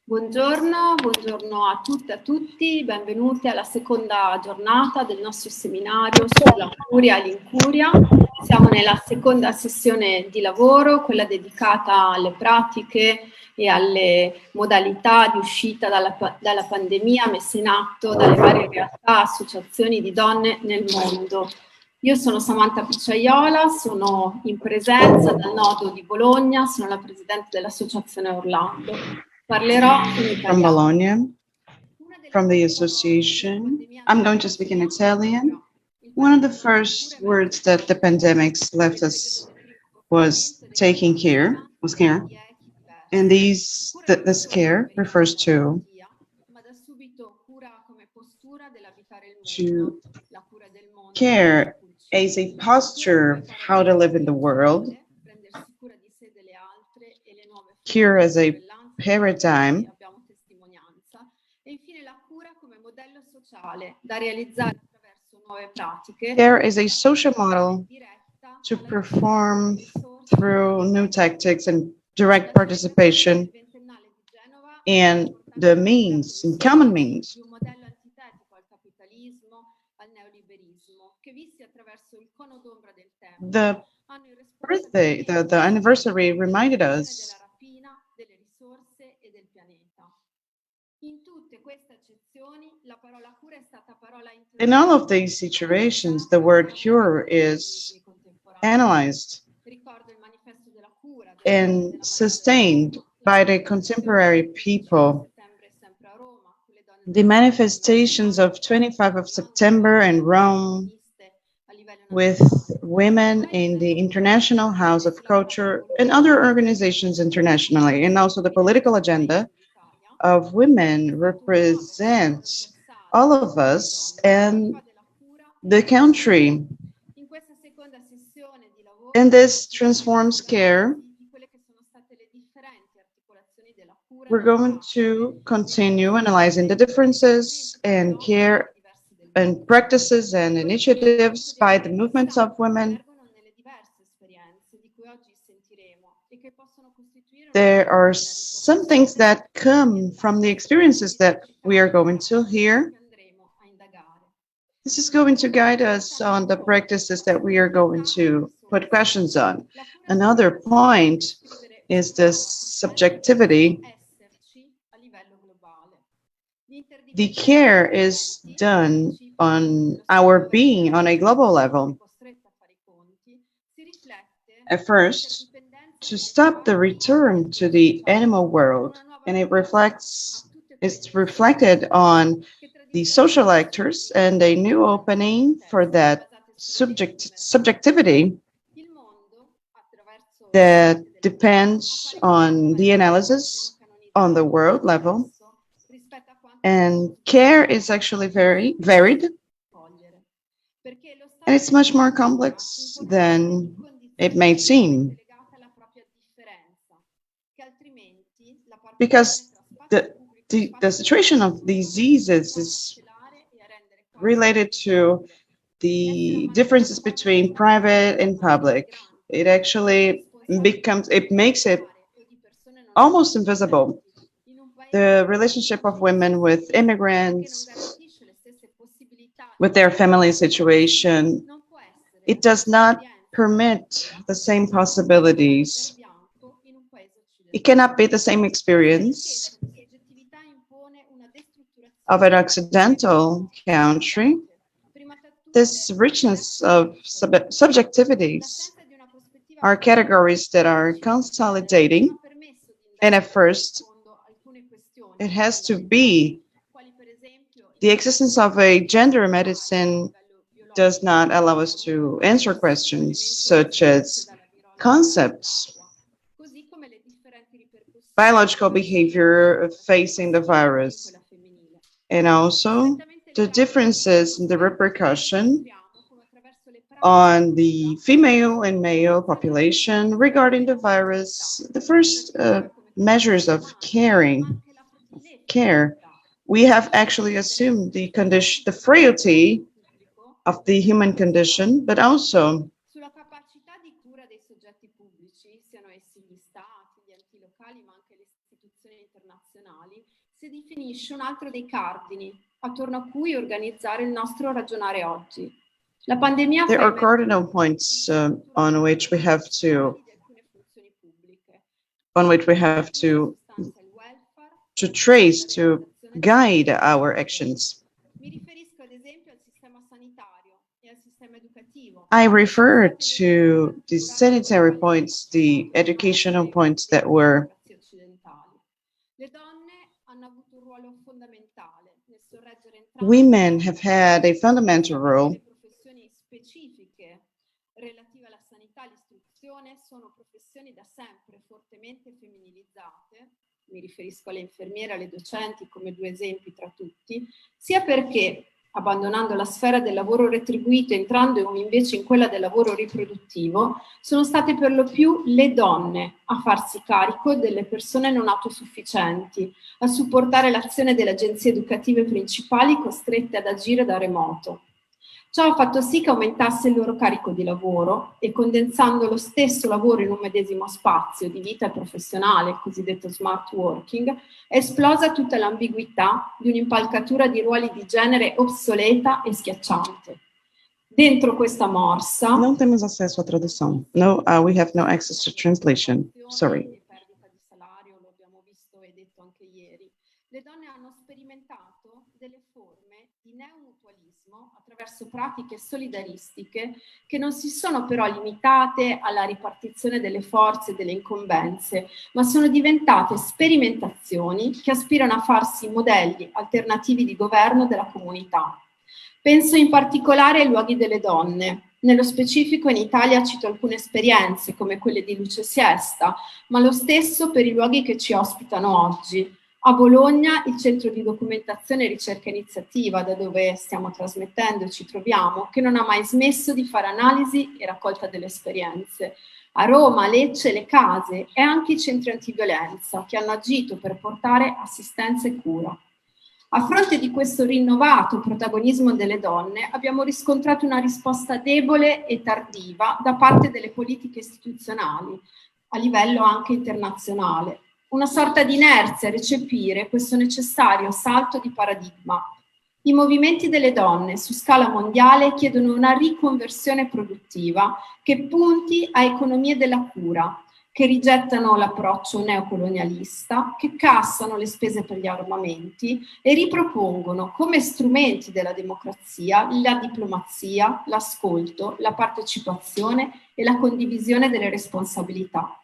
Buongiorno, buongiorno a tutte e a tutti, benvenuti alla seconda giornata del nostro seminario sulla curia e l'incuria. Siamo nella seconda sessione di lavoro, quella dedicata alle pratiche e alle modalità di uscita dalla pandemia messe in atto dalle varie realtà, associazioni di donne nel mondo. Io sono Samantha Picciaiola, sono in presenza dal nodo di Bologna, sono la presidente dell'associazione Orlando. Parlerò in italiano. From Bologna, from the association. I'm going to speak in Italian. One of the first words that the pandemics left us was care. And this care refers to care as a posture of how to live in the world, care as a paradigm, care is a social model to perform through new tactics and direct participation and the means, and common means. The birthday, the anniversary reminded us in all of these situations, the word cure is analyzed and sustained by the contemporary people. The manifestations of 25 of September in Rome with women in the International House of Culture and other organizations internationally, and also the political agenda of women represents all of us and the country. And this transforms care. We're going to continue analyzing the differences in care and practices and initiatives by the movements of women. There are some things that come from the experiences that we are going to hear. This is going to guide us on the practices that we are going to put questions on. Another point is the subjectivity. The care is done on our being on a global level. At first, to stop the return to the animal world, and it's reflected on the social actors and a new opening for that subjectivity that depends on the analysis on the world level. And care is actually very varied, and it's much more complex than it may seem, because the situation of diseases is related to the differences between private and public. It actually makes it almost invisible. The relationship of women with immigrants, with their family situation, it does not permit the same possibilities. It cannot be the same experience of an Occidental country. This richness of subjectivities are categories that are consolidating And at first, it has to be the existence of a gender medicine does not allow us to answer questions such as concepts, biological behavior of facing the virus, and also the differences in the repercussion on the female and male population regarding the virus, the first measures of care. We have actually assumed the condition, the frailty of the human condition, but also sulla capacità di cura dei soggetti pubblici, siano essi gli stati, gli enti locali, ma anche le istituzioni internazionali, si definisce un altro dei cardini attorno a cui organizzare il nostro ragionare oggi. La pandemia there are cardinal points on which we have to trace, to guide our actions. Mi riferisco ad esempio al sistema sanitario e al sistema educativo. I refer to the sanitary points, the educational points that were. Le donne hanno avuto un ruolo fondamentale nel sorreggere entrambe. Women have had a fundamental role. Le professioni specifiche relative alla sanità e all'istruzione sono professioni da sempre fortemente femminilizzate. Mi riferisco alle infermiere e alle docenti come due esempi tra tutti, sia perché, abbandonando la sfera del lavoro retribuito e entrando invece in quella del lavoro riproduttivo, sono state per lo più le donne a farsi carico delle persone non autosufficienti, a supportare l'azione delle agenzie educative principali costrette ad agire da remoto. Ciò ha fatto sì che aumentasse il loro carico di lavoro e, condensando lo stesso lavoro in un medesimo spazio di vita e professionale, il cosiddetto smart working, è esplosa tutta l'ambiguità di un'impalcatura di ruoli di genere obsoleta e schiacciante. Dentro questa morsa... Non temos acesso à tradução. No, we have no access to translation. Sorry. Perdita di salario, lo abbiamo visto e detto anche ieri. Le donne hanno sperimentato delle forme di neo-mutualismo attraverso pratiche solidaristiche che non si sono però limitate alla ripartizione delle forze e delle incombenze, ma sono diventate sperimentazioni che aspirano a farsi modelli alternativi di governo della comunità. Penso in particolare ai luoghi delle donne. Nello specifico in Italia cito alcune esperienze come quelle di Luce Siesta, ma lo stesso per i luoghi che ci ospitano oggi. A Bologna il centro di documentazione, ricerca e iniziativa, da dove stiamo trasmettendo e ci troviamo, che non ha mai smesso di fare analisi e raccolta delle esperienze. A Roma, Lecce, le case e anche i centri antiviolenza che hanno agito per portare assistenza e cura. A fronte di questo rinnovato protagonismo delle donne abbiamo riscontrato una risposta debole e tardiva da parte delle politiche istituzionali, a livello anche internazionale. Una sorta di inerzia a recepire questo necessario salto di paradigma. I movimenti delle donne su scala mondiale chiedono una riconversione produttiva che punti a economie della cura, che rigettano l'approccio neocolonialista, che cassano le spese per gli armamenti e ripropongono come strumenti della democrazia la diplomazia, l'ascolto, la partecipazione e la condivisione delle responsabilità.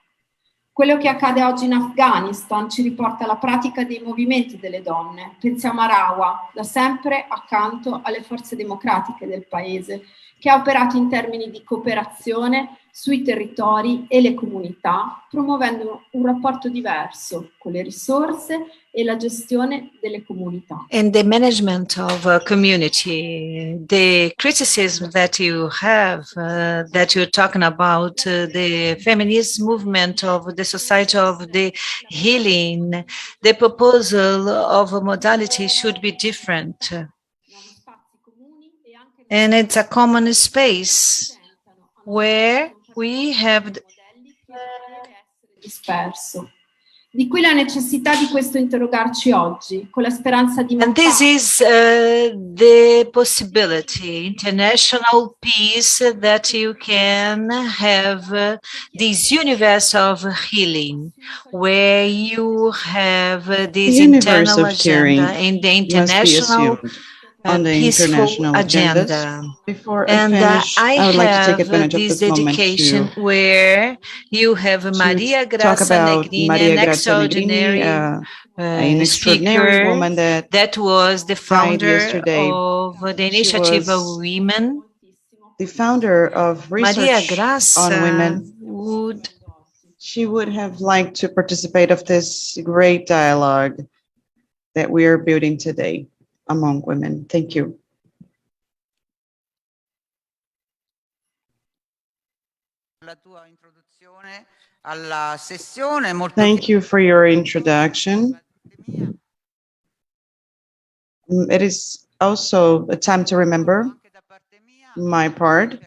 Quello che accade oggi in Afghanistan ci riporta alla pratica dei movimenti delle donne. Pensiamo a Rawa, da sempre accanto alle forze democratiche del paese, che ha operato in termini di cooperazione sui territori e le comunità, promuovendo un rapporto diverso con le risorse e la gestione delle comunità. In the management of a community, the criticism that you have, that you're talking about, the feminist movement of the Society of the Healing, the proposal of a modality should be different. And it's a common space where we have disperso. Di qui la necessità di questo interrogarci oggi, con la speranza di and this is the possibility, international peace, that you can have this universe of healing, where you have this internal agenda in the international on the peaceful international agendas. agenda. Before I And finish, I I would like to take have advantage of this this moment dedication to where you have Maria talk Grazia about Negrini, Maria an Grazia Negrini, extraordinary an extraordinary speaker woman that that was the died founder yesterday. of the She Initiative of was Women. the founder of Maria research on Grazia women. would She would have liked to participate of this great dialogue that we are building today among women. Thank you. Thank you for your introduction. It is also a time to remember my part.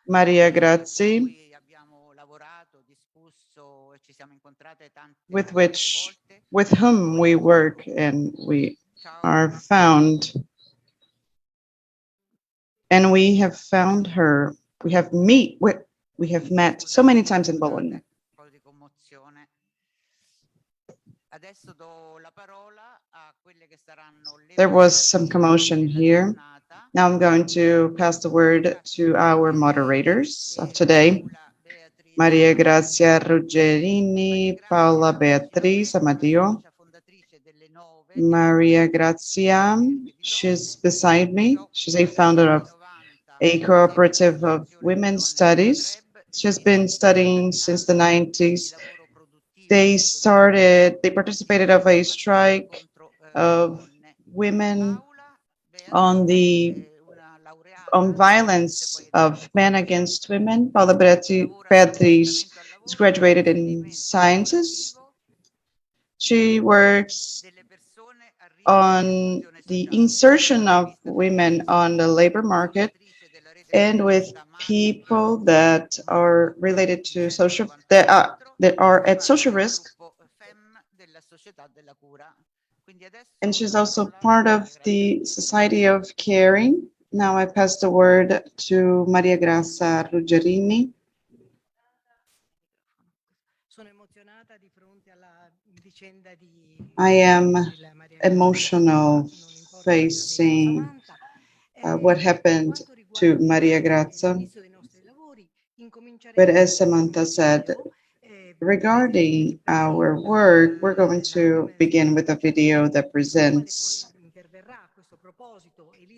Maria Grazia, with whom we work and we are found, and we have found her. We have met so many times in Bologna. There was some commotion here. Now I'm going to pass the word to our moderators of today. Maria Grazia Ruggerini, Paola Beatriz Amadio. Maria Grazia, she's beside me. She's a founder of a cooperative of women's studies. She's been studying since the 90s. They participated of a strike of women on violence of men against women. Paula Beatriz is graduated in sciences. She works on the insertion of women on the labor market and with people that are related to that are at social risk. And she's also part of the Society of Caring. Now I pass the word to Maria Grazia Ruggerini. I am emotional facing what happened to Maria Grazia. But as Samantha said, regarding our work, we're going to begin with a video that presents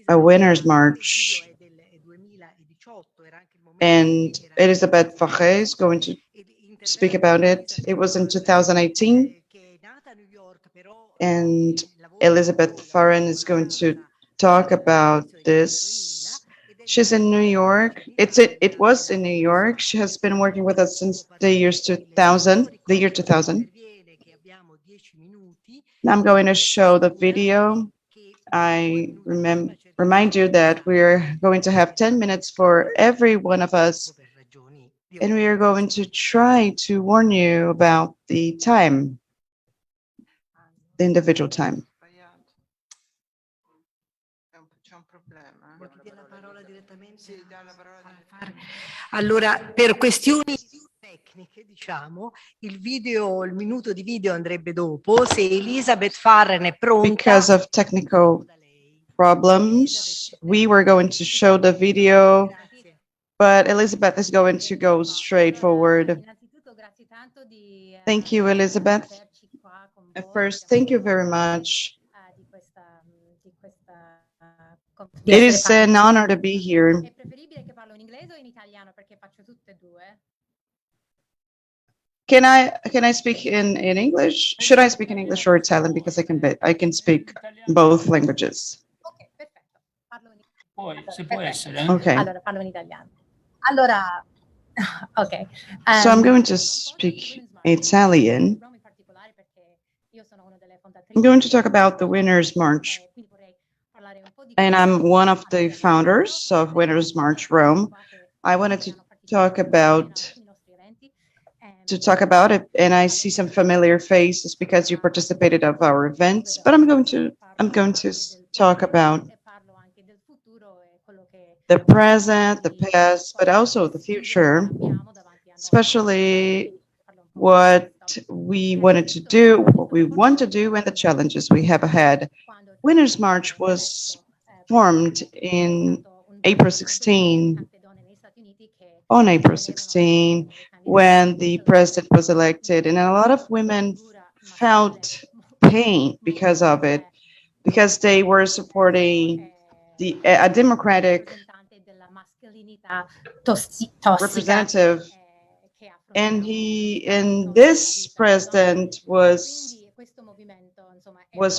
a winner's march. And Elisabeth Fache is going to speak about it. It was in 2018. And Elizabeth Farren is going to talk about this. She's in New York. It was in New York. She has been working with us since the year 2000. Now I'm going to show the video. I remind you that we're going to have 10 minutes for every one of us, and we are going to try to warn you about the time, the individual time. Allora, per questioni tecniche, diciamo, il minuto di video andrebbe dopo. Se Elisabeth Farren è pronta. Because of technical problems, we were going to show the video, but Elizabeth is going to go straight forward. Thank you, Elizabeth. At first, thank you very much. It is an honor to be here. Can I speak in English? Should I speak in English or Italian? Because I can speak both languages. Okay. Okay. So I'm going to speak Italian. I'm going to talk about the Winners' March. And I'm one of the founders of Winners' March Rome. I wanted to talk about it, and I see some familiar faces because you participated of our events, but I'm going to talk about the present, the past, but also the future, especially what we wanted to do, what we want to do and the challenges we have ahead. Winners' March was formed in April 16, on April 16, when the president was elected, and a lot of women felt pain because of it, because they were supporting a democratic representative, and this president was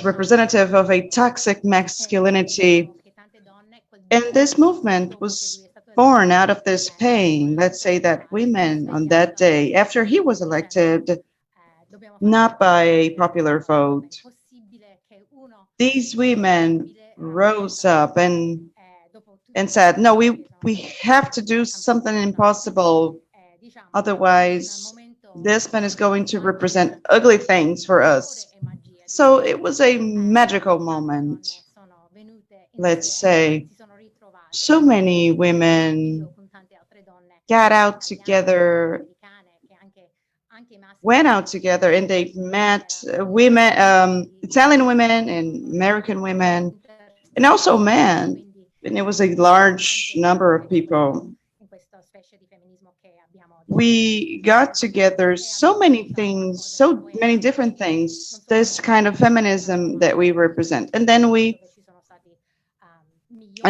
representative of a toxic masculinity, and this movement was born out of this pain. Let's say that women on that day, after he was elected, not by a popular vote, these women rose up and said, no, we have to do something impossible. Otherwise, this man is going to represent ugly things for us. So it was a magical moment. Let's say so many women got out together, went out together, and they met women, Italian women and American women, and also men. And it was a large number of people. We got together so many things, so many different things, this kind of feminism that we represent. And then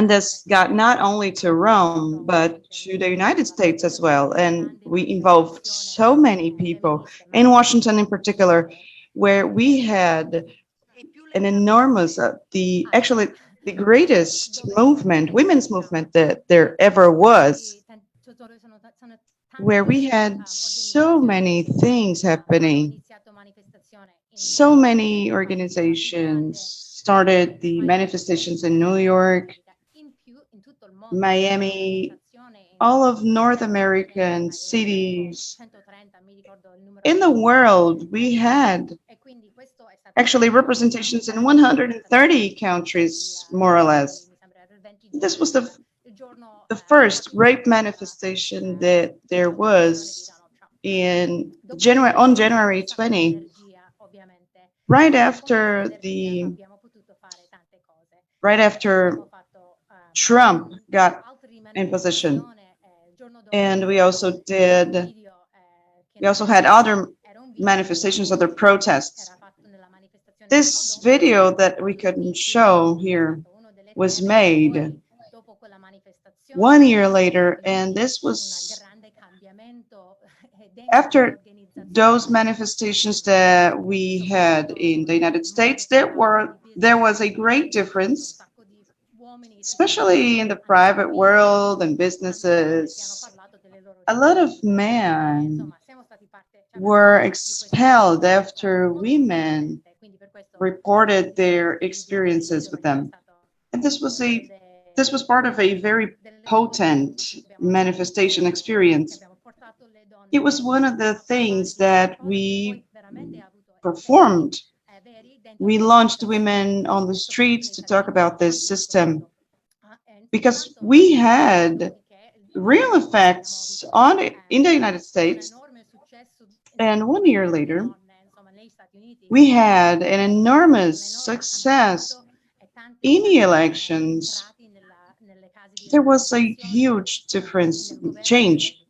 this got not only to Rome, but to the United States as well. And we involved so many people, in Washington in particular, where we had an enormous, actually the greatest movement, women's movement that there ever was, where we had so many things happening. So many organizations started the manifestations in New York, Miami, all of North American cities. In the world, we had actually representations in 130 countries, more or less. This was the first rape manifestation that there was on January 20, right after Trump got in position. And we also had other manifestations, other protests. This video that we couldn't show here was made 1 year later, and this was after those manifestations that we had in the United States. There was a great difference, especially in the private world and businesses. A lot of men were expelled after women reported their experiences with them. And this was part of a very potent manifestation experience. It was one of the things that we performed. We launched women on the streets to talk about this system, because we had real effects in the United States. And 1 year later, we had an enormous success in the elections. There was a huge change,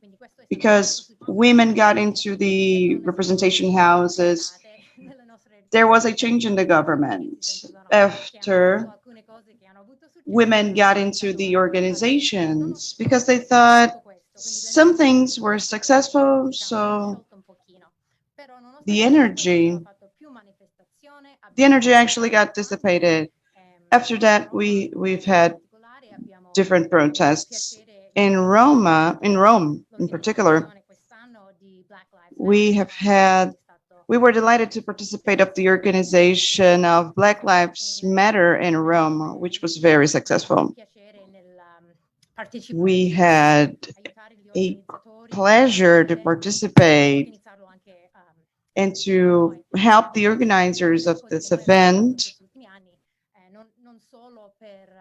because women got into the representation houses. There was a change in the government. After women got into the organizations, because they thought some things were successful, so the energy actually got dissipated. After that, we've had different protests. In Rome in particular, we were delighted to participate of the organization of Black Lives Matter in Rome, which was very successful. We had a pleasure to participate and to help the organizers of this event.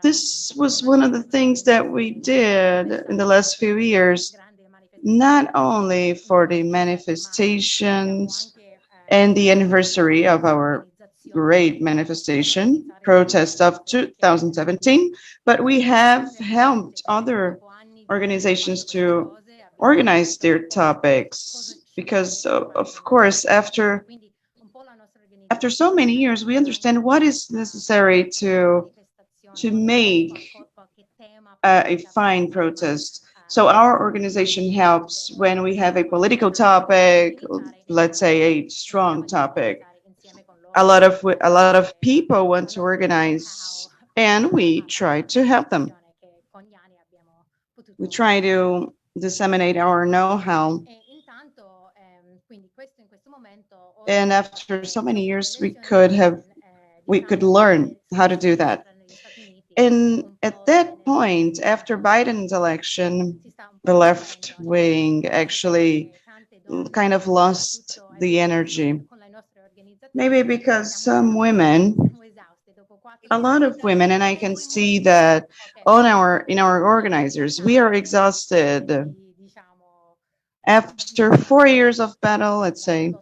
This was one of the things that we did in the last few years, not only for the manifestations, and the anniversary of our great manifestation, protest of 2017, but we have helped other organizations to organize their topics because, of course, after so many years, we understand what is necessary to make a fine protest. So our organization helps when we have a political topic, let's say a strong topic. A lot of people want to organize, and we try to help them. We try to disseminate our know-how. And after so many years, we could learn how to do that. And at that point, after Biden's election, the left wing actually kind of lost the energy. Maybe because some women, a lot of women, and I can see that in our organizers, we are exhausted. After 4 years of battle, let's say,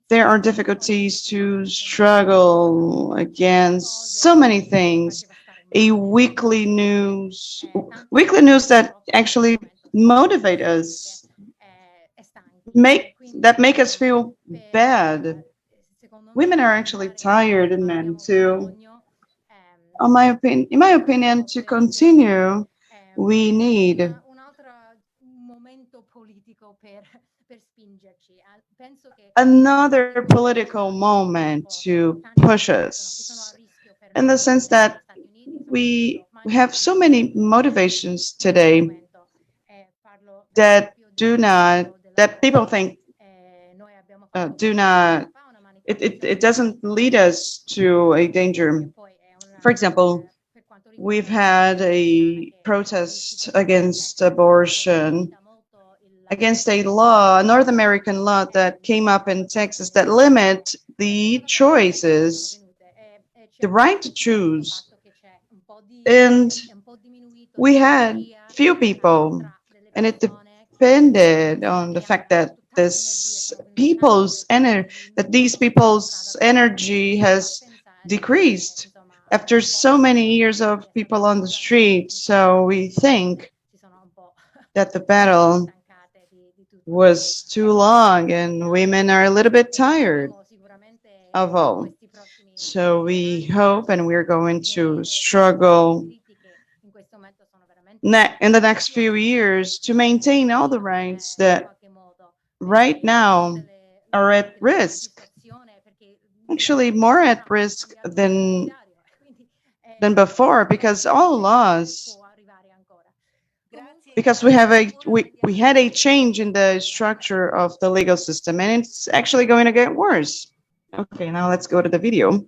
there are difficulties to struggle against so many things. A weekly news that actually motivate us, make us feel bad. Women are actually tired, and men too. In my opinion, to continue, we need another political moment to push us, in the sense that we have so many motivations today that people think it doesn't lead us to a danger. For example, we've had a protest against abortion, against a law, a North American law that came up in Texas that limit the choices, the right to choose. And we had few people, and it depended on the fact that these people's energy has decreased after so many years of people on the street. So we think that the battle was too long and women are a little bit tired of all. So we hope, and we're going to struggle in the next few years to maintain all the rights that right now are at risk, actually more at risk than before, because all laws, because we had a change in the structure of the legal system, and it's actually going to get worse. Okay, now let's go to the video.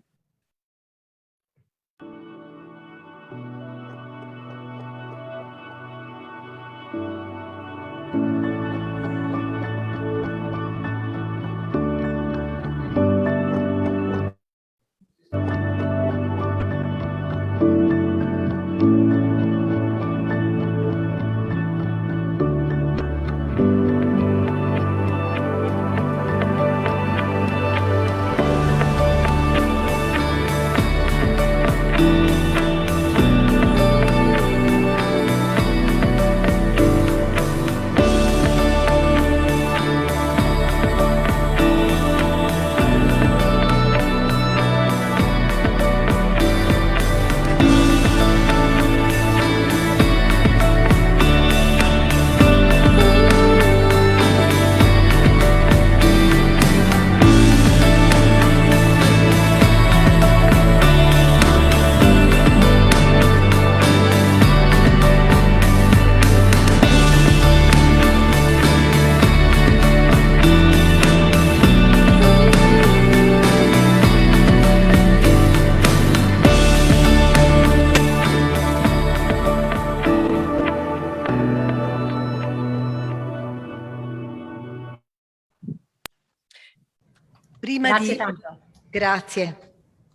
Grazie tanto.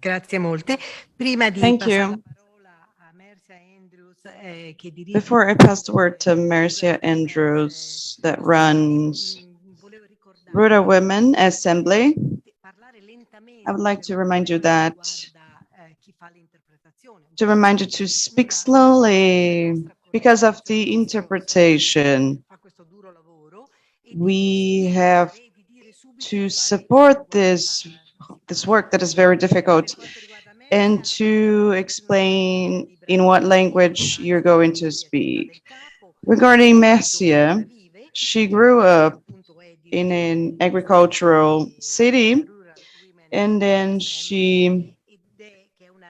Grazie molte. Prima di passare la parola a Mercia Andrews, before I pass the word to Mercia Andrews, that runs Rural Women Assembly. I would like to remind you to speak slowly because of the interpretation. We have to support this work that is very difficult and to explain in what language you're going to speak. Regarding Mercia, she grew up in an agricultural city, and then she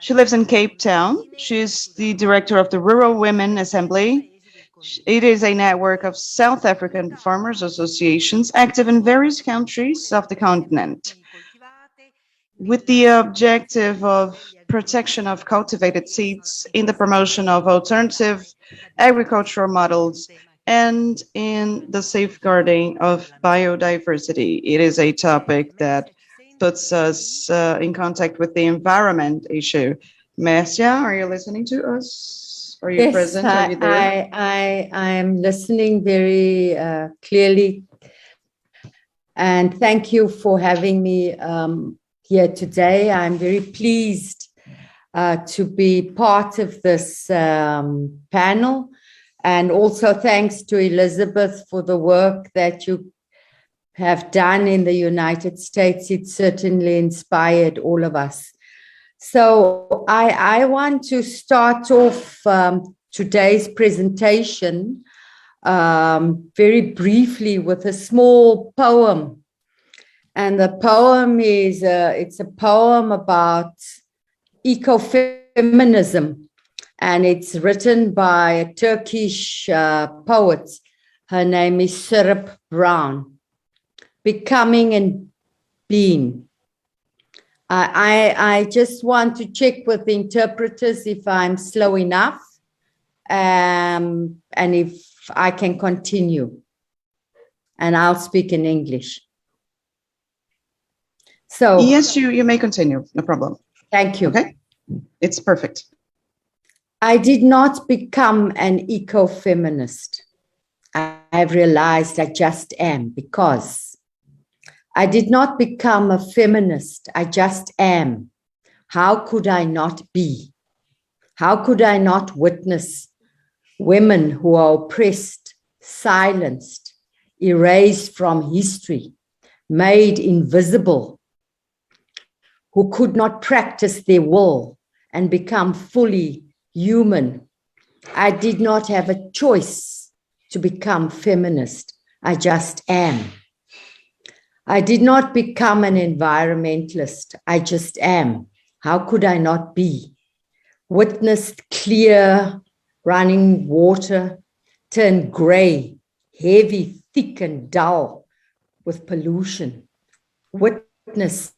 lives in Cape Town. She's the director of the Rural Women Assembly. It is a network of South African farmers associations active in various countries of the continent, with the objective of protection of cultivated seeds, in the promotion of alternative agricultural models, and in the safeguarding of biodiversity. It is a topic that puts us in contact with the environment issue. Marcia, are you listening to us? Are you present? Are you there? I am listening very clearly. And thank you for having me here today. I'm very pleased to be part of this panel. And also thanks to Elizabeth for the work that you have done in the United States. It certainly inspired all of us. So I want to start off today's presentation very briefly with a small poem. And the poem is, it's a poem about ecofeminism. And it's written by a Turkish poet. Her name is Serap Brown. Becoming and Being. I just want to check with the interpreters if I'm slow enough and if I can continue. And I'll speak in English. So yes, you may continue, no problem. Thank you. Okay, it's perfect. I did not become an ecofeminist. I've realized I just am, because I did not become a feminist. I just am. How could I not be? How could I not witness women who are oppressed, silenced, erased from history, made invisible, who could not practice their will and become fully human? I did not have a choice to become feminist. I just am. I did not become an environmentalist. I just am. How could I not be? Witnessed clear running water turn gray, heavy, thick and dull with pollution. Witnessed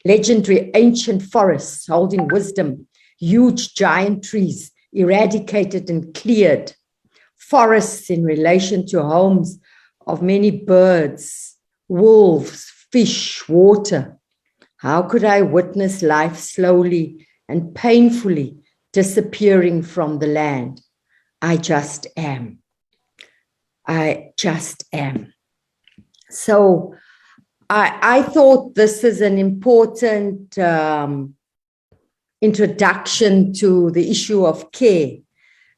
legendary ancient forests holding wisdom, huge giant trees eradicated and cleared, forests in relation to homes of many birds, wolves, fish, water. How could I witness life slowly and painfully disappearing from the land? I just am. I just am. So I thought this is an important introduction to the issue of care,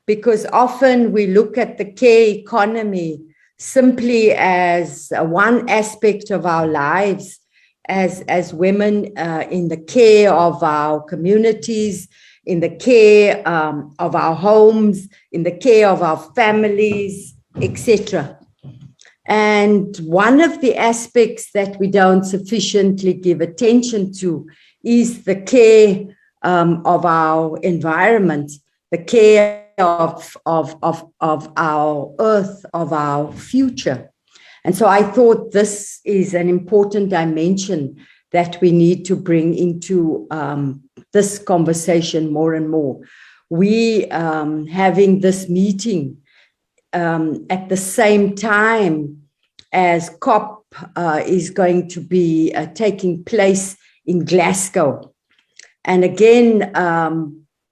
because often we look at the care economy simply as one aspect of our lives as women in the care of our communities, in the care of our homes, in the care of our families, etc. And one of the aspects that we don't sufficiently give attention to is the care of our environment, the care of our earth, of our future. And so I thought this is an important dimension that we need to bring into this conversation more and more. We having this meeting at the same time as COP is going to be taking place in Glasgow. And again,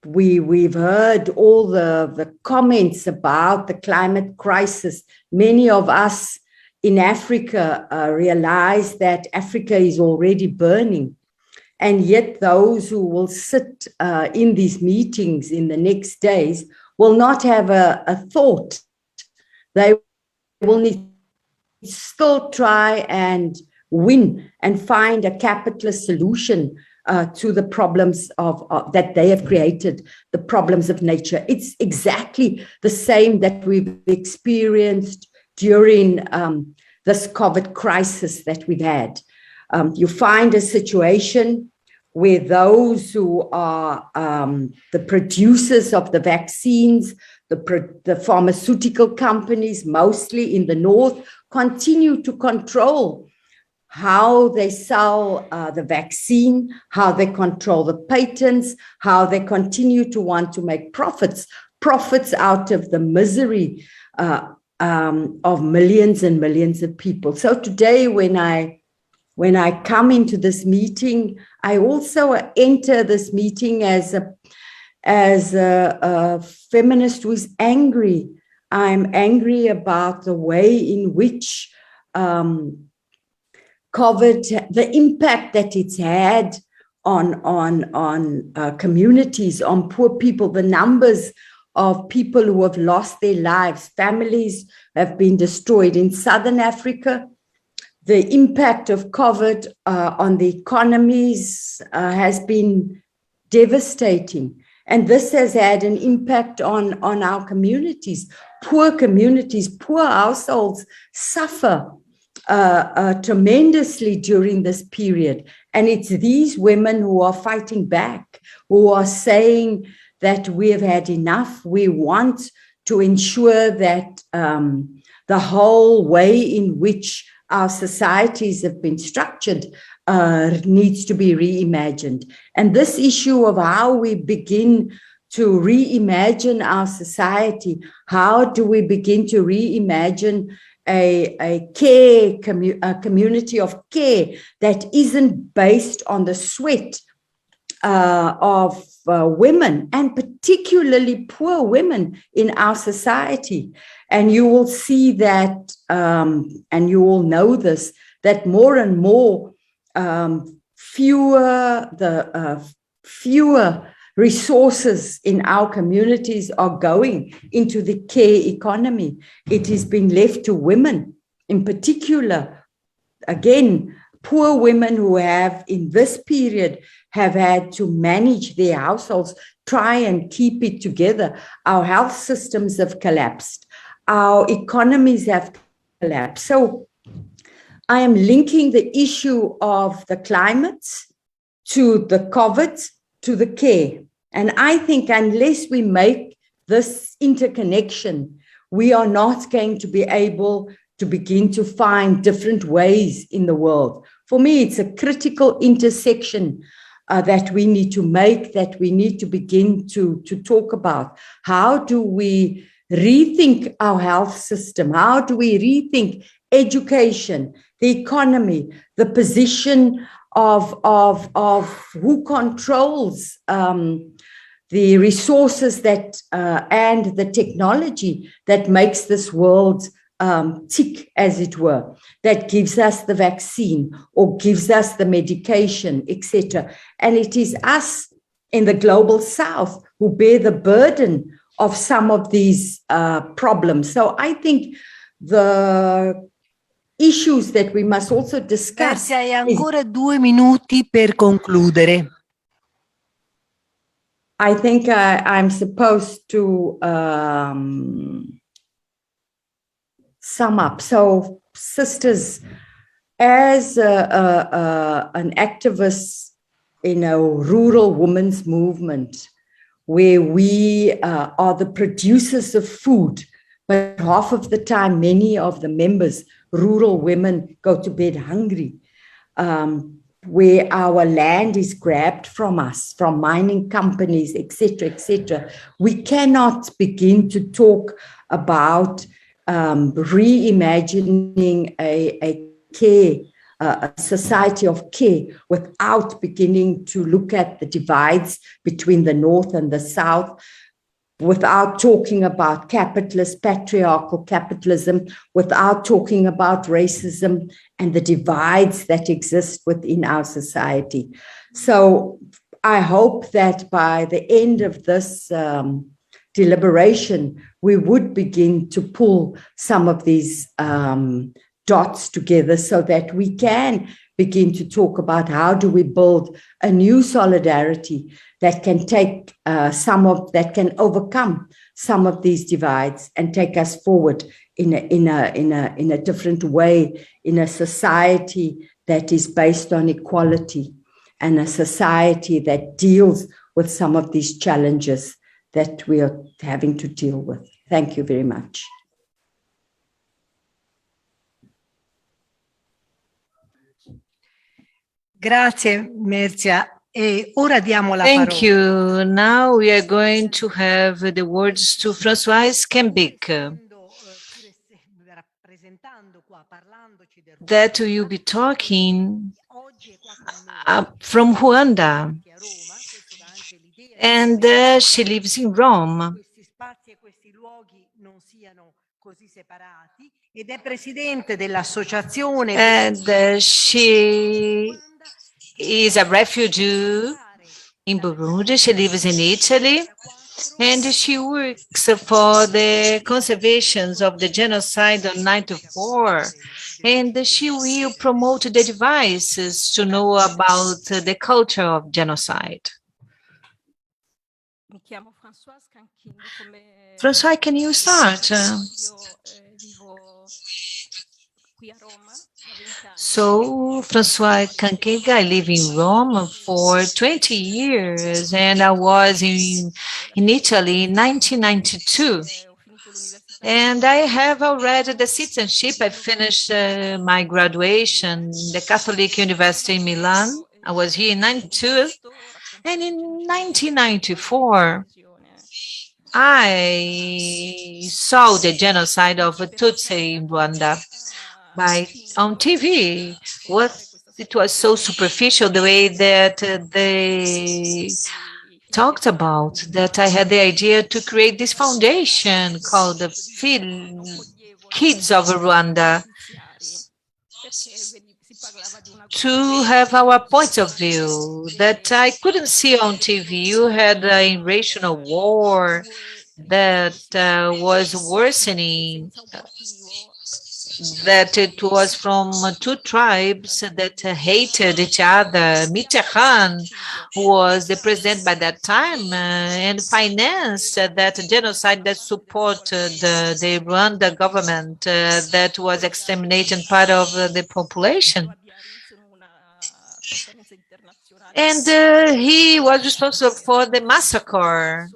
we've heard all the comments about the climate crisis. Many of us in Africa realize that Africa is already burning. And yet those who will sit in these meetings in the next days will not have a thought. They will need still try and win and find a capitalist solution to the problems that they have created, the problems of nature. It's exactly the same that we've experienced during this COVID crisis that we've had. You find a situation where those who are the producers of the vaccines, the pharmaceutical companies, mostly in the north, continue to control how they sell the vaccine, how they control the patents, how they continue to want to make profits out of the misery of millions and millions of people. So today, when I come into this meeting, I also enter this meeting as a feminist who is angry. I'm angry about the way in which COVID, the impact that it's had on communities, on poor people, the numbers of people who have lost their lives, families have been destroyed. In Southern Africa, the impact of COVID on the economies has been devastating. And this has had an impact on our communities. Poor households suffer tremendously during this period. And it's these women who are fighting back, who are saying that we have had enough. We want to ensure that the whole way in which our societies have been structured needs to be reimagined. And this issue of how we begin to reimagine our society, how do we begin to reimagine a community of care that isn't based on the sweat of women, and particularly poor women in our society. And you will see that, and you all know this, that more and more fewer resources in our communities are going into the care economy. It has been left to women, in particular, again, poor women who have, in this period, have had to manage their households, try and keep it together. Our health systems have collapsed. Our economies have collapsed. So I am linking the issue of the climate to the COVID, to the care. And I think unless we make this interconnection, we are not going to be able to begin to find different ways in the world. For me, it's a critical intersection that we need to make, that we need to begin to talk about. How do we rethink our health system? How do we rethink education, the economy, the position of who controls the resources that and the technology that makes this world tick, as it were, that gives us the vaccine or gives us the medication, etc. And it is us in the global south who bear the burden of some of these problems. So I think the issues that we must also discuss. Grazie, hai ancora 2 minuti per concludere. I think I'm supposed to sum up. So, sisters, as an activist in a rural women's movement, where we are the producers of food, but half of the time, many of the members, rural women, go to bed hungry, where our land is grabbed from us, from mining companies, etc., etc. We cannot begin to talk about reimagining a society of care without beginning to look at the divides between the North and the South, without talking about capitalist, patriarchal capitalism, without talking about racism and the divides that exist within our society. So I hope that by the end of this deliberation, we would begin to pull some of these dots together so that we can begin to talk about how do we build a new solidarity that can take that can overcome some of these divides and take us forward in a different way, in a society that is based on equality and a society that deals with some of these challenges that we are having to deal with. Thank you very much. Grazie, Merzia. E ora diamo la Thank parola. you. Now we are going to have the words to Françoise Kembic, that will be talking from Rwanda, and she lives in Rome. Ed è presidente dell'associazione. And she is a refugee in Burundi. She lives in Italy, and she works for the conservation of the genocide of 1994. And she will promote the devices to know about the culture of genocide. Françoise, can you start? So, Françoise Kankega, I live in Rome for 20 years, and I was in Italy in 1992. And I have already the citizenship. I finished my graduation in the Catholic University in Milan. I was here in 92. And in 1994, I saw the genocide of Tutsi in Rwanda on TV. It was so superficial, the way that they talked about, that I had the idea to create this foundation called the Kids of Rwanda, to have our point of view that I couldn't see on TV. You had an irrational war that was worsening, that it was from two tribes that hated each other. Mitterrand was the president by that time and financed that genocide that supported the Rwanda government that was exterminating part of the population. And he was responsible for the massacre.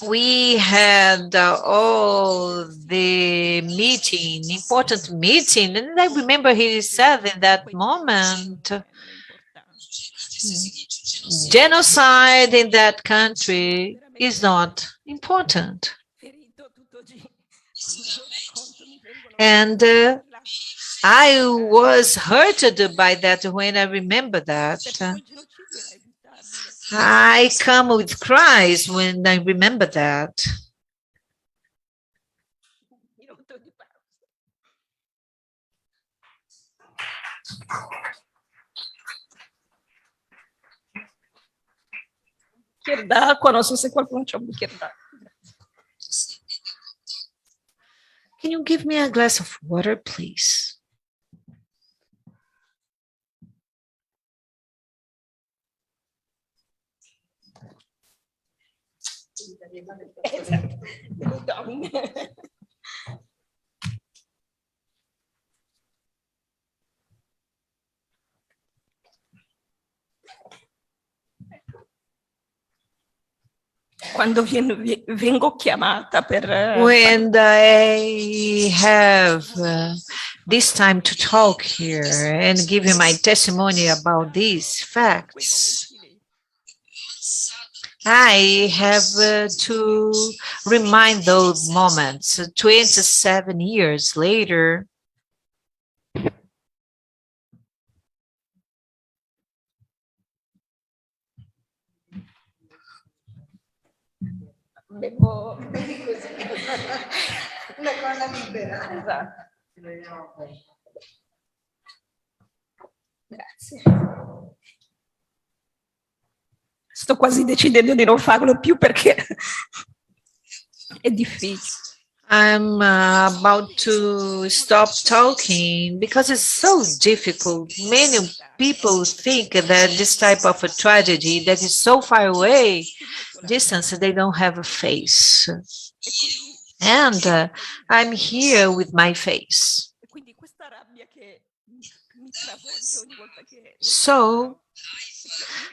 We had all the important meeting, and I remember he said in that moment, genocide in that country is not important. And I was hurted by that when I remember that. I come with cries when I remember that. Can you give me a glass of water, please? Quando vengo chiamata per... When I have this time to talk here and give you my testimony about these facts, I have to remind those moments. 27 years later, bevo così. Una cosa libera. Esatto. Grazie. Sto quasi decidendo di non farlo più perché è difficile. I'm about to stop talking because it's so difficult. Many people think that this type of a tragedy that is so far away, distance, they don't have a face. And I'm here with my face. So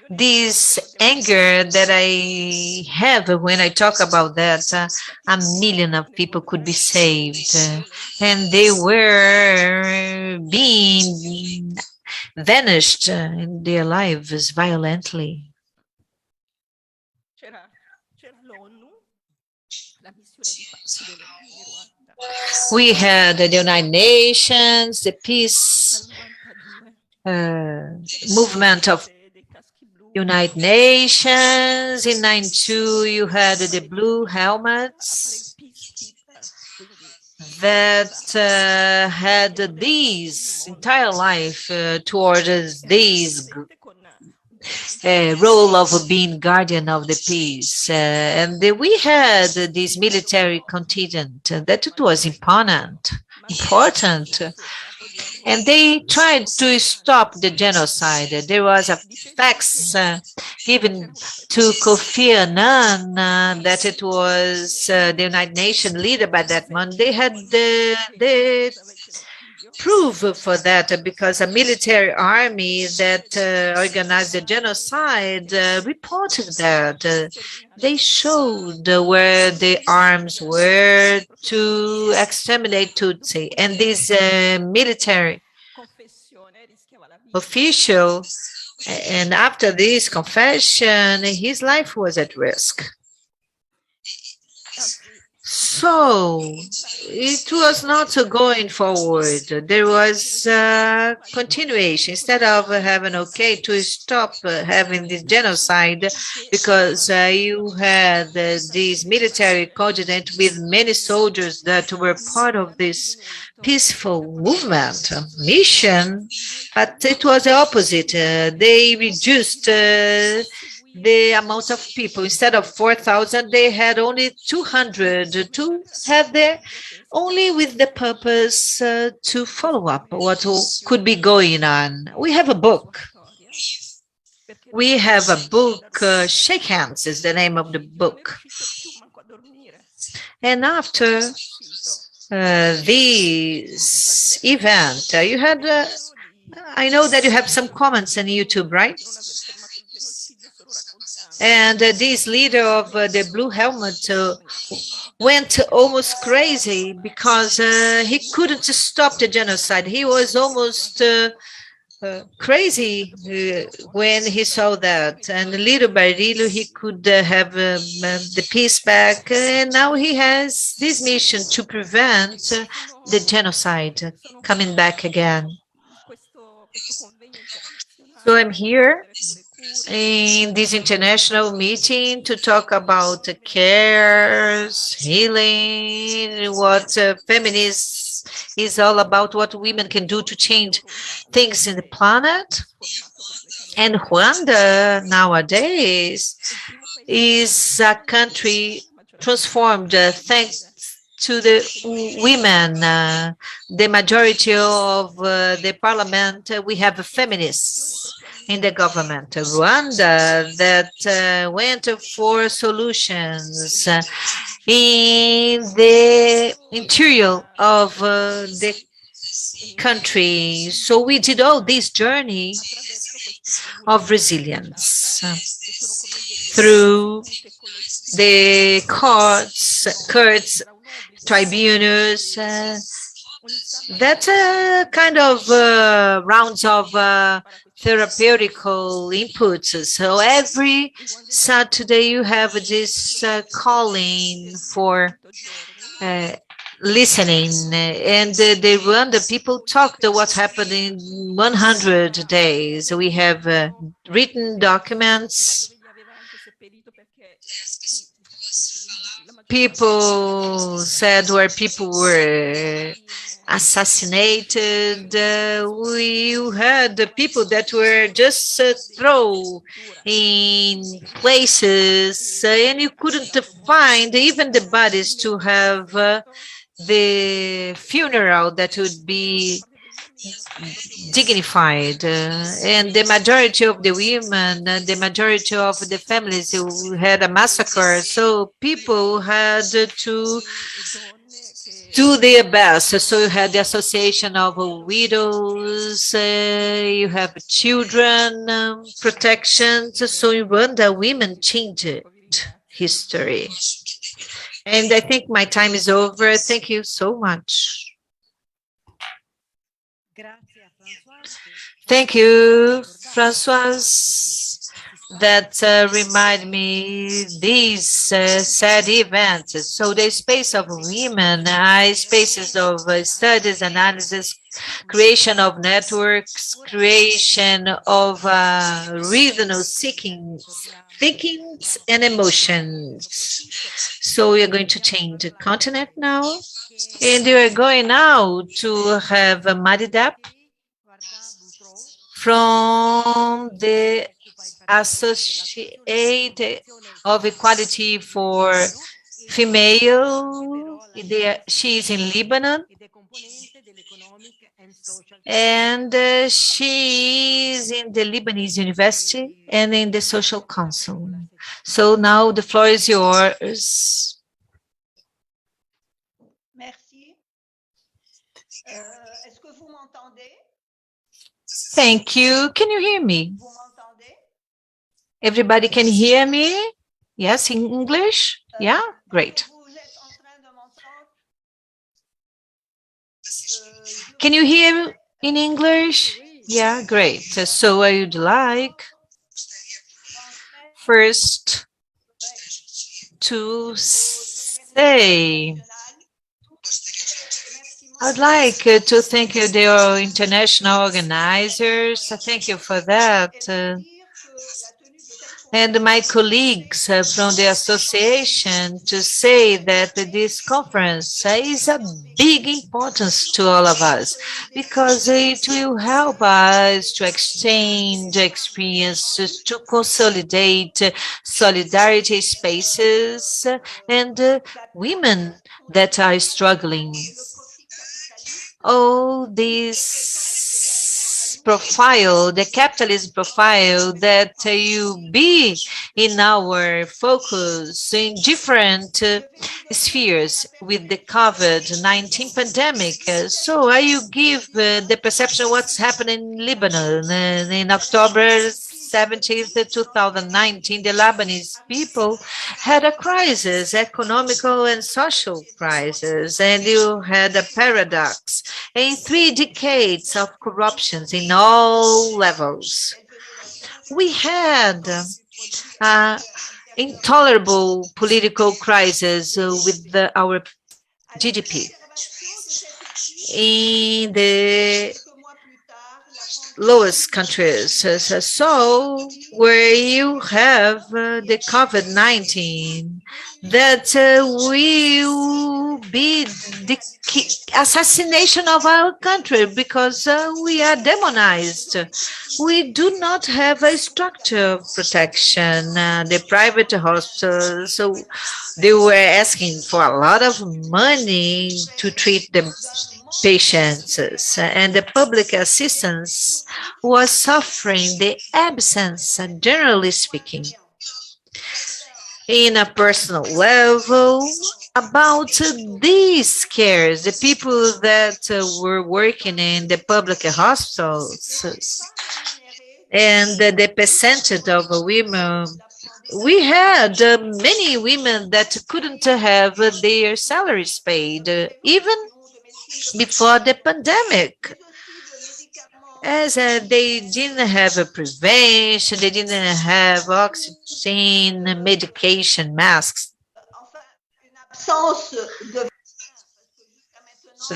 this anger that I have when I talk about that, a million of people could be saved, and they were being vanished in their lives violently. We had the United Nations, the peace movement of United Nations. In 92, you had the blue helmets that had this entire life towards this role of being guardian of the peace. And we had this military contingent that it was important. And they tried to stop the genocide. There was a fax given to Kofi Annan that it was the United Nations leader by that month. They had the proof for that because a military army that organized the genocide reported that. They showed where the arms were to exterminate Tutsi. And this military official, and after this confession, his life was at risk. So it was not going forward. There was a continuation. Instead of having okay to stop having this genocide, because you had this military contingent with many soldiers that were part of this peaceful movement mission, but it was the opposite. They reduced the amount of people. Instead of 4,000, they had only 200 to have there, only with the purpose to follow up what could be going on. We have a book. We have a book, Shake Hands is the name of the book. And after this event, you had, I know that you have some comments on YouTube, right? And this leader of the Blue Helmet went almost crazy because he couldn't stop the genocide. He was almost crazy when he saw that. And little by little, he could have the peace back. And now he has this mission to prevent the genocide coming back again. So I'm here in this international meeting to talk about cares, healing, what feminism is all about, what women can do to change things in the planet. And Rwanda nowadays is a country transformed thanks to the women. The majority of the parliament, we have feminists in the government. Rwanda that went for solutions in the interior of the country. So we did all this journey of resilience through the courts, tribunals, that's a kind of rounds of therapeutical inputs. So every Saturday you have this calling for listening, and the Rwanda people talked what happened in 100 days. We have written documents people said, where people were assassinated. We had the people that were just thrown in places, and you couldn't find even the bodies to have the funeral that would be dignified, and the majority of the women, the majority of the families who had a massacre, so people had to do their best. So you had the association of widows, you have children protections. So in Rwanda, women changed history. And I think my time is over. Thank you so much. Thank you, Françoise. That remind me these sad events. So the space of women, spaces of studies, analysis, creation of networks, creation of reasonable thinkings and emotions. So we are going to change the continent now. And we are going now to have Maridap from the Associate of Equality for Female. She is in Lebanon, and she is in the Lebanese University and in the Social Council. So now the floor is yours. Merci. Est-ce que vous m'entendez? Thank you. Can you hear me? Everybody can hear me? Yes, in English? Yeah, great. Can you hear in English? Yeah, great. So I would like first to say, I'd like to thank you, the international organizers. Thank you for that. And my colleagues from the association to say that this conference is a big importance to all of us, because it will help us to exchange experiences, to consolidate solidarity spaces and women that are struggling. All this profile, the capitalist profile that you be in our focus in different spheres with the COVID-19 pandemic. So I give the perception of what's happening in Lebanon. In October 17th, 2019, the Lebanese people had a crisis, economical and social crisis, and you had a paradox in 3 decades of corruptions in all levels. We had intolerable political crisis with our GDP. In the lowest countries, so where you have the COVID-19, that will be the assassination of our country, because we are demonized. We do not have a structure of protection. The private hospitals, so they were asking for a lot of money to treat them patients, and the public assistance was suffering the absence, generally speaking. In a personal level, about these cares, the people that were working in the public hospitals, and the percentage of women, we had many women that couldn't have their salaries paid, even before the pandemic, as they didn't have a prevention, they didn't have oxygen, medication, masks.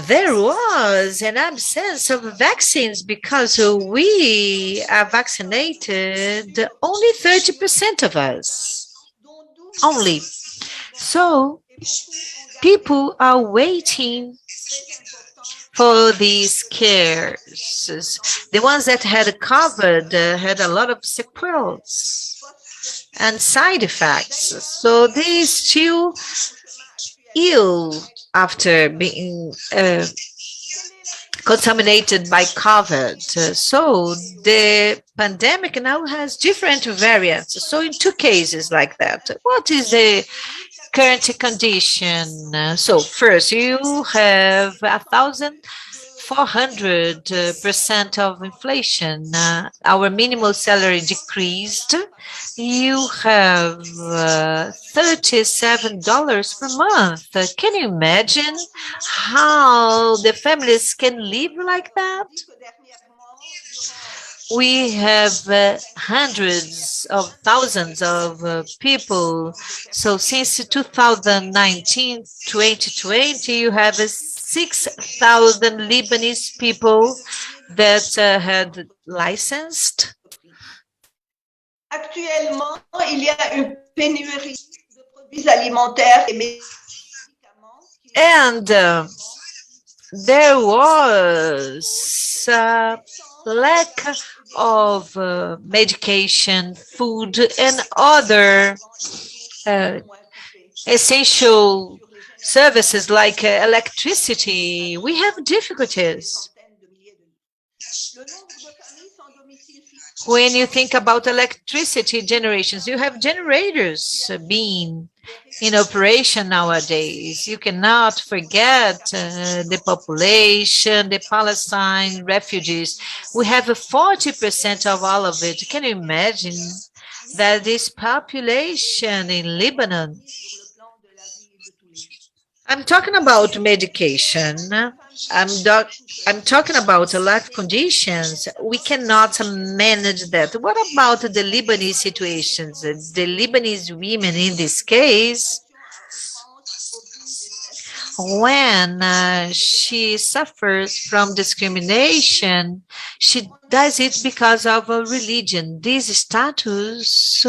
There was an absence of vaccines because we are vaccinated, only 30% of us, only. So People are waiting for these cares. The ones that had COVID had a lot of sequels and side effects. So they still ill after being contaminated by COVID. So the pandemic now has different variants. So in two cases like that, what is the current condition? So first, you have 1,400% of inflation. Our minimum salary decreased. You have $37 per month. Can you imagine how the families can live like that? We have hundreds of thousands of people. So since 2019, 2020, you have 6,000 Lebanese people that had licensed. Actuellement, il y a une pénurie de produits alimentaires et médicaments. And there was a lack of medication, food, and other essential services like electricity. We have difficulties. When you think about electricity generations, you have generators being in operation nowadays. You cannot forget the population, the Palestine refugees. We have 40% of all of it. Can you imagine that this population in Lebanon? I'm talking about medication. I'm talking about life conditions. We cannot manage that. What about the Lebanese situations? The Lebanese women in this case, when she suffers from discrimination, she does it because of a religion. This status,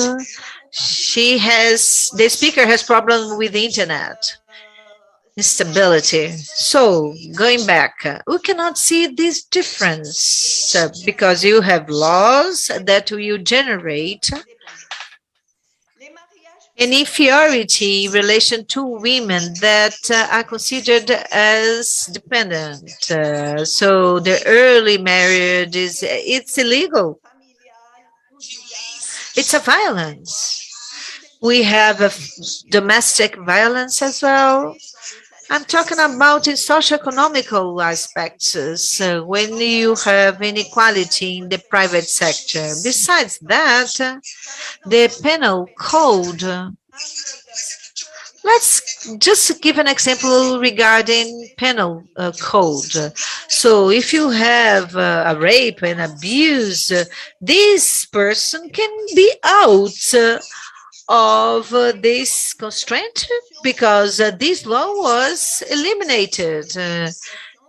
the speaker has problem with the internet. Instability. So going back, we cannot see this difference because you have laws that will generate an inferiority in relation to women that are considered as dependent. So the early marriage it's illegal. It's a violence. We have a domestic violence as well. I'm talking about in socio-economical aspects, so when you have inequality in the private sector. Besides that, the penal code. Let's just give an example regarding penal code. So if you have a rape and abuse, this person can be out of this constraint because this law was eliminated.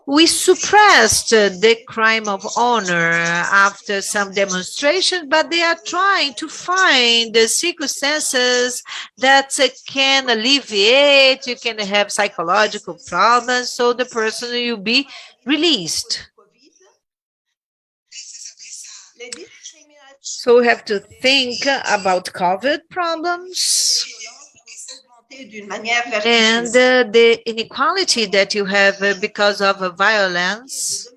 We suppressed the crime of honor after some demonstration, but they are trying to find the circumstances that can alleviate, you can have psychological problems, so the person will be released. So we have to think about COVID problems and the inequality that you have because of violence.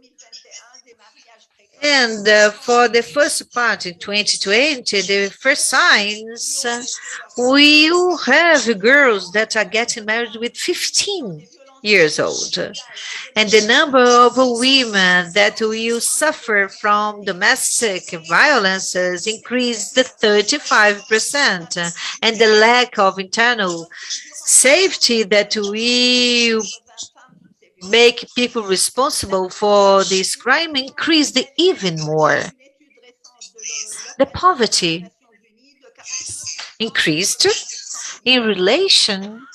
And for the first part in 2020, the first signs, we will have girls that are getting married with 15 years old. And the number of women that will suffer from domestic violences increased 35%. And the lack of internal safety that will make people responsible for this crime increased even more. The poverty increased in relation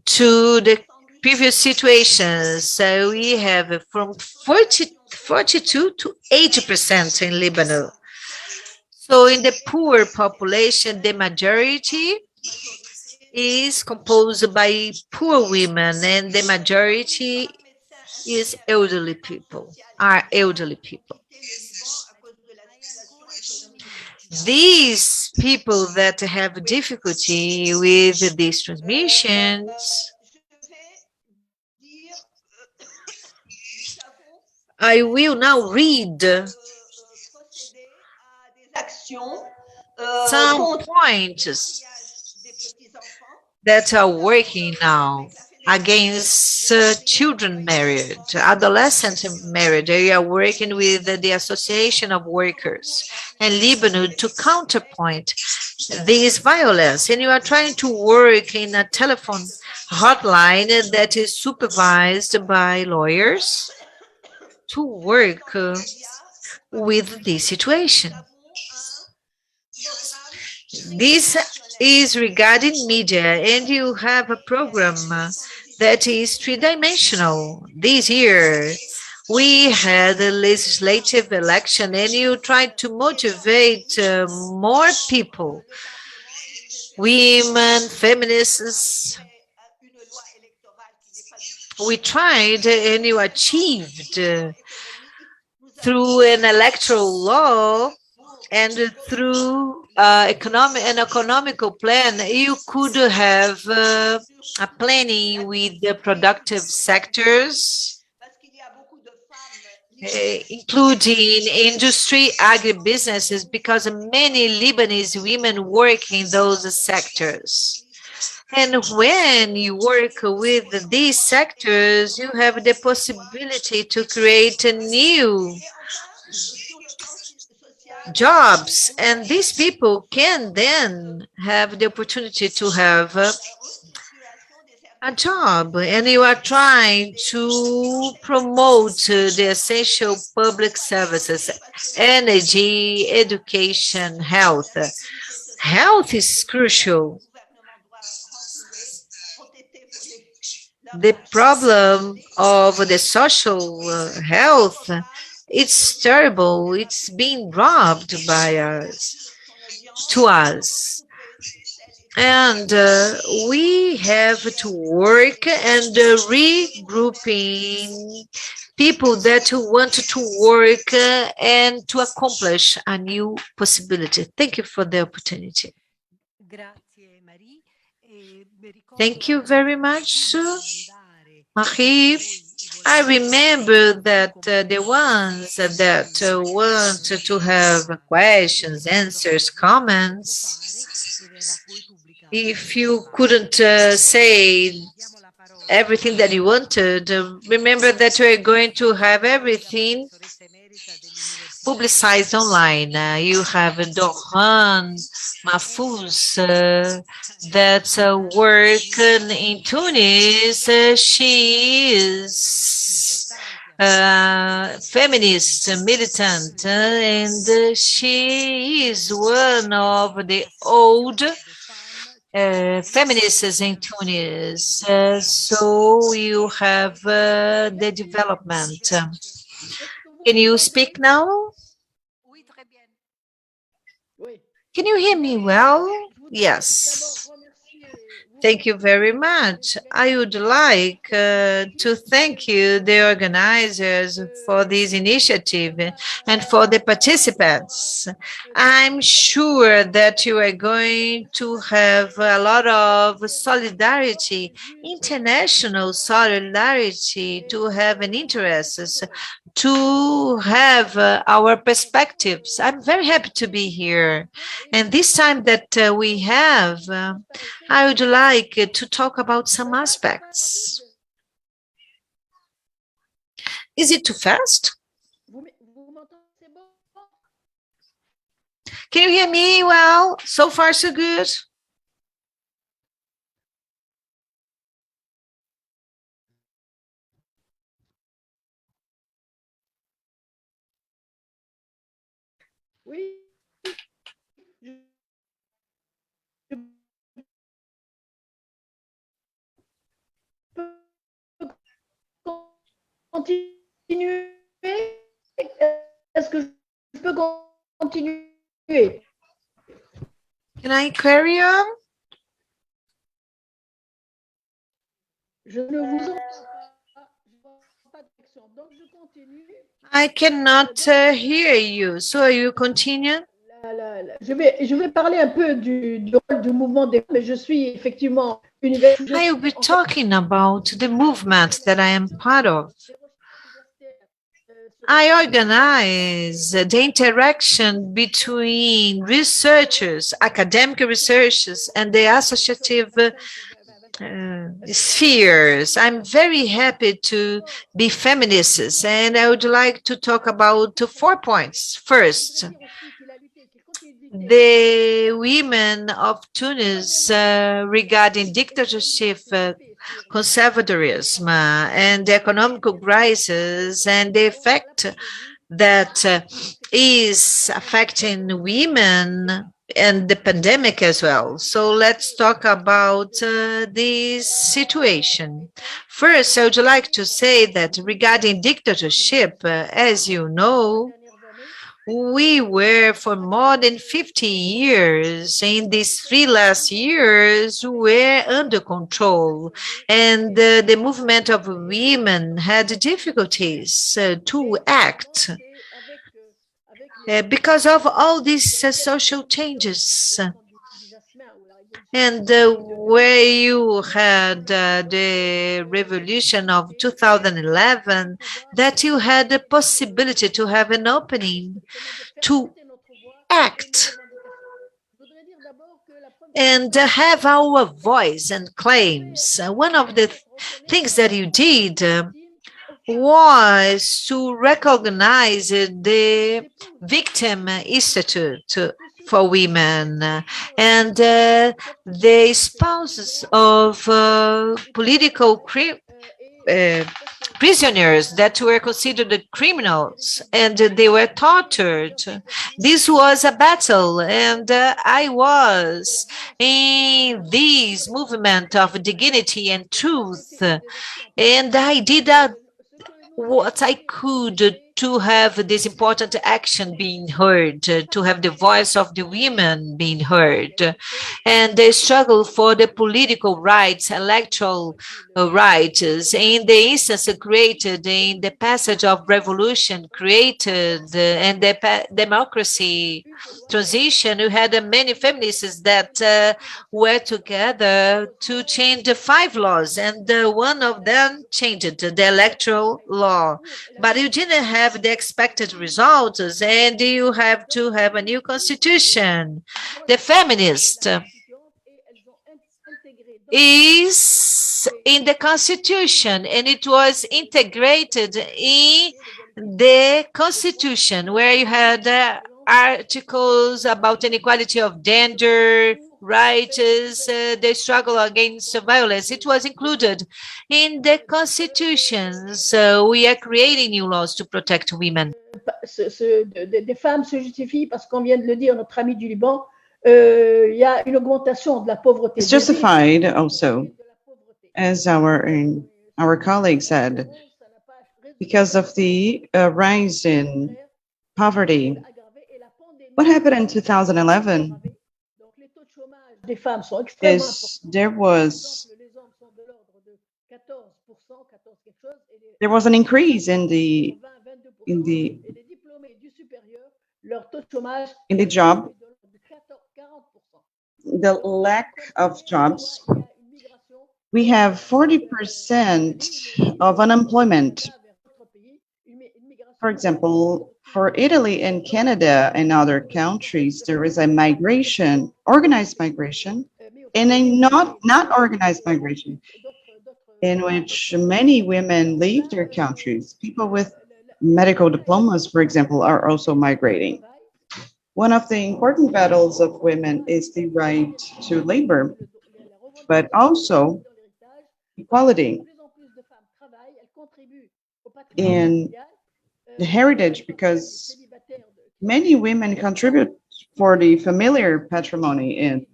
to the previous situations. So we have from 42 to 80% in Lebanon. So in the poor population, the majority is composed by poor women, and the majority is elderly people, are elderly people. These people that have difficulty with these transmissions, I will now read some points that are working now against children marriage, adolescent marriage. They are working with the Association of Workers and Lebanon to counterpoint this violence. And you are trying to work in a telephone hotline that is supervised by lawyers to work with this situation. This is regarding media, and you have a program that is three-dimensional. This year, we had a legislative election, and you tried to motivate more people, women, feminists. We tried, and you achieved through an electoral law and through an economical plan. You could have a planning with the productive sectors, including industry, agribusinesses, because many Lebanese women work in those sectors. And when you work with these sectors, you have the possibility to create a new jobs, and these people can then have the opportunity to have a job. And you are trying to promote the essential public services, energy, education, health. Health is crucial. The problem of the social health, it's terrible. It's being robbed by us, to us. And we have to work and regrouping people that want to work and to accomplish a new possibility. Thank you for the opportunity. Thank you very much, Marie. I remember that the ones that want to have questions, answers, comments, if you couldn't say everything that you wanted, remember that we're going to have everything publicized online. You have Dohan Mahfouz that work in Tunis. She is feminist militant, and she is one of the old feminists in Tunis. So you have the development. Can you speak now? Can you hear me well? Yes. Thank you very much. I would like to thank you, the organizers, for this initiative and for the participants. I'm sure that you are going to have a lot of solidarity, international solidarity, to have an interest, to have our perspectives. I'm very happy to be here. And this time that we have, I would like to talk about some aspects. Is it too fast? Can you hear me well? So far, so good. Continuer? Est-ce que je peux continuer? Can I carry on? Je ne vous entends pas. Je vois pas de connexion. Donc, je continue. I cannot hear you, so you continue. Je vais parler un peu du rôle du mouvement des femmes, mais je suis effectivement universitaire. I will be talking about the movement that I am part of. I organize the interaction between researchers, academic researchers, and the associative spheres. I'm very happy to be feminists, and I would like to talk about 4 points. First, the women of Tunis regarding dictatorship, conservatorism, and the economic crisis and the effect that is affecting women and the pandemic as well. So let's talk about this situation. First, I would like to say that regarding dictatorship, as you know, we were for more than 50 years, in these 3 last years, were under control. And the movement of women had difficulties to act because of all these social changes. And where you had the revolution of 2011, that you had the possibility to have an opening to act and have our voice and claims. One of the things that you did was to recognize the Victim Institute for women and the spouses of political prisoners that were considered criminals, and they were tortured. This was a battle, and I was in this movement of dignity and truth, and I did what I could to have this important action being heard, to have the voice of the women being heard, and the struggle for the political rights, electoral rights, in the instance created in the passage of revolution created and the democracy transition. We had many feminists that were together to change the 5 laws, and one of them changed the electoral law. But you didn't have the expected results, and you have to have a new constitution. The feminist is in the constitution, and it was integrated in the constitution, where you had articles about inequality of gender, rights, the struggle against violence. It was included in the constitution. So we are creating new laws to protect women. Des femmes se justifient parce qu'on vient de le dire, notre ami du Liban, il y a une augmentation de la pauvreté. It's justified also, as our colleague said, because of the rise in poverty. What happened in 2011 is there was an increase in the job, the lack of jobs. We have 40% of unemployment. For example, for Italy and Canada and other countries, there is a migration, organized migration, and a not organized migration, in which many women leave their countries. People with medical diplomas, for example, are also migrating. One of the important battles of women is the right to labor, but also equality in the heritage, because many women contribute for the familiar patrimony, and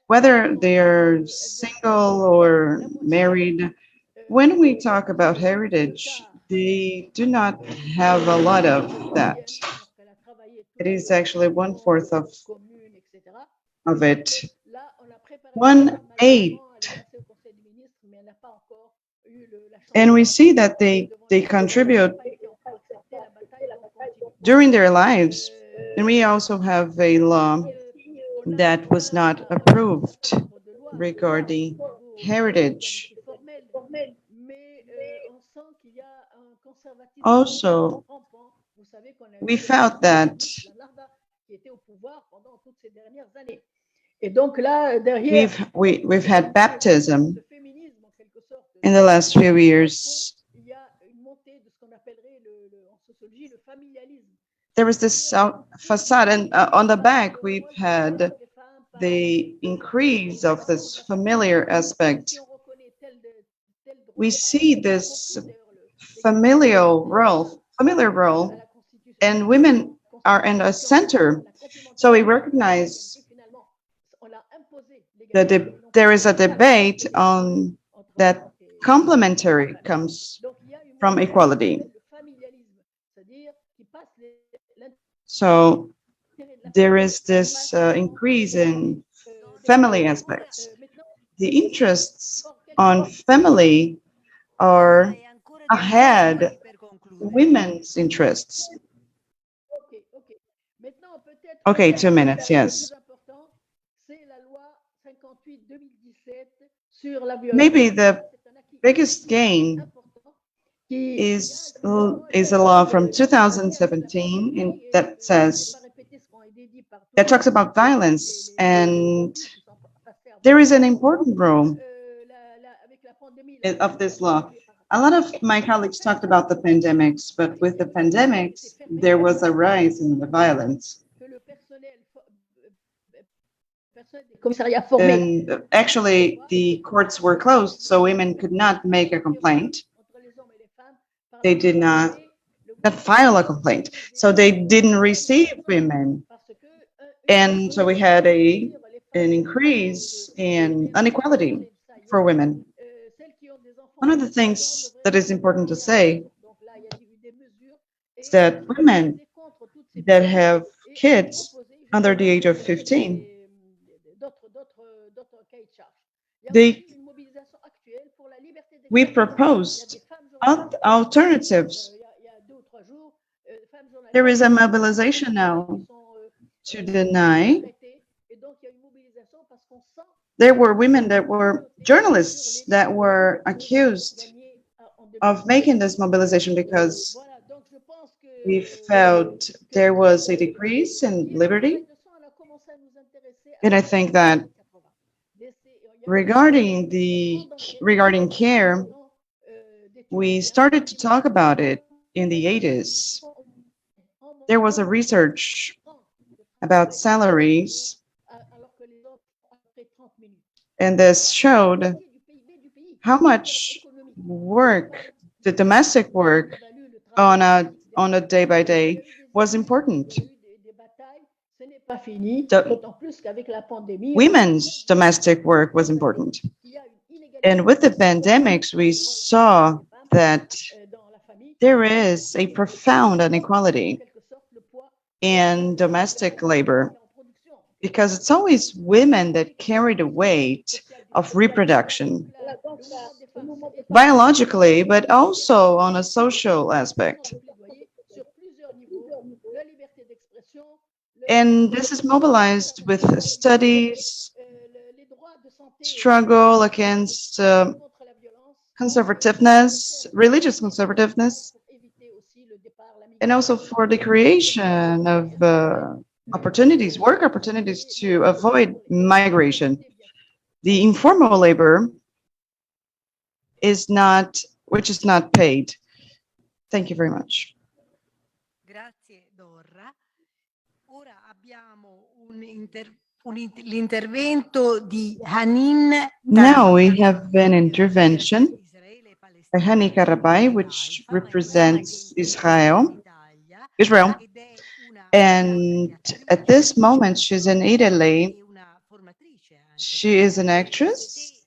whether they're single or married, when we talk about heritage, they do not have a lot of that. It is actually 1/4 of it. 1/8 And we see that they contribute during their lives. And we also have a law that was not approved regarding heritage. Also, we felt that we've had baptism in the last few years. There was this facade, and on the back we've had the increase of this familiar aspect. We see this familiar role, and women are in the center. So we recognize that there is a debate on that complementary comes from equality. So there is this increase in family aspects. The interests on family are ahead women's interests. Okay, 2 minutes, yes. Maybe the biggest gain is a law from 2017 that talks about violence, and there is an important role of this law. A lot of my colleagues talked about the pandemics, but with the pandemics, there was a rise in the violence. And actually, the courts were closed, so women could not make a complaint. They did not file a complaint, so they didn't receive women. And so we had an increase in inequality for women. One of the things that is important to say is that women that have kids under the age of 15, we proposed alternatives. There is a mobilization now to deny. There were women that were journalists that were accused of making this mobilization because we felt there was a decrease in liberty. And I think that regarding care, we started to talk about it in the 80s. There was a research about salaries, and this showed how much work, the domestic work on a day by day was important. Women's domestic work was important. And with the pandemics, we saw that there is a profound inequality in domestic labor, because it's always women that carry the weight of reproduction, biologically, but also on a social aspect. And this is mobilized with studies, struggle against conservativeness, religious conservativeness, and also for the creation of opportunities, work opportunities to avoid migration. The informal labor which is not paid. Thank you very much. Grazie, Dorra. Ora abbiamo l'intervento di Hanin. Now we have an intervention by Hani Karabai, which represents Israel. And at this moment, she's in Italy. She is an actress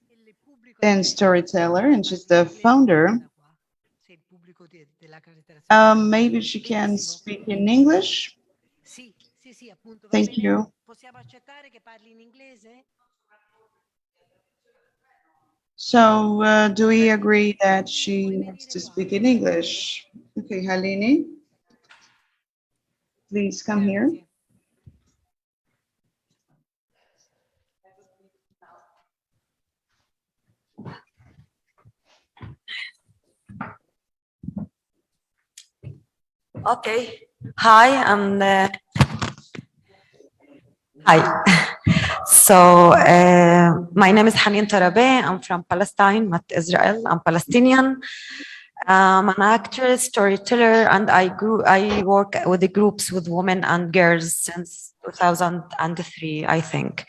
and storyteller, and she's the founder. Maybe she can speak in English. Thank you. So do we agree that she wants to speak in English? Okay, Halini, please come here. Okay. Hi, hi. So my name is Hanin Tarabeh. I'm from Palestine, not Israel. I'm Palestinian. I'm an actress, storyteller, and I work with the groups with women and girls since 2003, I think.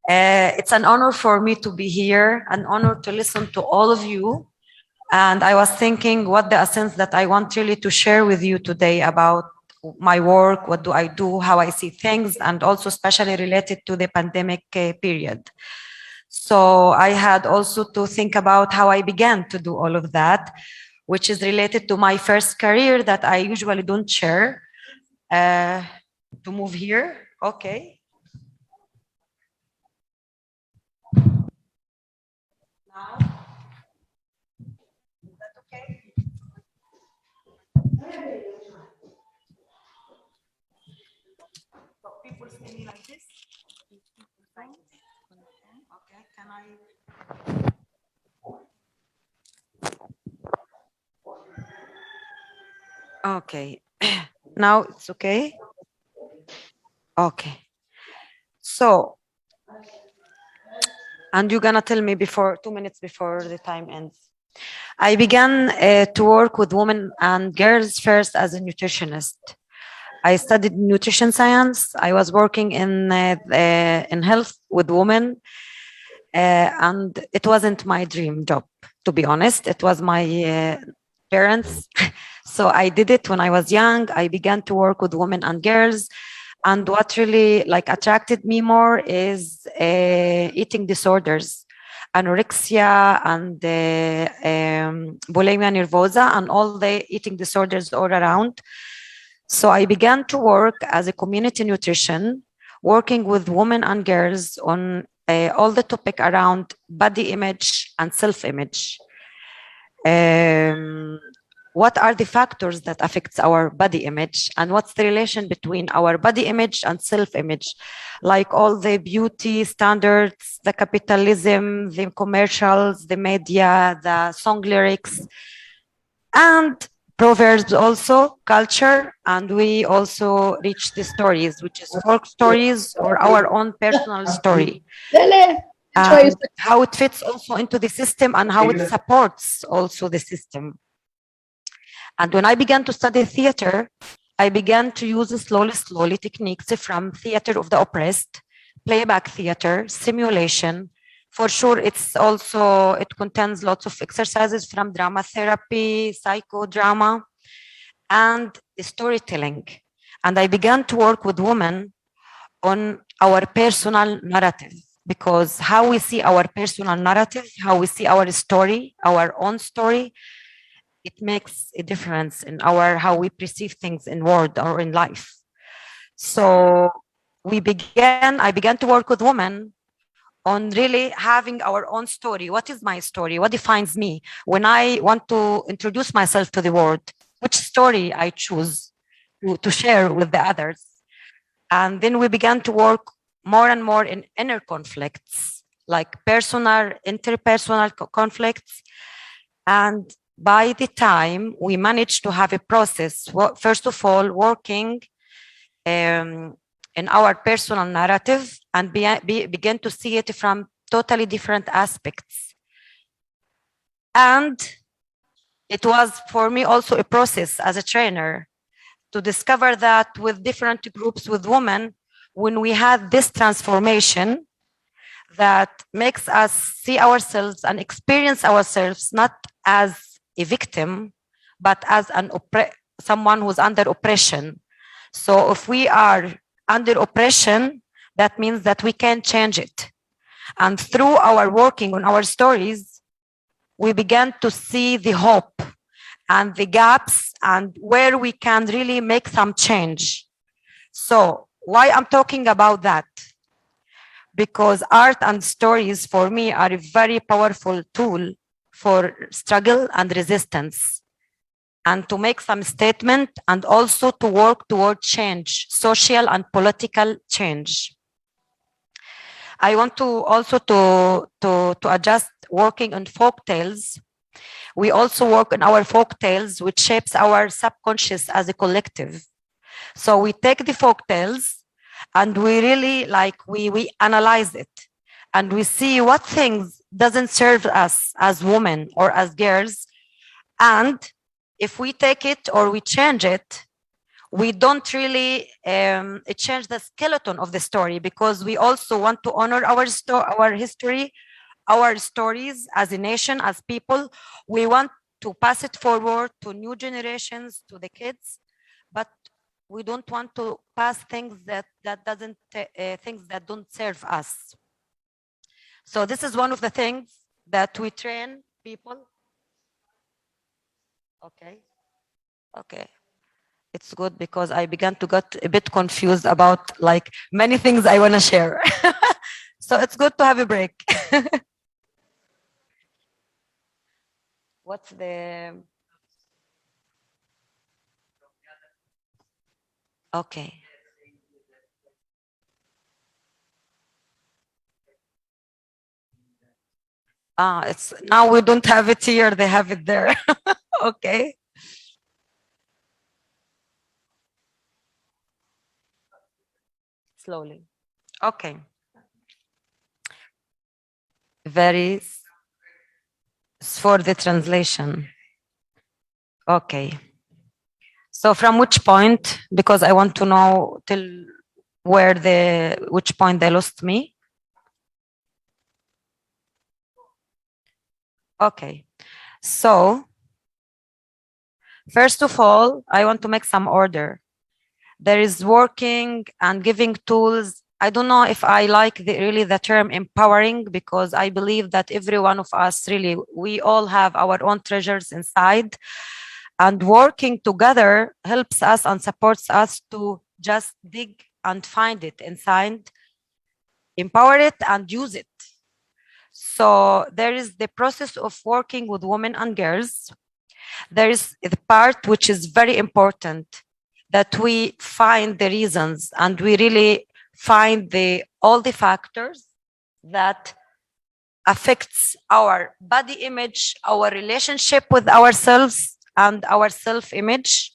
It's an honor for me to be here, an honor to listen to all of you. And I was thinking what the essence that I want really to share with you today about my work, what do I do, how I see things, and also especially related to the pandemic period. So I had also to think about how I began to do all of that, which is related to my first career that I usually don't share. To move here, okay. Now, is that okay? So people see me like this. Okay, can I? Okay, now it's okay. Okay. So, and you're gonna tell me before 2 minutes before the time ends. I began to work with women and girls first as a nutritionist. I studied nutrition science. I was working in health with women, and it wasn't my dream job, to be honest. It was my parents. So I did it when I was young. I began to work with women and girls. And what really attracted me more is eating disorders, anorexia and bulimia nervosa and all the eating disorders all around. So I began to work as a community nutrition, working with women and girls on all the topic around body image and self-image. What are the factors that affects our body image, and what's the relation between our body image and self-image, like all the beauty standards, the capitalism, the commercials, the media, the song lyrics, and proverbs, also culture. And we also reach the stories, which is folk stories or our own personal story, and how it fits also into the system and how it supports also the system. And when I began to study theater, I began to use slowly techniques from theater of the oppressed, playback theater, simulation. For sure, it contains lots of exercises from drama therapy, psychodrama, and storytelling. And I began to work with women on our personal narrative, because how we see our personal narrative, how we see our story, our own story, it makes a difference in how we perceive things in world or in life. So I began to work with women on really having our own story. What is my story? What defines me? When I want to introduce myself to the world, which story I choose to share with the others? And then we began to work more and more in inner conflicts, like interpersonal conflicts. And by the time we managed to have a process, first of all, working in our personal narrative and begin to see it from totally different aspects. And it was for me also a process as a trainer to discover that with different groups with women, when we had this transformation that makes us see ourselves and experience ourselves not as a victim, but as someone who's under oppression. So if we are under oppression, that means that we can change it. And through our working on our stories, we began to see the hope and the gaps and where we can really make some change. So why I'm talking about that? because art and stories for me are a very powerful tool for struggle and resistance, and to make some statement, and also to work toward change, social and political change. I want to also to adjust working on folk tales. We also work on our folk tales, which shapes our subconscious as a collective. So we take the folk tales and we really we analyze it, and we see what things doesn't serve us as women or as girls. And if we take it or we change it, we don't really change the skeleton of the story, because we also want to honor our history, our stories as a nation, as people. We want to pass it forward to new generations, to the kids, but we don't want to pass things that don't serve us. So this is one of the things that we train people. Okay. It's good, because I began to get a bit confused about many things I want to share. So it's good to have a break. What's the... Okay. It's now we don't have it here, they have it there. Okay. Slowly. Okay. Very for the translation. Okay. So from which point? Because I want to know till which point they lost me. Okay. So first of all, I want to make some order. There is working and giving tools. I don't know if I like really the term empowering, because I believe that every one of us really, we all have our own treasures inside, and working together helps us and supports us to just dig and find it inside, empower it and use it. So there is the process of working with women and girls. There is the part which is very important, that we find the reasons and we really find all the factors that affects our body image, our relationship with ourselves and our self-image.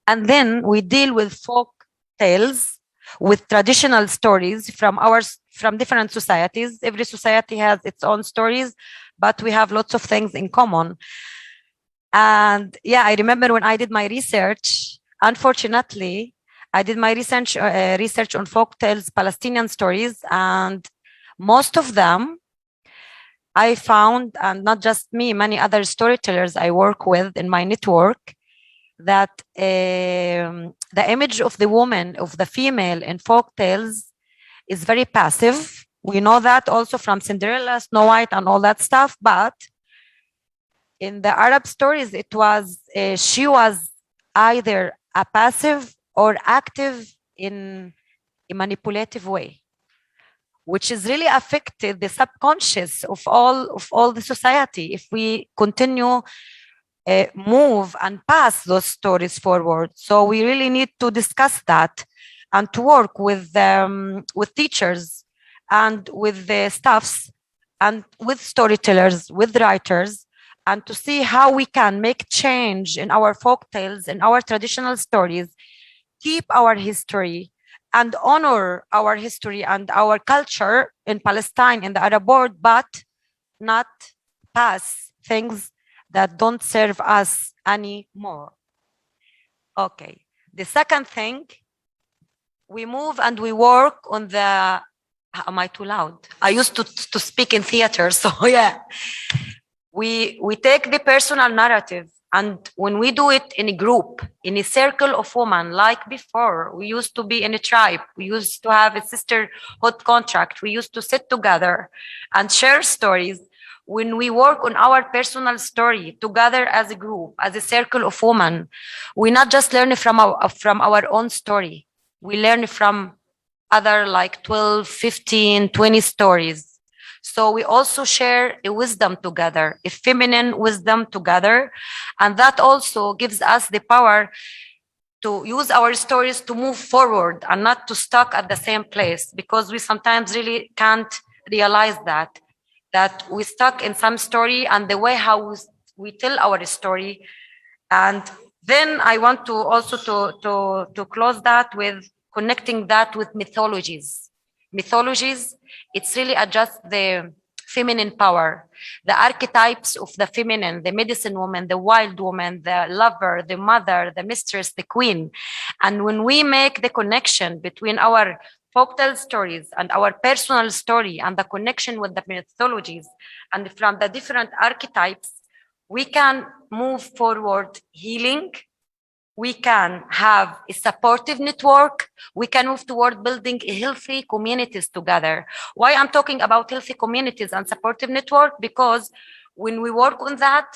And then we deal with folk tales, with traditional stories from different societies. Every society has its own stories, but we have lots of things in common. And yeah, I remember when I did my research, unfortunately, I did my research on folk tales, Palestinian stories, and most of them I found, and not just me, many other storytellers I work with in my network, that the image of the woman, of the female in folk tales is very passive. We know that also from Cinderella, Snow White, and all that stuff, but in the Arab stories, it was she was either a passive or active in a manipulative way, which is really affected the subconscious of all the society if we continue move and pass those stories forward. So we really need to discuss that and to work with teachers and with the staffs and with storytellers, with writers, and to see how we can make change in our folk tales, in our traditional stories, keep our history and honor our history and our culture in Palestine, in the Arab world, but not pass things that don't serve us anymore. Okay. The second thing, we move and we work on the, am I too loud? I used to speak in theater, so yeah. We take the personal narrative, and when we do it in a group, in a circle of women, like before, we used to be in a tribe, we used to have a sisterhood contract, we used to sit together and share stories. When we work on our personal story together as a group, as a circle of women, we not just learn from our own story, we learn from other like 12, 15, 20 stories. So we also share a wisdom together, a feminine wisdom together. And that also gives us the power to use our stories to move forward and not to stuck at the same place, because we sometimes really can't realize that we stuck in some story and the way how we tell our story. And then I want to also to close that with connecting that with mythologies. Mythologies, it's really just the feminine power, the archetypes of the feminine, the medicine woman, the wild woman, the lover, the mother, the mistress, the queen. And when we make the connection between our folktale stories and our personal story and the connection with the mythologies and from the different archetypes, we can move forward healing. We can have a supportive network. We can move toward building healthy communities together. Why I'm talking about healthy communities and supportive network? Because when we work on that,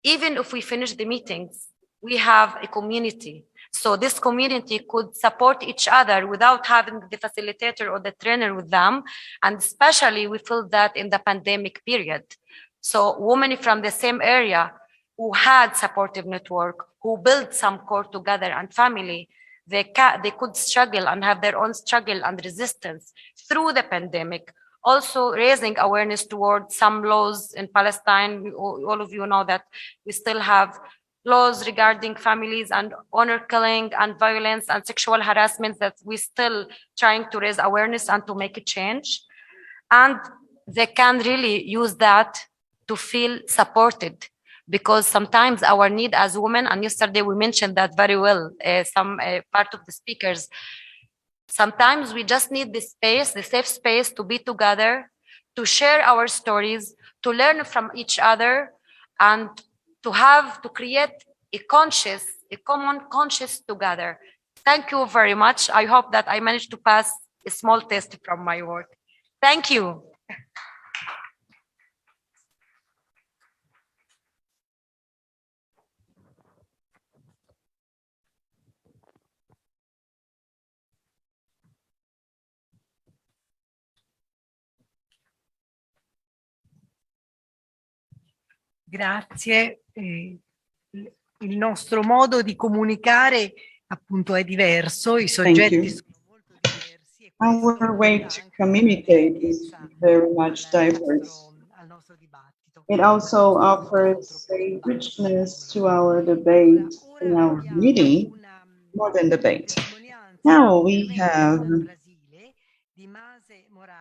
even if we finish the meetings, we have a community. So this community could support each other without having the facilitator or the trainer with them. And especially we feel that in the pandemic period. So women from the same area who had supportive network, who built some core together and family, they could struggle and have their own struggle and resistance through the pandemic. Also raising awareness towards some laws in Palestine. All of you know that we still have laws regarding families and honor killing and violence and sexual harassment that we still trying to raise awareness and to make a change. And they can really use that to feel supported, because sometimes our need as women, and yesterday we mentioned that very well, some part of the speakers, sometimes we just need the space, the safe space to be together, to share our stories, to learn from each other, and to create a common conscious together. Thank you very much. I hope that I managed to pass a small test from my work. Thank you. Grazie. Il nostro modo di comunicare appunto è diverso, i soggetti sono molto diversi. Our way to communicate is very much diverse. It also offers a richness to our debate and our meeting, more than debate. Now we have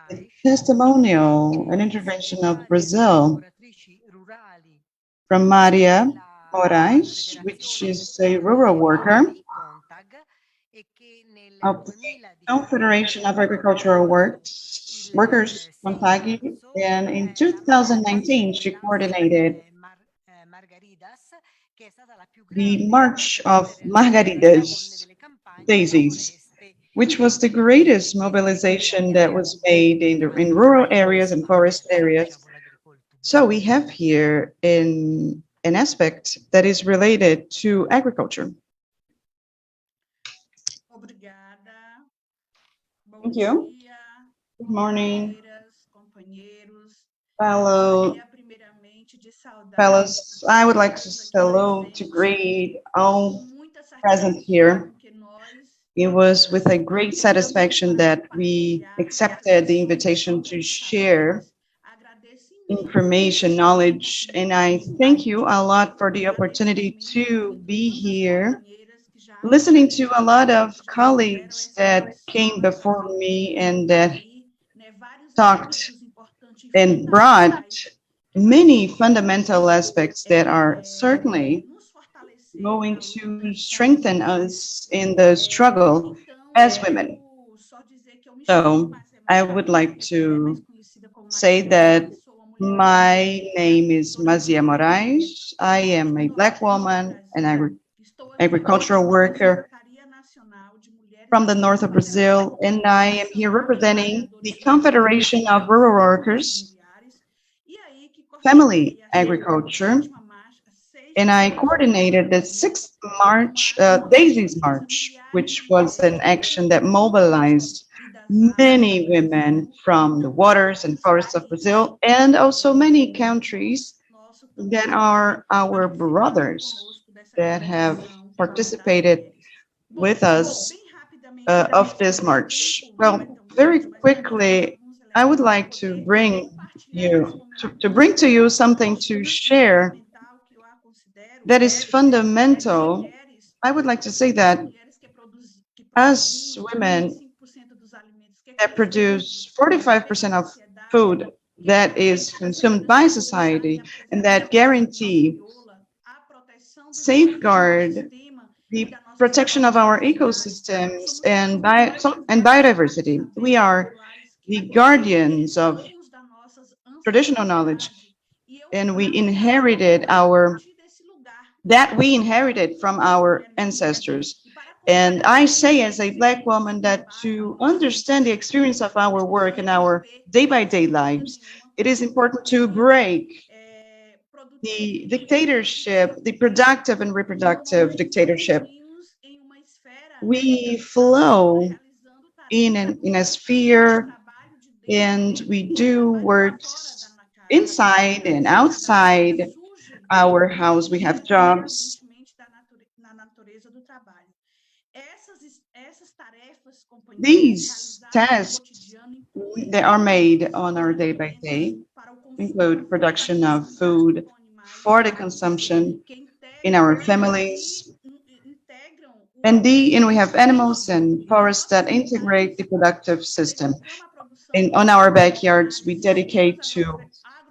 a testimonial, an intervention of Brazil from Maria Moraes, which is a rural worker of the Confederation of Agricultural Workers, CONTAG, and in 2019 she coordinated the March of Margaridas, Daisies, which was the greatest mobilization that was made in rural areas and forest areas. So we have here an aspect that is related to agriculture. Thank you. Good morning, fellows. I would like to say hello to greet all present here. It was with a great satisfaction that we accepted the invitation to share information, knowledge, and I thank you a lot for the opportunity to be here, listening to a lot of colleagues that came before me and that talked and brought many fundamental aspects that are certainly going to strengthen us in the struggle as women. So I would like to say that my name is Mazia Moraes. I am a Black woman, an agricultural worker from the north of Brazil, and I am here representing the Confederation of Rural Workers, Family Agriculture, and I coordinated the 6th March, Daisies March, which was an action that mobilized many women from the waters and forests of Brazil, and also many countries that are our brothers that have participated with us of this march. Well, very quickly, I would like to bring to you something to share that is fundamental. I would like to say that as women that produce 45% of food that is consumed by society and that guarantee safeguard the protection of our ecosystems and biodiversity. We are the guardians of traditional knowledge, and we inherited from our ancestors. And I say as a Black woman that to understand the experience of our work and our day-by-day lives, it is important to break the dictatorship, the productive and reproductive dictatorship. We flow in a sphere, and we do works inside and outside our house. We have jobs. These tasks that are made on our day-by-day include production of food for the consumption in our families. And we have animals and forests that integrate the productive system. And on our backyards, we dedicate to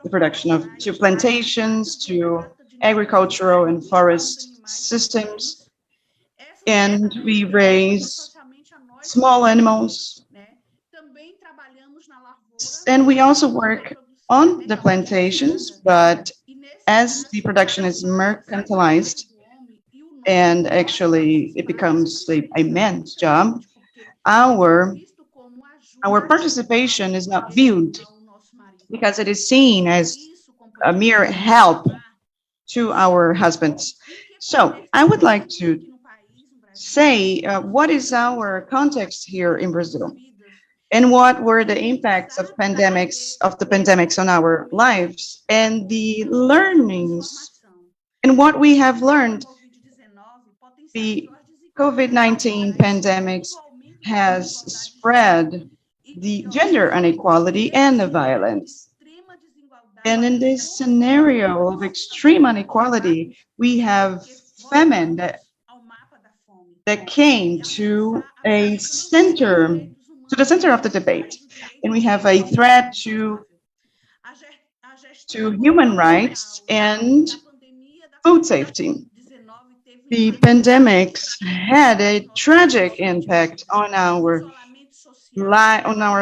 the production to plantations, to agricultural and forest systems. And we raise small animals. And we also work on the plantations, but as the production is mercantilized, and actually it becomes a man's job, our participation is not viewed because it is seen as a mere help to our husbands. So I would like to say what is our context here in Brazil, and what were the impacts of the pandemics on our lives, and the learnings, and what we have learned. The COVID-19 pandemic has spread the gender inequality and the violence. And in this scenario of extreme inequality, we have famine that came to the center of the debate. And we have a threat to human rights and food safety. The pandemics had a tragic impact on our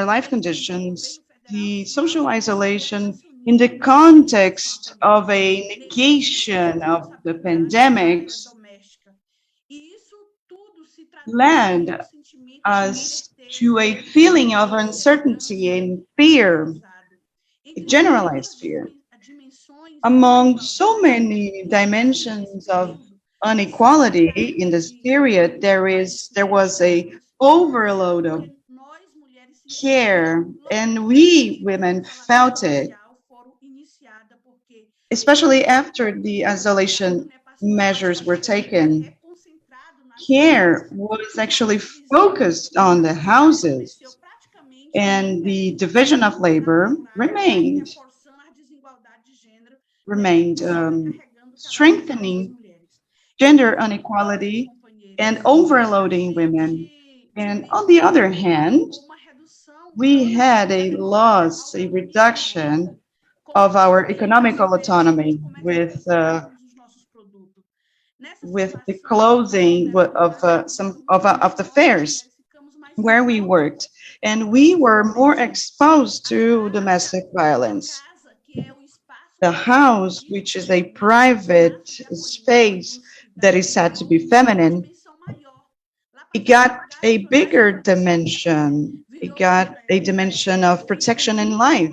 life conditions, the social isolation in the context of a negation of the pandemics led us to a feeling of uncertainty and fear, a generalized fear. Among so many dimensions of inequality in this period, there was a overload of care, and we women felt it, especially after the isolation measures were taken. Care was actually focused on the houses, and the division of labor remained strengthening gender inequality and overloading women. And on the other hand, we had a reduction of our economical autonomy with the closing of some of the fairs where we worked, and we were more exposed to domestic violence. The house, which is a private space that is said to be feminine, it got a bigger dimension. It got a dimension of protection in life.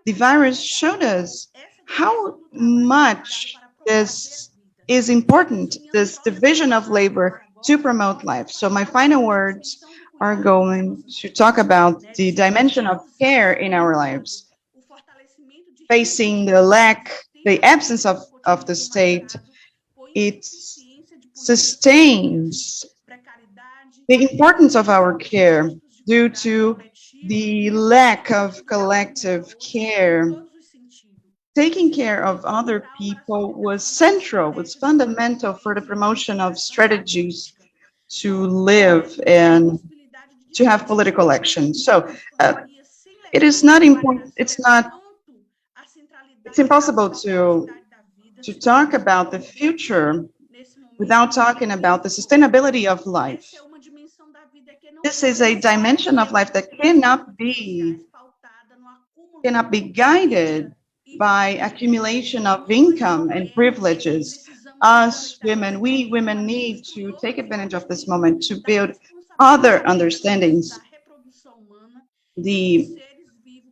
The virus showed us how much this is important, this division of labor to promote life. So my final words are going to talk about the dimension of care in our lives, facing the absence of the state. It sustains the importance of our care due to the lack of collective care. Taking care of other people was central, was fundamental for the promotion of strategies to live and to have political action. So it is not important, it's impossible to talk about the future without talking about the sustainability of life. This is a dimension of life that cannot be guided by accumulation of income and privileges. Us women, we women need to take advantage of this moment to build other understandings. The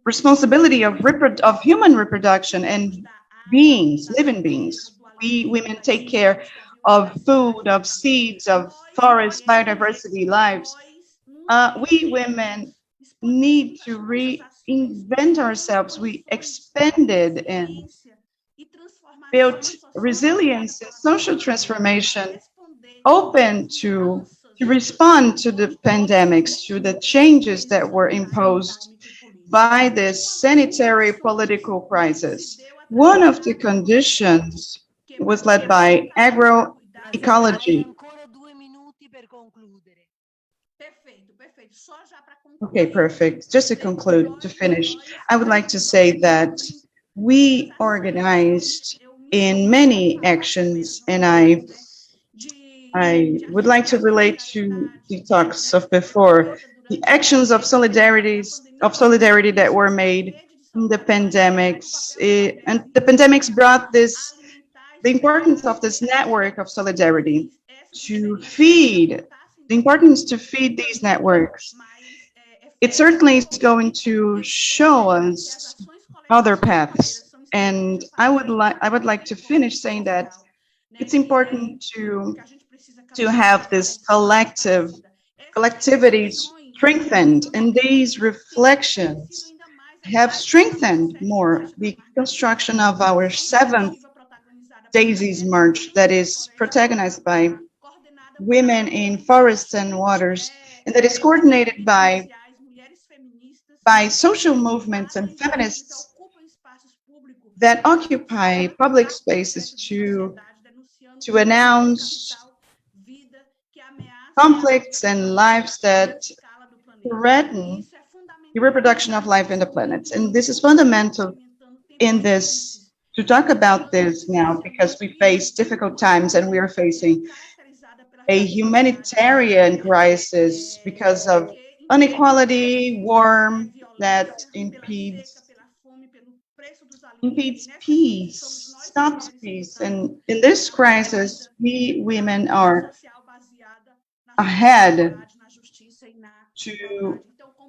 responsibility of human reproduction and beings, living beings. We women take care of food, of seeds, of forests, biodiversity, lives. We women need to reinvent ourselves. We expanded and built resilience and social transformation, open to respond to the pandemics, to the changes that were imposed by this sanitary political crisis. One of the conditions was led by agroecology. Okay, perfect. Just to conclude, to finish, I would like to say that we organized in many actions, and I would like to relate to the talks of before, the actions of solidarity that were made in the pandemics. And the pandemics brought the importance of this network of solidarity the importance to feed these networks. It certainly is going to show us other paths. And I would like to finish saying that it's important to have this collectivity strengthened, and these reflections have strengthened more the construction of our 7th Daisies March that is protagonized by women in forests and waters, and that is coordinated by social movements and feminists that occupy public spaces to announce conflicts and lives that threaten the reproduction of life in the planet. And this is fundamental to talk about this now, because we face difficult times and we are facing a humanitarian crisis because of inequality, war that impedes peace, stops peace. And in this crisis, we women are ahead to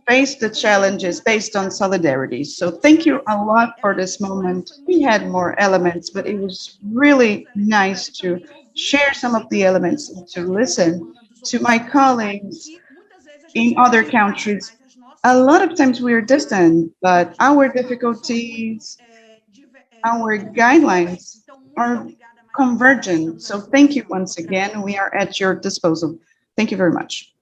face the challenges based on solidarity. So thank you a lot for this moment. We had more elements, but it was really nice to share some of the elements and to listen to my colleagues in other countries. A lot of times we are distant, but our difficulties, our guidelines are convergent. So thank you once again. We are at your disposal. Thank you very much.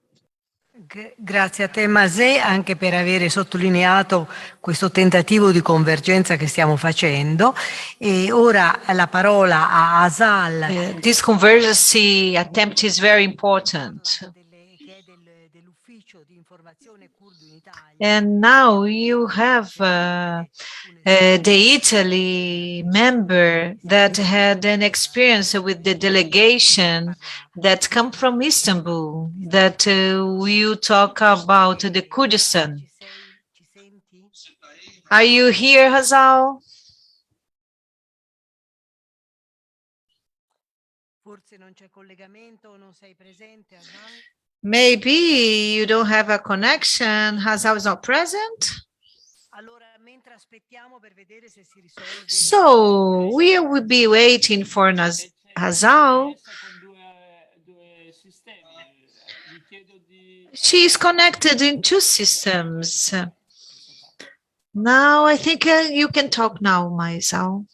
Grazie a te Masè anche per avere sottolineato questo tentativo di convergenza che stiamo facendo, e ora la parola a Asal. This convergency attempt is very important. And now you have the Italy member that had an experience with the delegation that come from Istanbul, that will talk about the Kurdistan. Are you here, Hazal? Maybe you don't have a connection. Hazal is not present. So we will be waiting for Hazal. She is connected in two systems. Now I think you can talk now, Maisal.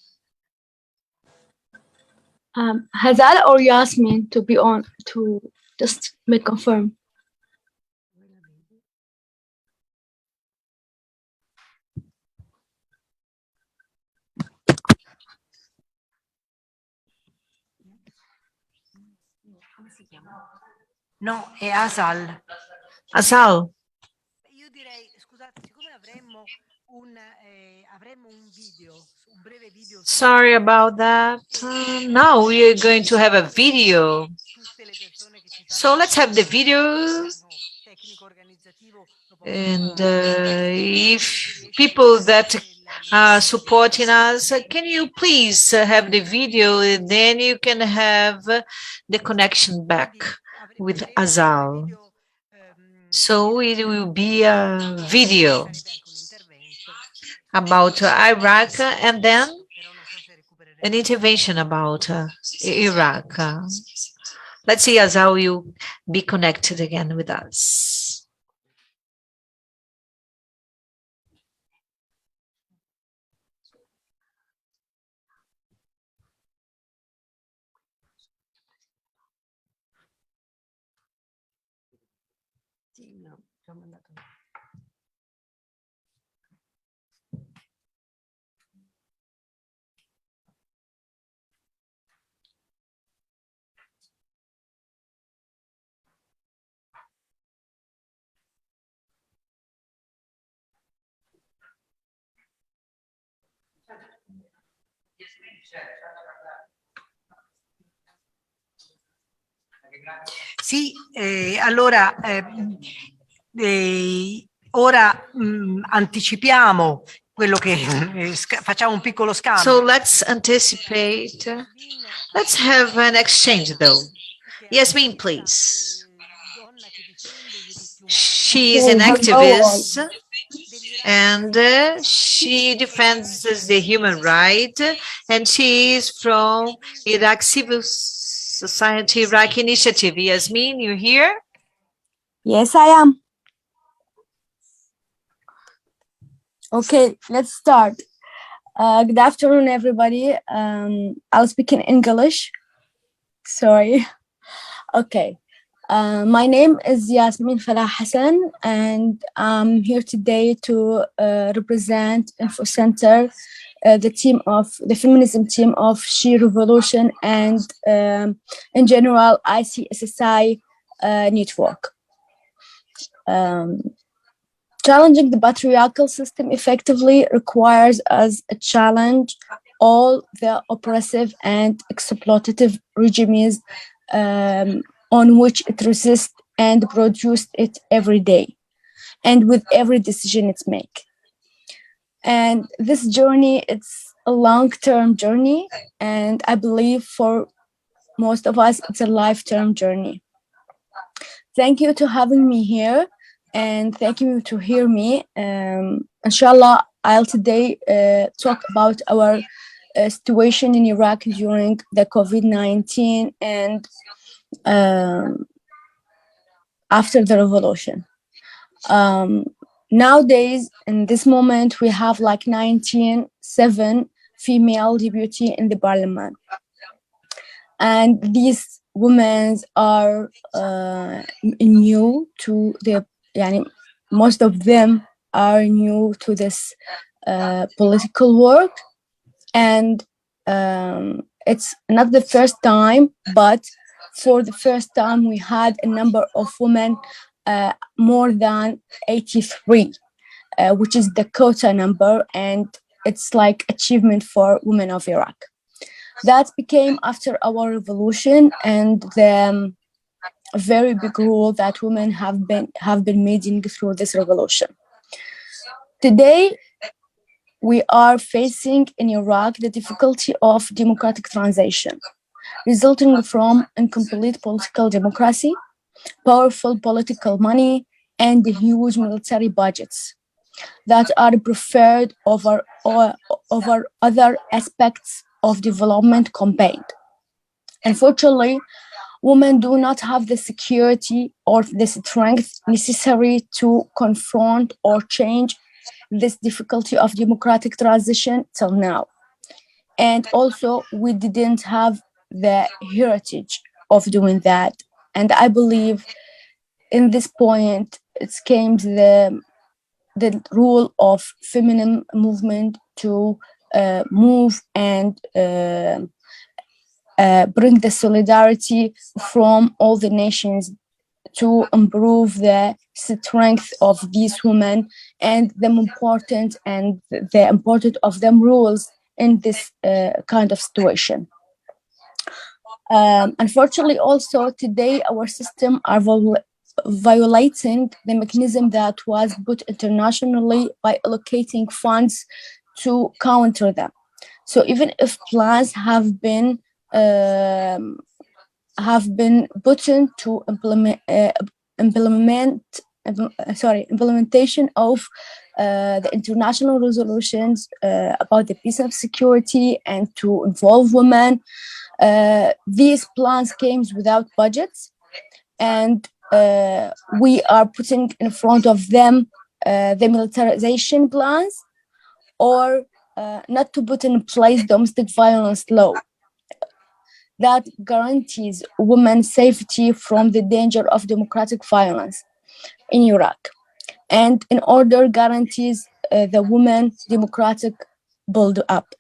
Hazal or Yasmin to be on to just make confirm. No, è Asal. Asal. Io direi, scusate, siccome avremmo un video, un breve video. Sorry about that. Now we are going to have a video. So let's have the video. And if people that are supporting us, can you please have the video, and then you can have the connection back with Azal. So it will be a video about Iraq and then an intervention about Iraq. Let's see Azal will be connected again with us. Sì, allora ora anticipiamo quello che facciamo un piccolo scambio. So let's anticipate. Let's have an exchange though. Yasmin, please. She is an activist and she defends the human right, and she is from Iraq Civil Society Iraq Initiative. Yasmin, you here? Yes, I am. Okay, let's start. Good afternoon, everybody. I'll speak in English. Sorry. Okay. My name is Yasmin Falah Hassan, and I'm here today to represent Info Center, the team of the feminism team of She Revolution, and in general ICSSI network. Challenging the patriarchal system effectively requires us a challenge all the oppressive and exploitative regimes on which it resists and produces it every day and with every decision it's make. And this journey, it's a long-term journey, and I believe for most of us it's a lifetime journey. Thank you to having me here, and thank you to hear me. Inshallah, I'll today talk about our situation in Iraq during the COVID-19 and after the revolution. Nowadays, in this moment, we have like 7 female deputies in the parliament. And these women are new to the, most of them are new to this political work. And it's not the first time, but for the first time we had a number of women more than 83, which is the quota number, and it's like achievement for women of Iraq. That became after our revolution and the very big role that women have been making through this revolution. Today, we are facing in Iraq the difficulty of democratic transition, resulting from incomplete political democracy, powerful political money, and the huge military budgets that are preferred over other aspects of development campaign. Unfortunately, women do not have the security or the strength necessary to confront or change this difficulty of democratic transition till now. And also, we didn't have the heritage of doing that. And I believe in this point, it came the role of feminine movement to move and bring the solidarity from all the nations to improve the strength of these women and the importance of them rules in this kind of situation. Unfortunately, also today our system are violating the mechanism that was put internationally by allocating funds to counter them. So even if plans have been put into implementation of the international resolutions about the peace and security and to involve women. These plans came without budgets, and we are putting in front of them the militarization plans, or not to put in place domestic violence law that guarantees women's safety from the danger of democratic violence in Iraq, and in order guarantees the women democratic build-up.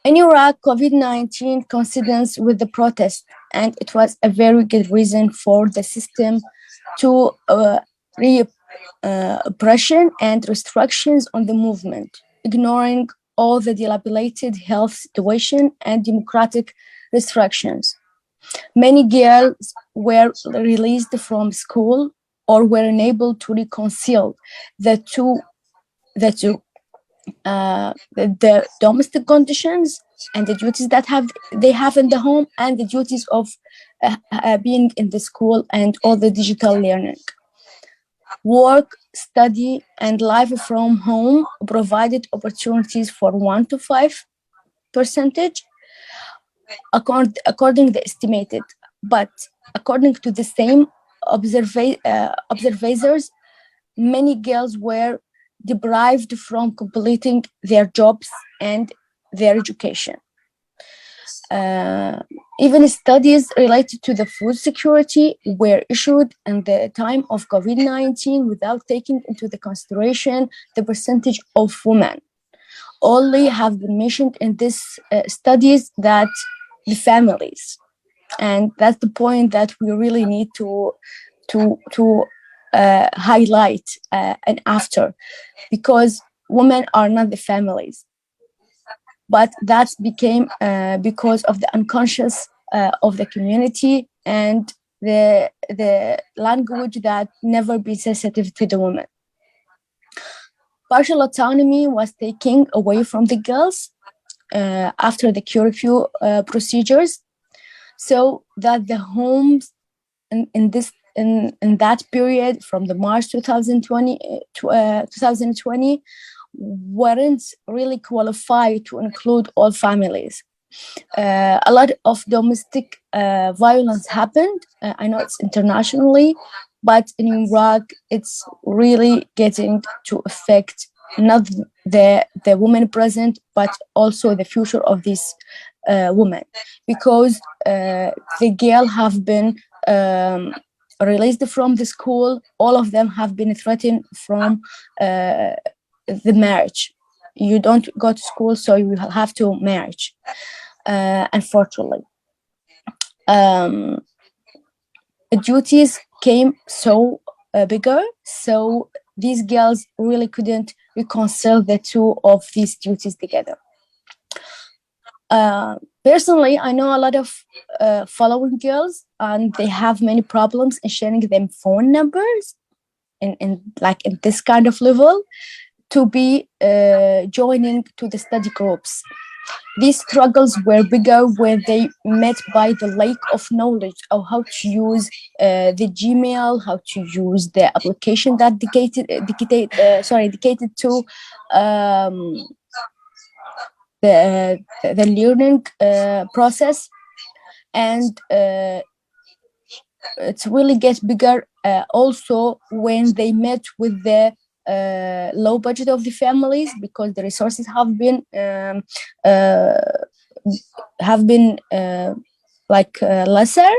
In Iraq, COVID-19 coincidence with the protest, and it was a very good reason for the system to oppression and restrictions on the movement, ignoring all the dilapidated health situation and democratic restrictions. Many girls were released from school or were unable to reconcile the domestic conditions and the duties that they have in the home, and the duties of being in the school and all the digital learning. Work, study, and life from home provided opportunities for 1 to 5%, according to the estimated. But according to the same observers, many girls were deprived from completing their jobs and their education. Even studies related to the food security were issued in the time of COVID-19 without taking into the consideration the percentage of women. Only have been mentioned in these studies that the families, and that's the point that we really need to highlight and after, because women are not the families, but that became because of the unconscious of the community and the language that never be sensitive to the women. Partial autonomy was taken away from the girls after the curfew procedures, so that the homes in that period from the March 2020 weren't really qualified to include all families. A lot of domestic violence happened. I know it's internationally, but in Iraq, it's really getting to affect not the women present, but also the future of these women, because the girl have been released from the school. All of them have been threatened from the marriage. You don't go to school, so you have to marry. Unfortunately, the duties came so bigger, so these girls really couldn't reconcile the two of these duties together. Personally, I know a lot of following girls, and they have many problems in sharing them phone numbers in this kind of level to be joining to the study groups. These struggles were bigger when they met by the lack of knowledge of how to use the Gmail, how to use the application that dedicated to the learning process. and it really gets bigger also when they met with the low budget of the families, because the resources have been lesser.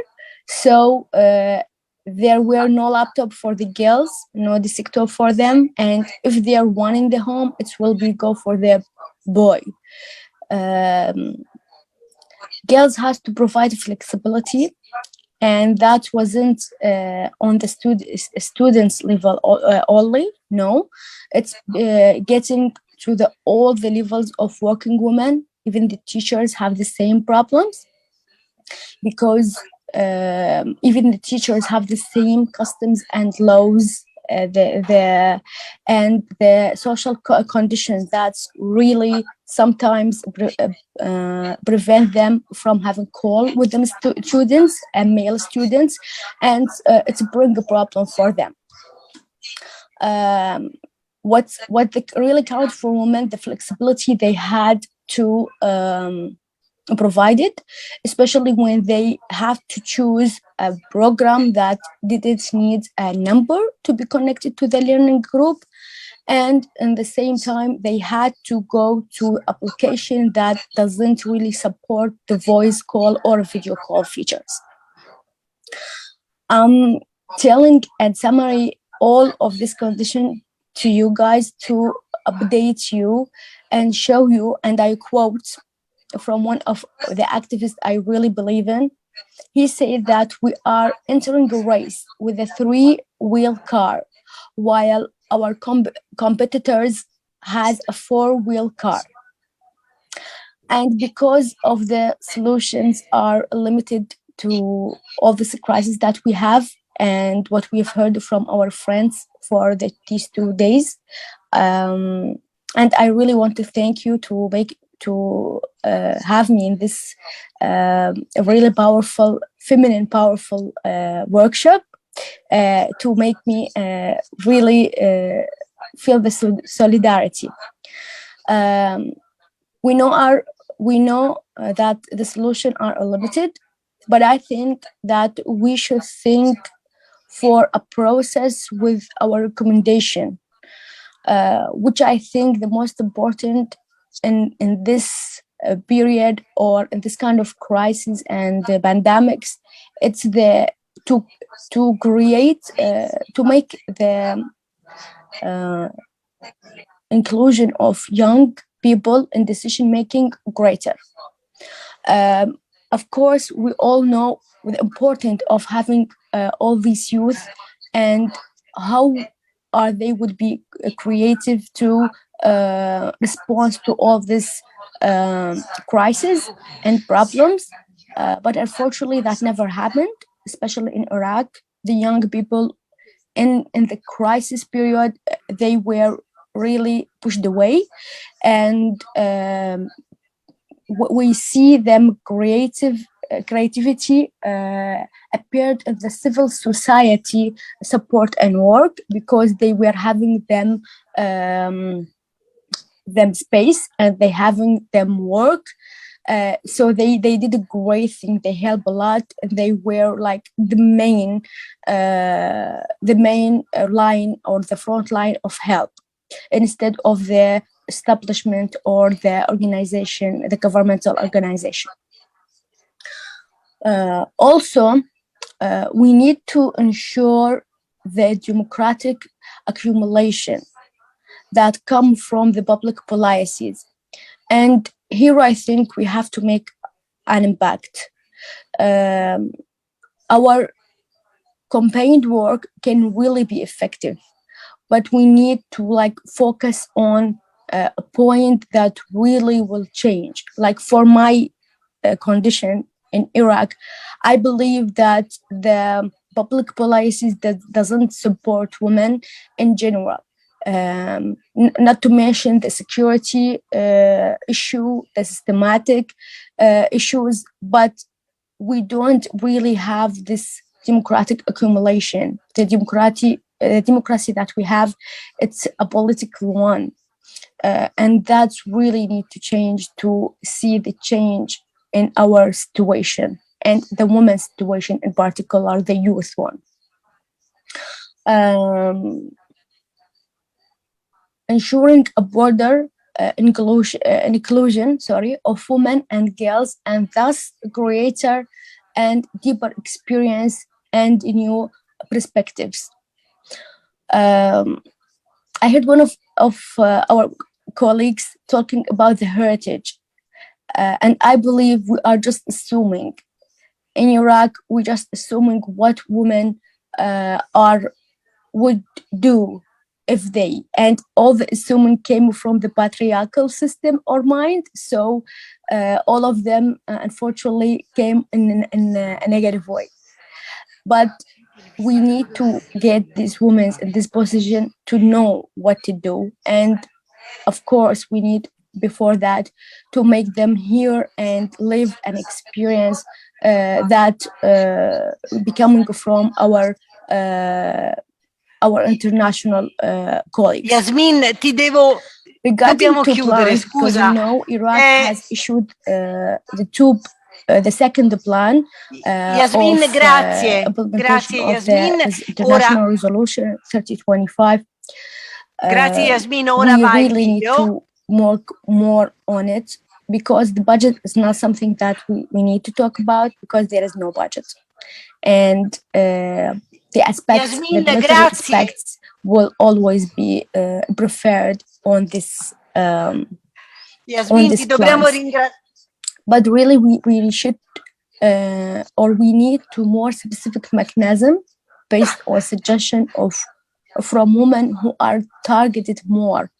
So there were no laptop for the girls, no desktop for them, and if they are one in the home, it will be go for the boy. Girls has to provide flexibility, and that wasn't on the students level only. No, it's getting to all the levels of working women. Even the teachers have the same problems, because even the teachers have the same customs and laws, the social conditions that really sometimes prevent them from having call with them students and male students, and it's bring a problem for them. What really counts for women, the flexibility they had to provided, especially when they have to choose a program that didn't need a number to be connected to the learning group, and in the same time they had to go to application that doesn't really support the voice call or video call features. I'm telling and summary all of this condition to you guys to update you and show you, and I quote from one of the activists I really believe in. He said that we are entering a race with a 3-wheel car, while our competitors has a 4-wheel car. And because of the solutions are limited to all this crisis that we have and what we've heard from our friends for these 2 days, and I really want to thank you to have me in this really powerful, feminine, powerful workshop to make me really feel the solidarity. We know that the solutions are limited, but I think that we should think for a process with our recommendation, which I think the most important in this period or in this kind of crisis and the pandemics, it's to create to make the inclusion of young people in decision making greater. Of course, we all know the importance of having all these youth and how they would be creative to respond to all this crisis and problems, but unfortunately that never happened, especially in Iraq. The young people in the crisis period, they were really pushed away, and we see them creativity appeared in the civil society support and work, because they were having them space and they having them work. So they did a great thing. They helped a lot. They were like the main line or the front line of help, instead of the establishment or the organization, the governmental organization. Also, we need to ensure the democratic accumulation that come from the public policies. And here I think we have to make an impact. Our campaign work can really be effective, but we need to focus on a point that really will change. Like for my condition in Iraq, I believe that the public policies that doesn't support women in general, not to mention the security issue, the systematic issues, but we don't really have this democratic accumulation. The democracy that we have, it's a political one, and that's really need to change to see the change in our situation. and the women's situation, in particular, the youth one. Ensuring a broader inclusion of women and girls, and thus greater and deeper experience and new perspectives. I heard one of our colleagues talking about the heritage, and I believe we are just assuming. In Iraq, we're just assuming what women would do if they, and all the assuming came from the patriarchal system or mind. So all of them, unfortunately, came in a negative way. But we need to get these women in this position to know what to do. And of course, we need, before that, to make them hear and live an experience that becoming from our international colleagues. Yasmin, dobbiamo chiudere, scusa. You know, Iraq has issued the second plan Yasmin, of implementation of the International Resolution 3025. Grazie, Yasmin. Ora we vai, really need to more on it, because the budget is not something that we need to talk about, because there is no budget. And the aspects, Yasmin, the military aspects will always be preferred on this Yasmin, ti dobbiamo ringraziare. But really we should or we need to more specific mechanism based on suggestion from women who are targeted more,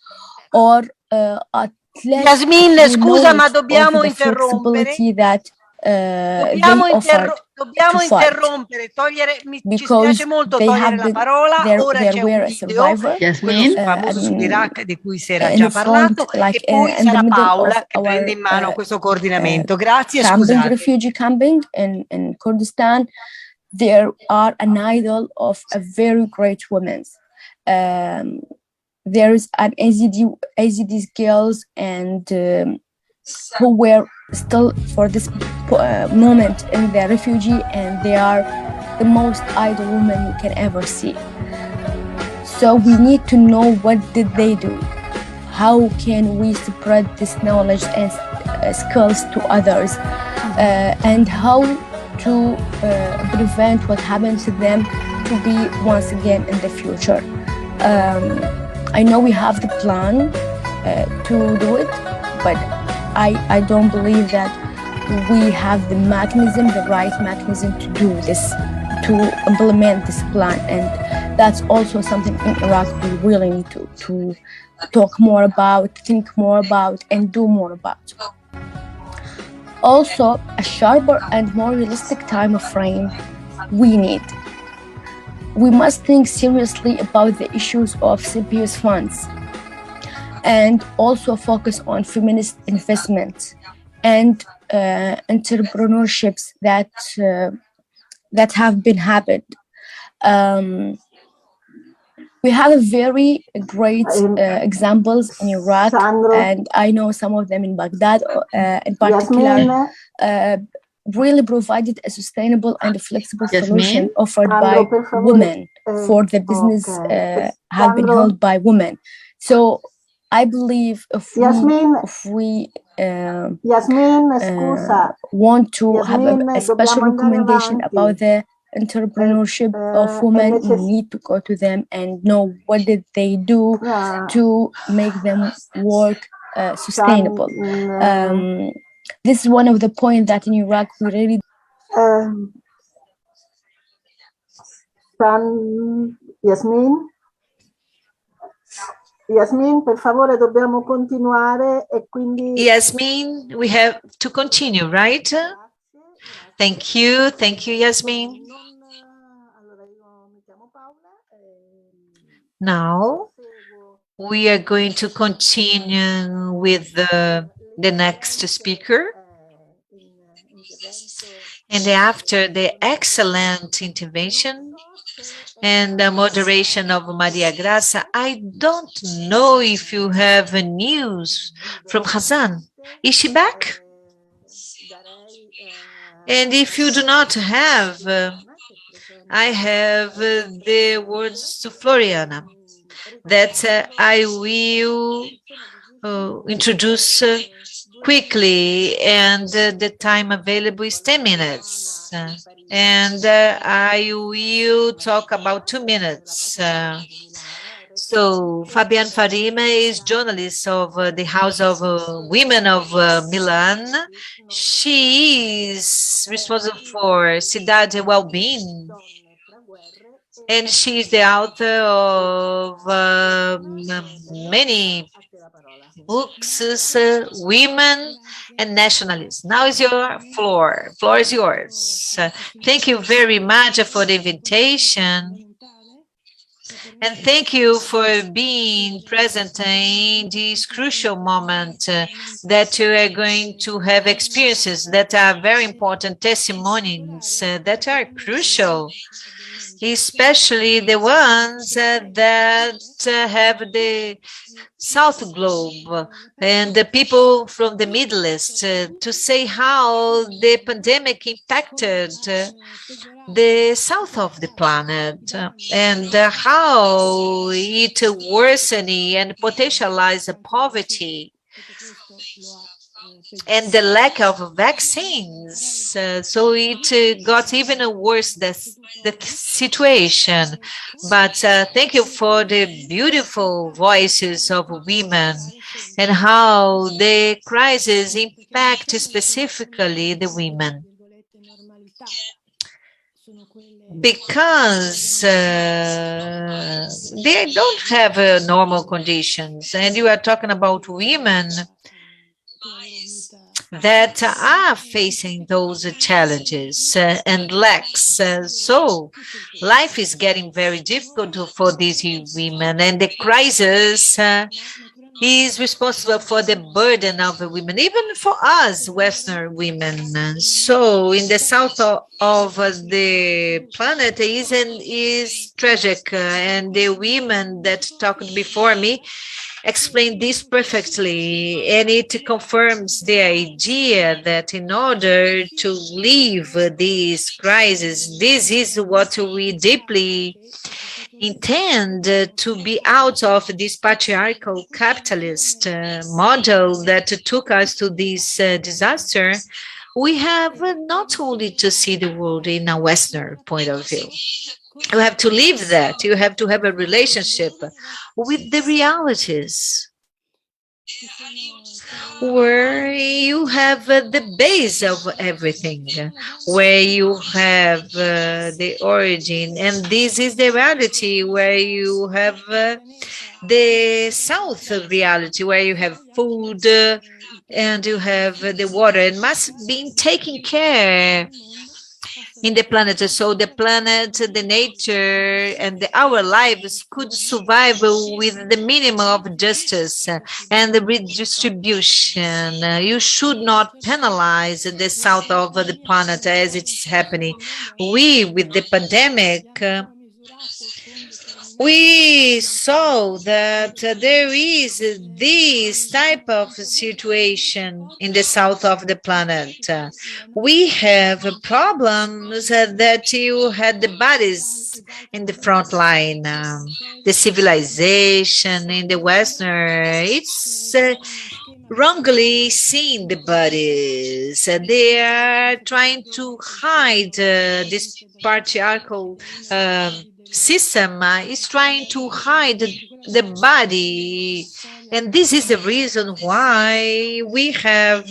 or at least Yasmin, scusa, ma dobbiamo interrompere. Dobbiamo interrompere, ci spiace molto togliere la parola. Ora c'è un video, quello famoso sull'Iraq di cui si era già parlato, e poi sarà Paola che prende in mano questo coordinamento. Grazie, scusate. Refugee camping in Kurdistan, there are an idol of a very great women. There is an AZD girls and who were still for this moment in the refugee, and they are the most idle women you can ever see. So we need to know what did they do, how can we spread this knowledge and skills to others, and how to prevent what happens to them to be once again in the future. I know we have the plan to do it, but I don't believe that we have the mechanism, the right mechanism to do this, to implement this plan. And that's also something in Iraq we really need to talk more about, think more about, and do more about. Also, a sharper and more realistic time frame we need. We must think seriously about the issues of CPU's funds, and also focus on feminist investment and entrepreneurships that have been happened. We have a very great examples in Iraq, and I know some of them in Baghdad in particular, really provided a sustainable and flexible solution offered by women for the business have been held by women. So I believe if we want to have a special recommendation about the entrepreneurship of women, we need to go to them and know what did they do to make them work sustainable. This is one of the points that in Iraq we really Yasmin, per favore, dobbiamo continuare e quindi... Yasmin, we have to continue, right? Thank you, Yasmin. Now, we are going to continue with the next speaker. And after the excellent intervention and the moderation of Maria Graça, I don't know if you have news from Hassan. Is she back? And if you do not have, I have the words to Floriana that I will introduce quickly, and the time available is 10 minutes. And I will talk about 2 minutes. So Fabienne Farima is journalist of the House of Women of Milan. She is responsible for Cidade Wellbeing, and she is the author of many books, Women and Nationalism. Now is your floor. Floor is yours. Thank you very much for the invitation. And thank you for being present in this crucial moment that you are going to have experiences that are very important, testimonies that are crucial, especially the ones that have the South Globe and the people from the Middle East to say how the pandemic impacted the south of the planet and how it worsened and potentialized poverty and the lack of vaccines. So it got even worse, the situation. But thank you for the beautiful voices of women and how the crisis impacts specifically the women. Because they don't have normal conditions. And you are talking about women that are facing those challenges and lacks. So life is getting very difficult for these women, and the crisis is responsible for the burden of the women, even for us Western women. So in the south of the planet is tragic, and the women that talked before me explained this perfectly, and it confirms the idea that in order to leave this crisis, this is what we deeply intend to be out of this patriarchal capitalist model that took us to this disaster. We have not only to see the world in a Western point of view. You have to live that. You have to have a relationship with the realities, where you have the base of everything, where you have the origin. And this is the reality where you have the south of reality, where you have food and you have the water. It must be taken care in the planet, so the planet, the nature, and our lives could survive with the minimum of justice and the redistribution. You should not penalize the south of the planet as it's happening. We, with the pandemic, we saw that there is this type of situation in the south of the planet. We have problems that you had the bodies in the front line, the civilization in the Western, it's wrongly seen the bodies. They are trying to hide this patriarchal system is trying to hide the body, and this is the reason why we have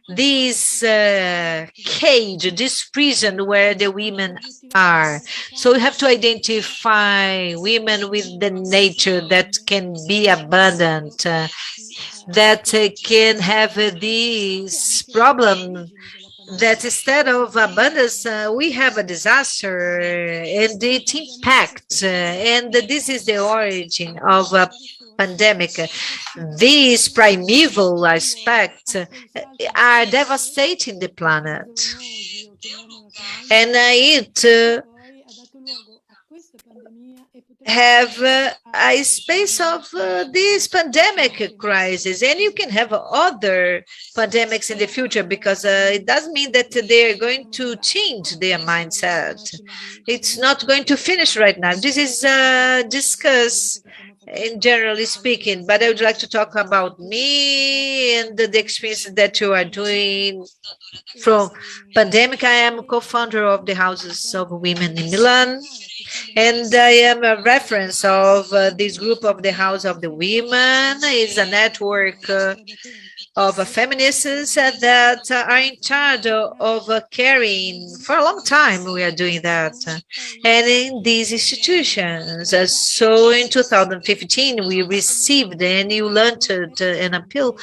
this cage, this prison where the women are. So we have to identify women with the nature that can be abundant, that can have this problem, that instead of abundance, we have a disaster, and it impacts, and this is the origin of a pandemic. These primeval aspects are devastating the planet, and it have a space of this pandemic crisis, and you can have other pandemics in the future, because it doesn't mean that they're going to change their mindset. It's not going to finish right now. This is discussed in generally speaking, but I would like to talk about me and the experience that you are doing from pandemic. I am co-founder of the Houses of Women in Milan, and I am a reference of this group of the House of the Women. It's a network of feminists that are in charge of caring. For a long time, we are doing that. And in these institutions. So in 2015, we received and you launched an appeal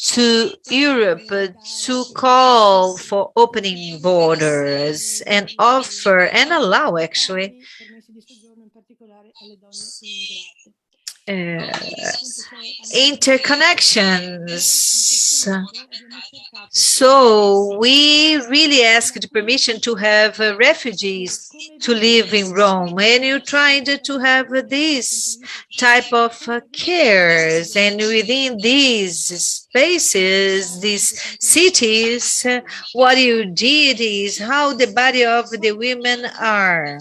to Europe to call for opening borders and offer and allow actually interconnections. So we really asked permission to have refugees to live in Rome, and you tried to have this type of cares, and within these spaces, these cities, what you did is how the body of the women are.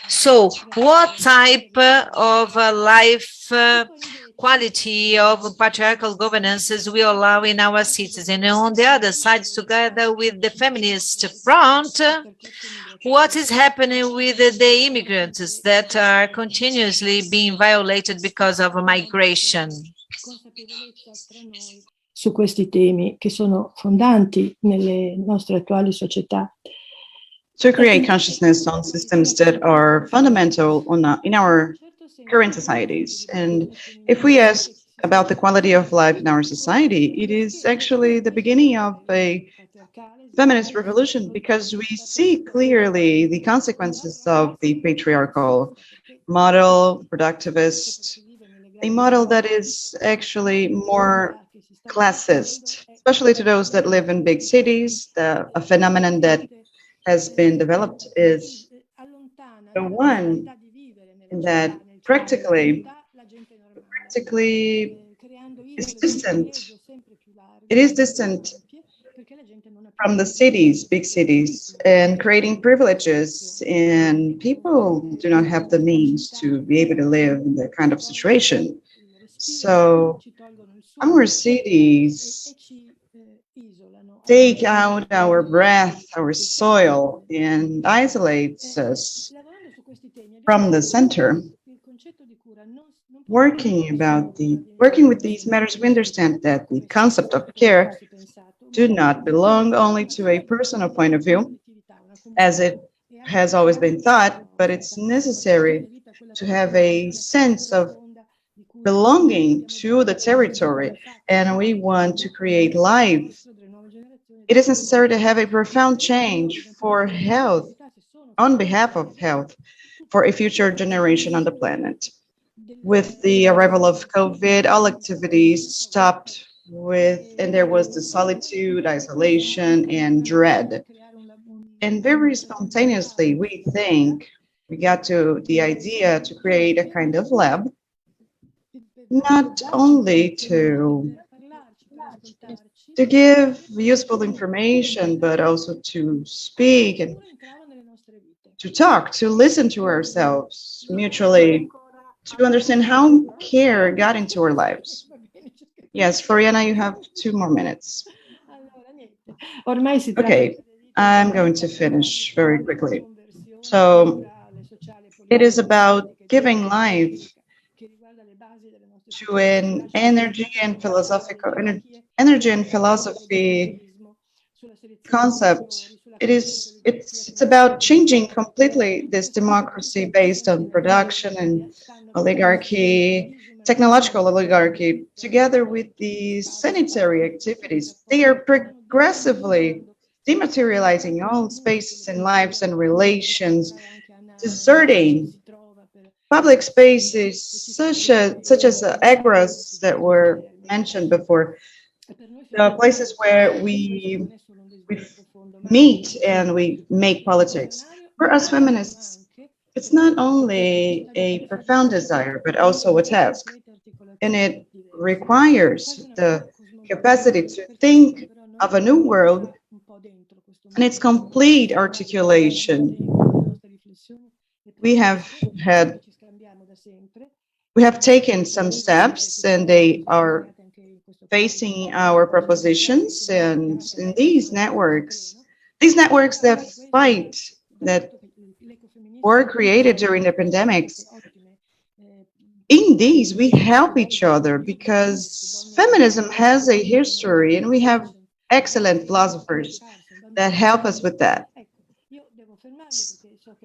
So what type of life quality of patriarchal governances we allow in our cities? And on the other side, together with the feminist front, what is happening with the immigrants that are continuously being violated because of migration? Su questi temi che sono fondanti nelle nostre attuali società. To create consciousness on systems that are fundamental in our current societies. And if we ask about the quality of life in our society, it is actually the beginning of a feminist revolution, because we see clearly the consequences of the patriarchal model, productivist, a model that is actually more classist, especially to those that live in big cities. A phenomenon that has been developed is the one that practically is distant. It is distant from the cities, big cities, and creating privileges, and people do not have the means to be able to live in that kind of situation. So our cities take out our breath, our soil, and isolates us from the center. Working with these matters, we understand that the concept of care do not belong only to a personal point of view, as it has always been thought, but it's necessary to have a sense of belonging to the territory, and we want to create life. It is necessary to have a profound change for health, on behalf of health, for a future generation on the planet. With the arrival of COVID, all activities stopped and there was the solitude, isolation, and dread. And very spontaneously, we got to the idea to create a kind of lab, not only to give useful information, but also to speak and to talk, to listen to ourselves mutually, to understand how care got into our lives. Yes, Floriana, you have 2 more minutes. Okay, I'm going to finish very quickly. So it is about giving life to an energy and philosophy concept. It's about changing completely this democracy based on production and oligarchy, technological oligarchy, together with the sanitary activities. They are progressively dematerializing all spaces and lives and relations, deserting public spaces such as agras that were mentioned before, the places where we meet and we make politics. For us feminists, it's not only a profound desire, but also a task. And it requires the capacity to think of a new world and its complete articulation. We have taken some steps, and they are facing our propositions. And in these networks that fight, that were created during the pandemics, in these we help each other because feminism has a history, and we have excellent philosophers that help us with that.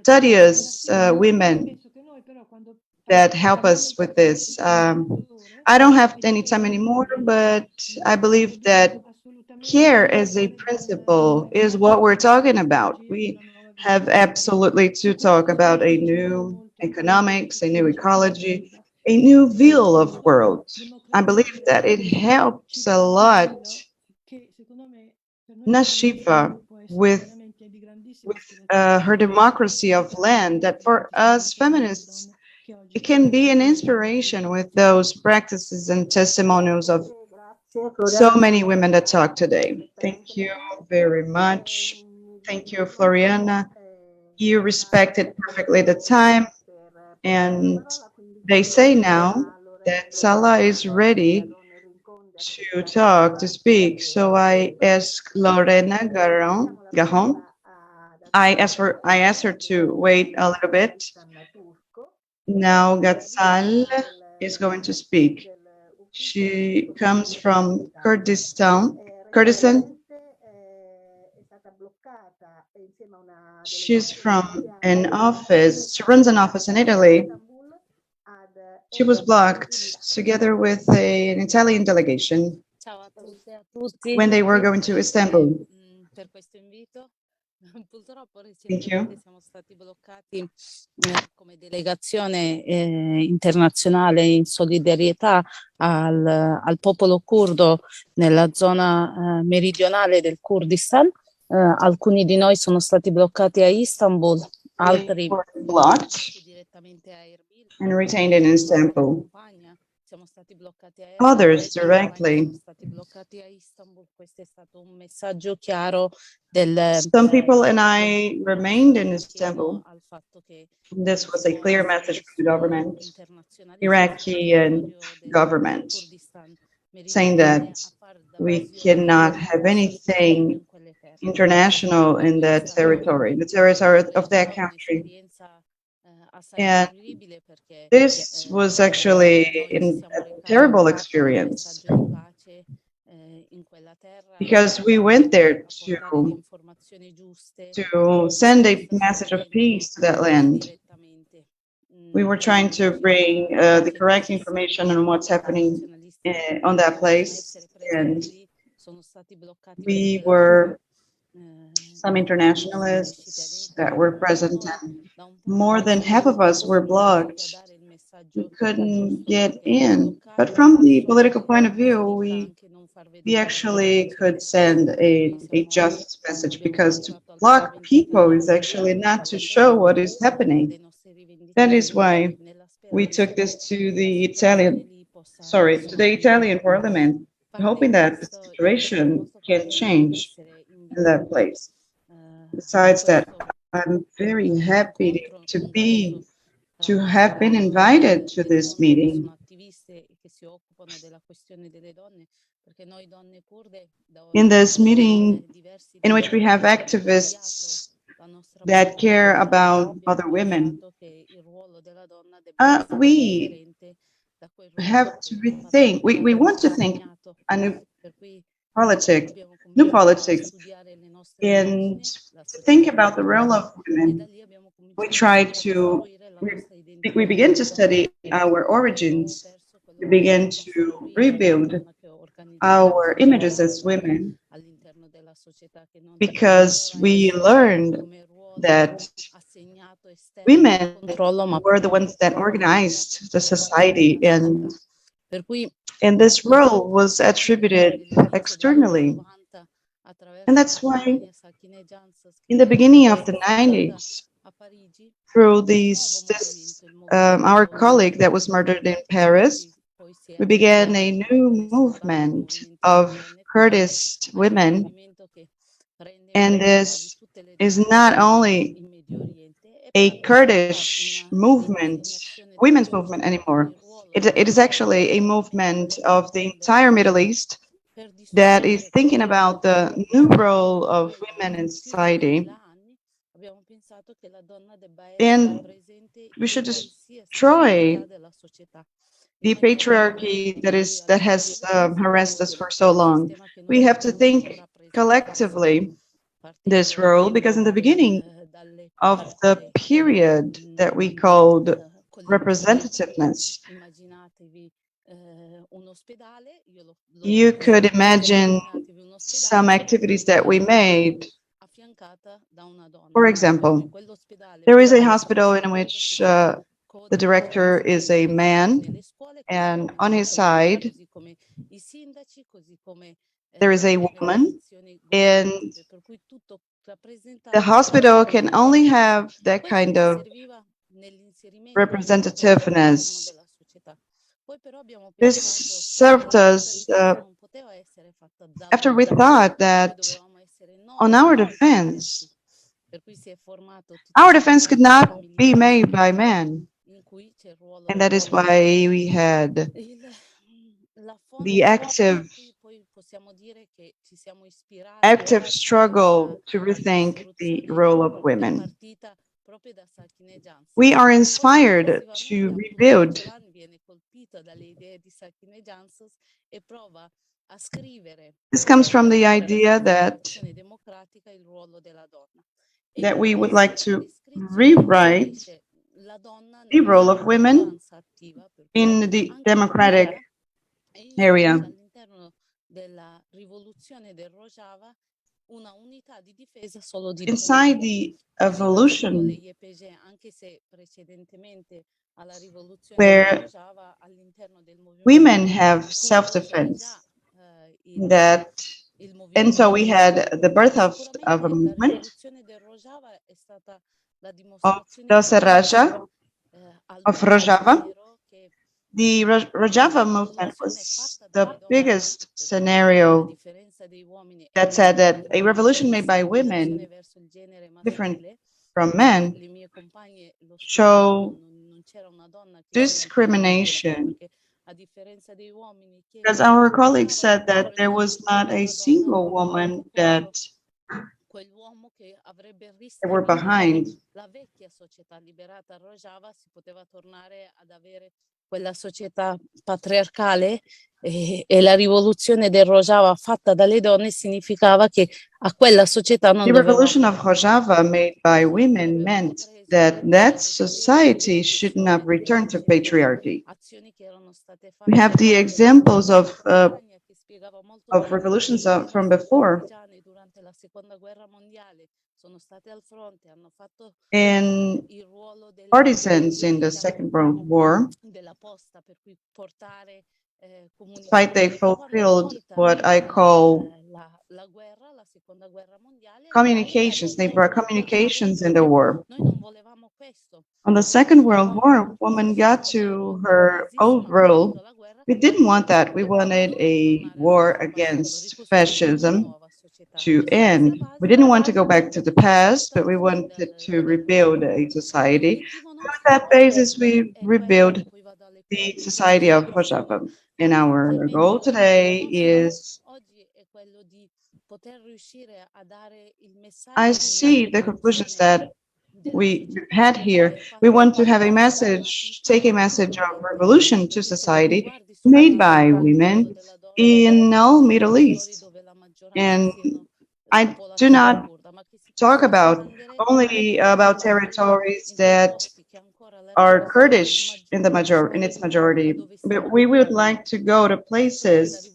Studious women that help us with this. I don't have any time anymore, but I believe that care as a principle is what we're talking about. We have absolutely to talk about a new economics, a new ecology, a new view of world. I believe that it helps a lot Nashifa with her democracy of land, that for us feminists, it can be an inspiration with those practices and testimonials of so many women that talk today. Thank you very much. Thank you, Floriana. You respected perfectly the time, and they say now that Sala is ready to talk, to speak. So I ask Lorena Gajon. I asked her to wait a little bit. Now Gatsal is going to speak. She comes from Kurdistan. She's from an office. She runs an office in Italy. She was blocked together with an Italian delegation when they were going to Istanbul. Thank you. Siamo stati bloccati come delegazione internazionale in solidarietà al popolo curdo nella zona meridionale del Kurdistan. Alcuni di noi sono stati bloccati a Istanbul, altri direttamente a Erbil and retained in Istanbul. Others directly. Some people and I remained in Istanbul. This was a clear message from the government, Iraqi and government, saying that we cannot have anything international in that territory, the territory of that country. And this was actually a terrible experience because we went there to send a message of peace to that land. We were trying to bring the correct information on what's happening on that place, and we were some internationalists that were present, and more than half of us were blocked. We couldn't get in. But from the political point of view, we actually could send a just message, because to block people is actually not to show what is happening. That is why we took this to the Italian parliament, hoping that the situation can change in that place. Besides that, I'm very happy to have been invited to this meeting. In this meeting, in which we have activists that care about other women, we have to rethink. We want to think a new politics, and to think about the role of women. We begin to study our origins. We begin to rebuild our images as women, because we learned that women were the ones that organized the society, and this role was attributed externally. And that's why in the beginning of the 90s, through our colleague that was murdered in Paris, we began a new movement of Kurdish women, and this is not only a Kurdish movement, women's movement anymore. It is actually a movement of the entire Middle East that is thinking about the new role of women in society. And we should destroy the patriarchy that has harassed us for so long. We have to think collectively this role, because in the beginning of the period that we called representativeness, you could imagine some activities that we made. For example, there is a hospital in which the director is a man, and on his side there is a woman, and the hospital can only have that kind of representativeness. This served us after we thought that on our defense could not be made by men. And that is why we had the active struggle to rethink the role of women. We are inspired to rebuild. This comes from the idea that we would like to rewrite the role of women in the democratic area. Inside the evolution, where women have self-defense, and so we had the birth of a movement of Rojava. The Rojava movement was the biggest scenario that said that a revolution made by women, different from men, show discrimination. Because our colleagues said that there was not a single woman that they were behind. Quella società patriarcale e la rivoluzione del Rojava fatta dalle donne significava che a quella società non The revolution of Rojava made by women meant that society should not return to patriarchy. We have the examples of revolutions from before. And partisans in the Second World War, despite they fulfilled what I call communications, they brought communications in the war. On the Second World War, woman got to her old role. We didn't want that. We wanted a war against fascism to end. We didn't want to go back to the past, but we wanted to rebuild a society. On that basis, we rebuilt the society of Rojava. And our goal today is, I see the conclusions that we had here. We want to have a message, take a message of revolution to society made by women in all Middle East. And I do not talk only about territories that are Kurdish in its majority, but we would like to go to places.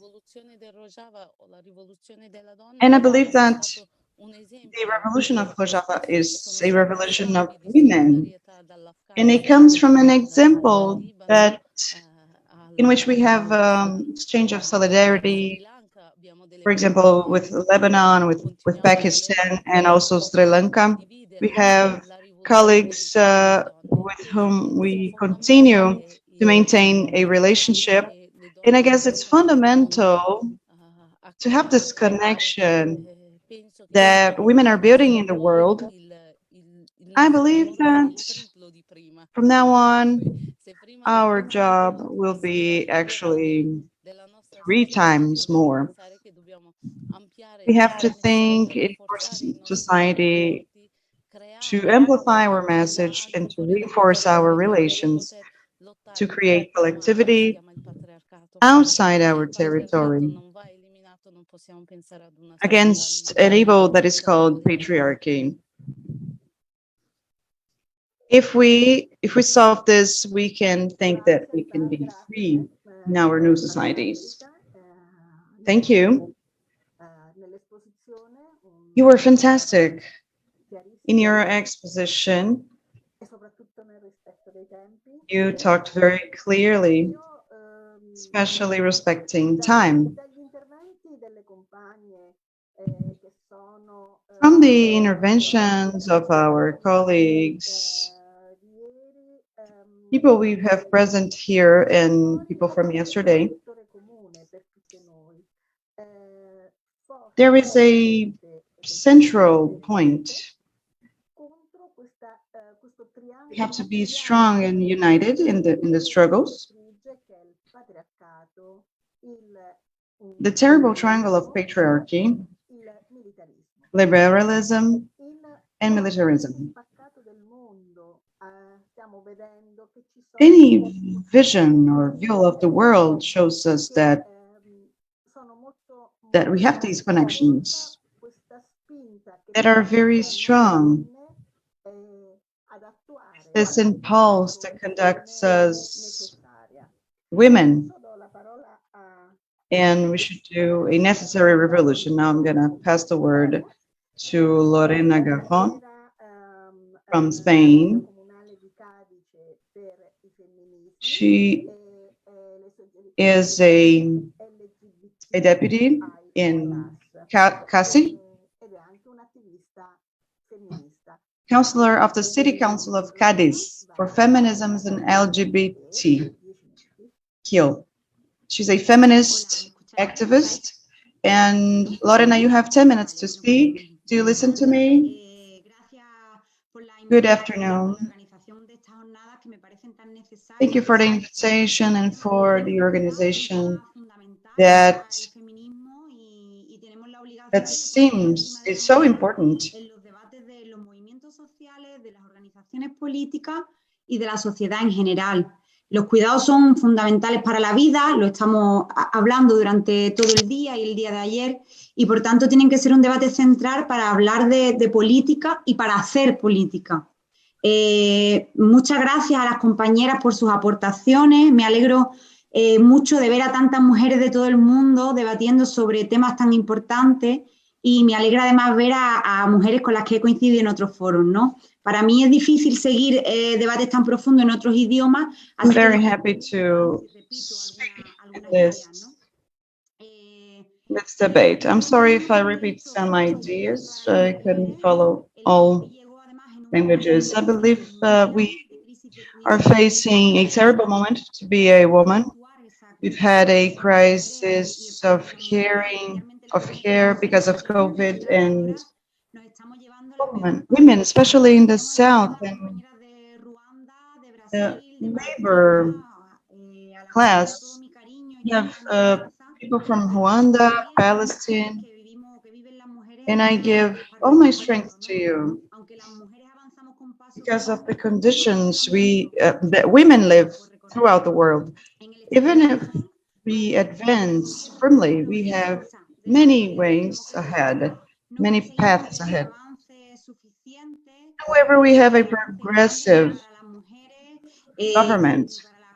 And I believe that the revolution of Rojava is a revolution of women, and it comes from an example in which we have exchange of solidarity. For example, with Lebanon, with Pakistan, and also Sri Lanka, we have colleagues with whom we continue to maintain a relationship. And I guess it's fundamental to have this connection that women are building in the world. I believe that from now on, our job will be actually 3 times more. We have to think in our society to amplify our message and to reinforce our relations, to create collectivity outside our territory against an evil that is called patriarchy. If we solve this, we can think that we can be free in our new societies. Thank you. You were fantastic in your exposition. You talked very clearly, especially respecting time. From the interventions of our colleagues, people we have present here and people from yesterday, there is a central point. We have to be strong and united in the struggles. The terrible triangle of patriarchy, liberalism, and militarism. Any vision or view of the world shows us that we have these connections that are very strong. This impulse that conducts us women, and we should do a necessary revolution. Now I'm going to pass the word to Lorena Gajon from Spain. She is a deputy in CASI, counselor of the City Council of Cadiz for Feminisms and LGBTQ. She's a feminist activist. And Lorena, you have 10 minutes to speak. Do you listen to me? Good afternoon. Thank you for the invitation and for the organization that seems is so important. Y de la sociedad en general. Los cuidados son fundamentales para la vida, lo estamos hablando durante todo el día y el día de ayer, y por tanto tienen que ser un debate central para hablar de política y para hacer política. Muchas gracias a las compañeras por sus aportaciones, me alegro mucho de ver a tantas mujeres de todo el mundo debatiendo sobre temas tan importantes y me alegra además ver a mujeres con las que he coincidido en otros foros, ¿no? Para mí es difícil seguir debates tan profundos en otros idiomas. I'm very happy to speak in this debate. I'm sorry if I repeat some ideas. I couldn't follow all languages. I believe we are facing a terrible moment to be a woman. We've had a crisis of care because of COVID, and women, especially in the South and the labor class, you have people from Rwanda, Palestine, and I give all my strength to you because of the conditions that women live throughout the world. Even if we advance firmly, we have many ways ahead, many paths ahead. However, we have a progressive government.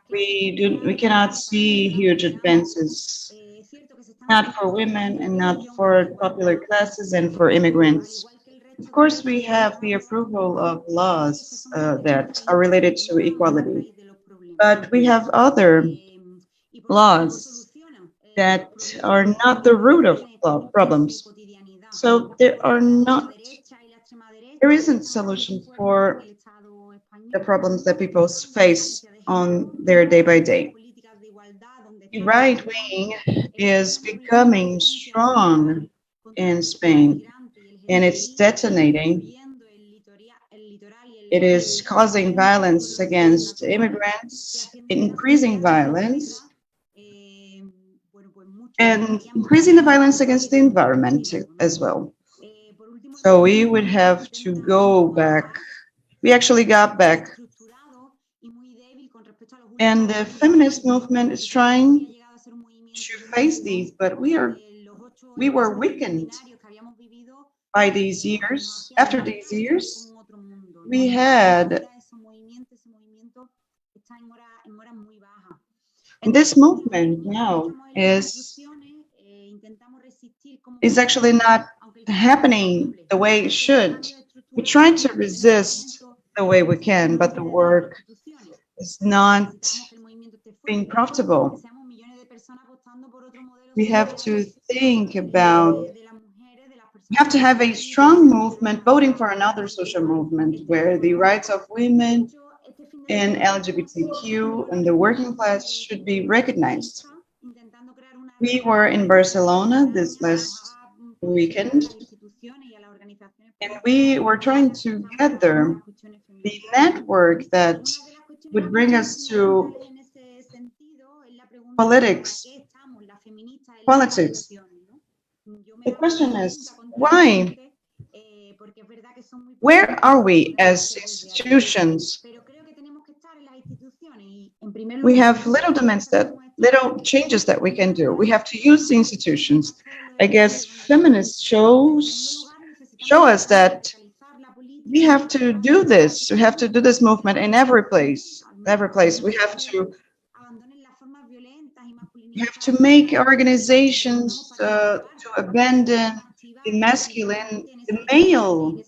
We cannot see huge advances, not for women and not for popular classes and for immigrants. Of course, we have the approval of laws that are related to equality, but we have other laws that are not the root of problems. So there isn't solution for the problems that people face on their day by day. The right wing is becoming strong in Spain, and it's detonating. It is causing violence against immigrants, increasing violence, and increasing the violence against the environment as well. So we would have to go back. We actually got back. And the feminist movement is trying to face these, but we were weakened by these years. After these years, we had this movement now is actually not happening the way it should. We try to resist the way we can, but the work is not being profitable. We have to think about, we have to have a strong movement voting for another social movement where the rights of women and LGBTQ and the working class should be recognized. We were in Barcelona this last weekend, and we were trying to gather the network that would bring us to politics. The question is, why? Where are we as institutions? We have little changes that we can do. We have to use the institutions. I guess feminists show us that we have to do this. We have to do this movement in every place. We have to make organizations to abandon the masculine, the male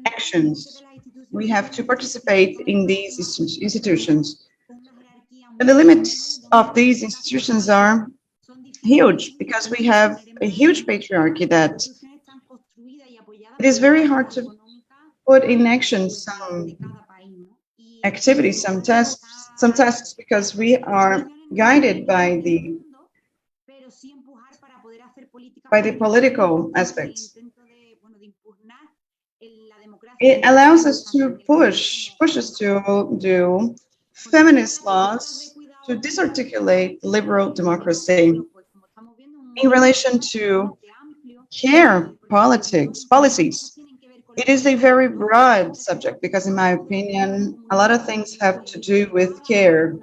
actions. We have to participate in these institutions. And the limits of these institutions are huge because we have a huge patriarchy that it is very hard to put in action some activities, some tasks because we are guided by the political aspects. It allows us to push us to do feminist laws to disarticulate liberal democracy in relation to care policies. It is a very broad subject because, in my opinion, a lot of things have to do with care.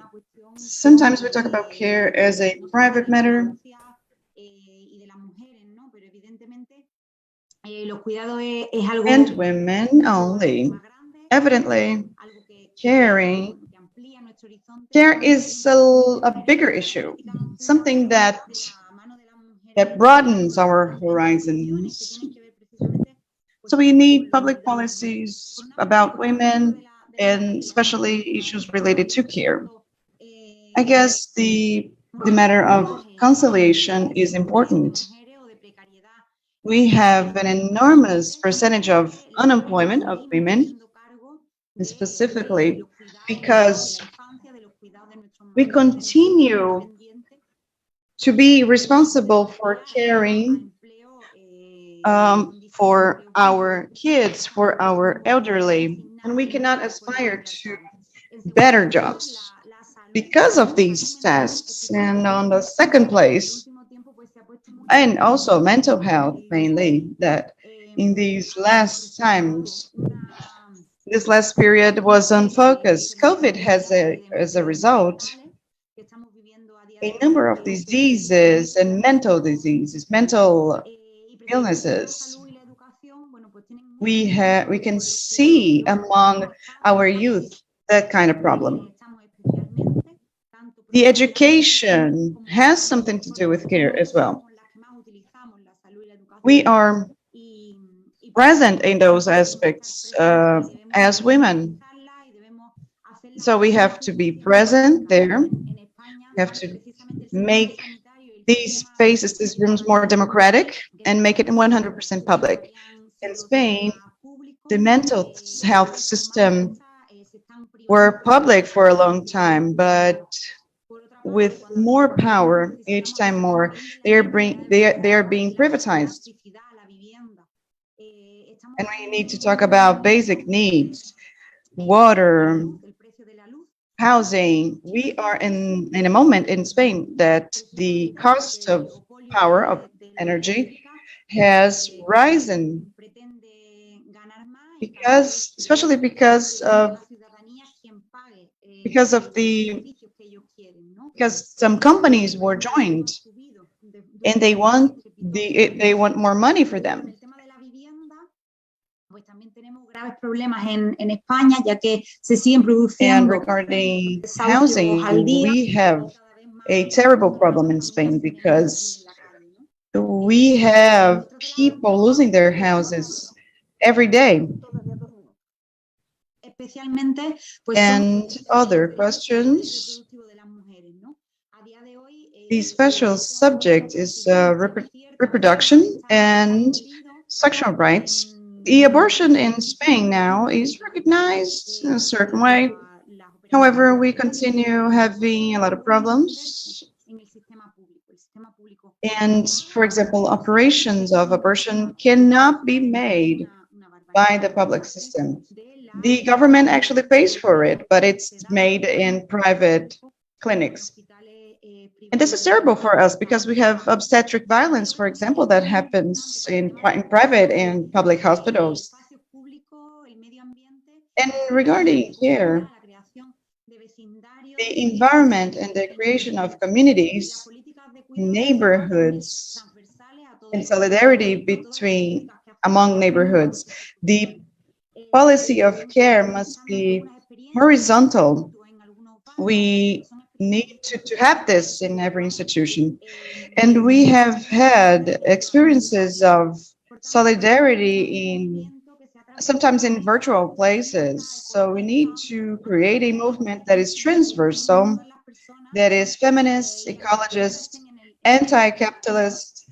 Sometimes we talk about care as a private matter. And women only. Evidently, care is a bigger issue, something that broadens our horizons. So we need public policies about women and especially issues related to care. I guess the matter of conciliation is important. We have an enormous percentage of unemployment of women, specifically because we continue to be responsible for caring for our kids, for our elderly, and we cannot aspire to better jobs because of these tasks. And on the second place, and also mental health mainly, that in these last times, this last period was unfocused. COVID has as a result, a number of diseases and mental diseases, mental illnesses. We can see among our youth that kind of problem. The education has something to do with care as well. We are present in those aspects as women. So we have to be present there. We have to make these spaces, these rooms more democratic and make it 100% public. In Spain, the mental health system were public for a long time, but with more power, each time more, they are being privatized. And we need to talk about basic needs, water, housing. We are in a moment in Spain that the cost of power, of energy, has risen especially because some companies were joined and they want more money for them. And regarding housing, we have a terrible problem in Spain because we have people losing their houses every day. And other questions? The special subject is reproduction and sexual rights. The abortion in Spain now is recognized in a certain way. However, we continue having a lot of problems. And, for example, operations of abortion cannot be made by the public system. The government actually pays for it, but it's made in private clinics. And this is terrible for us because we have obstetric violence, for example, that happens in private and public hospitals. And regarding care, the environment and the creation of communities, neighborhoods, and solidarity among neighborhoods. The policy of care must be horizontal. We need to have this in every institution. And we have had experiences of solidarity sometimes in virtual places. So we need to create a movement that is transversal, that is feminist, ecologist, anti-capitalist,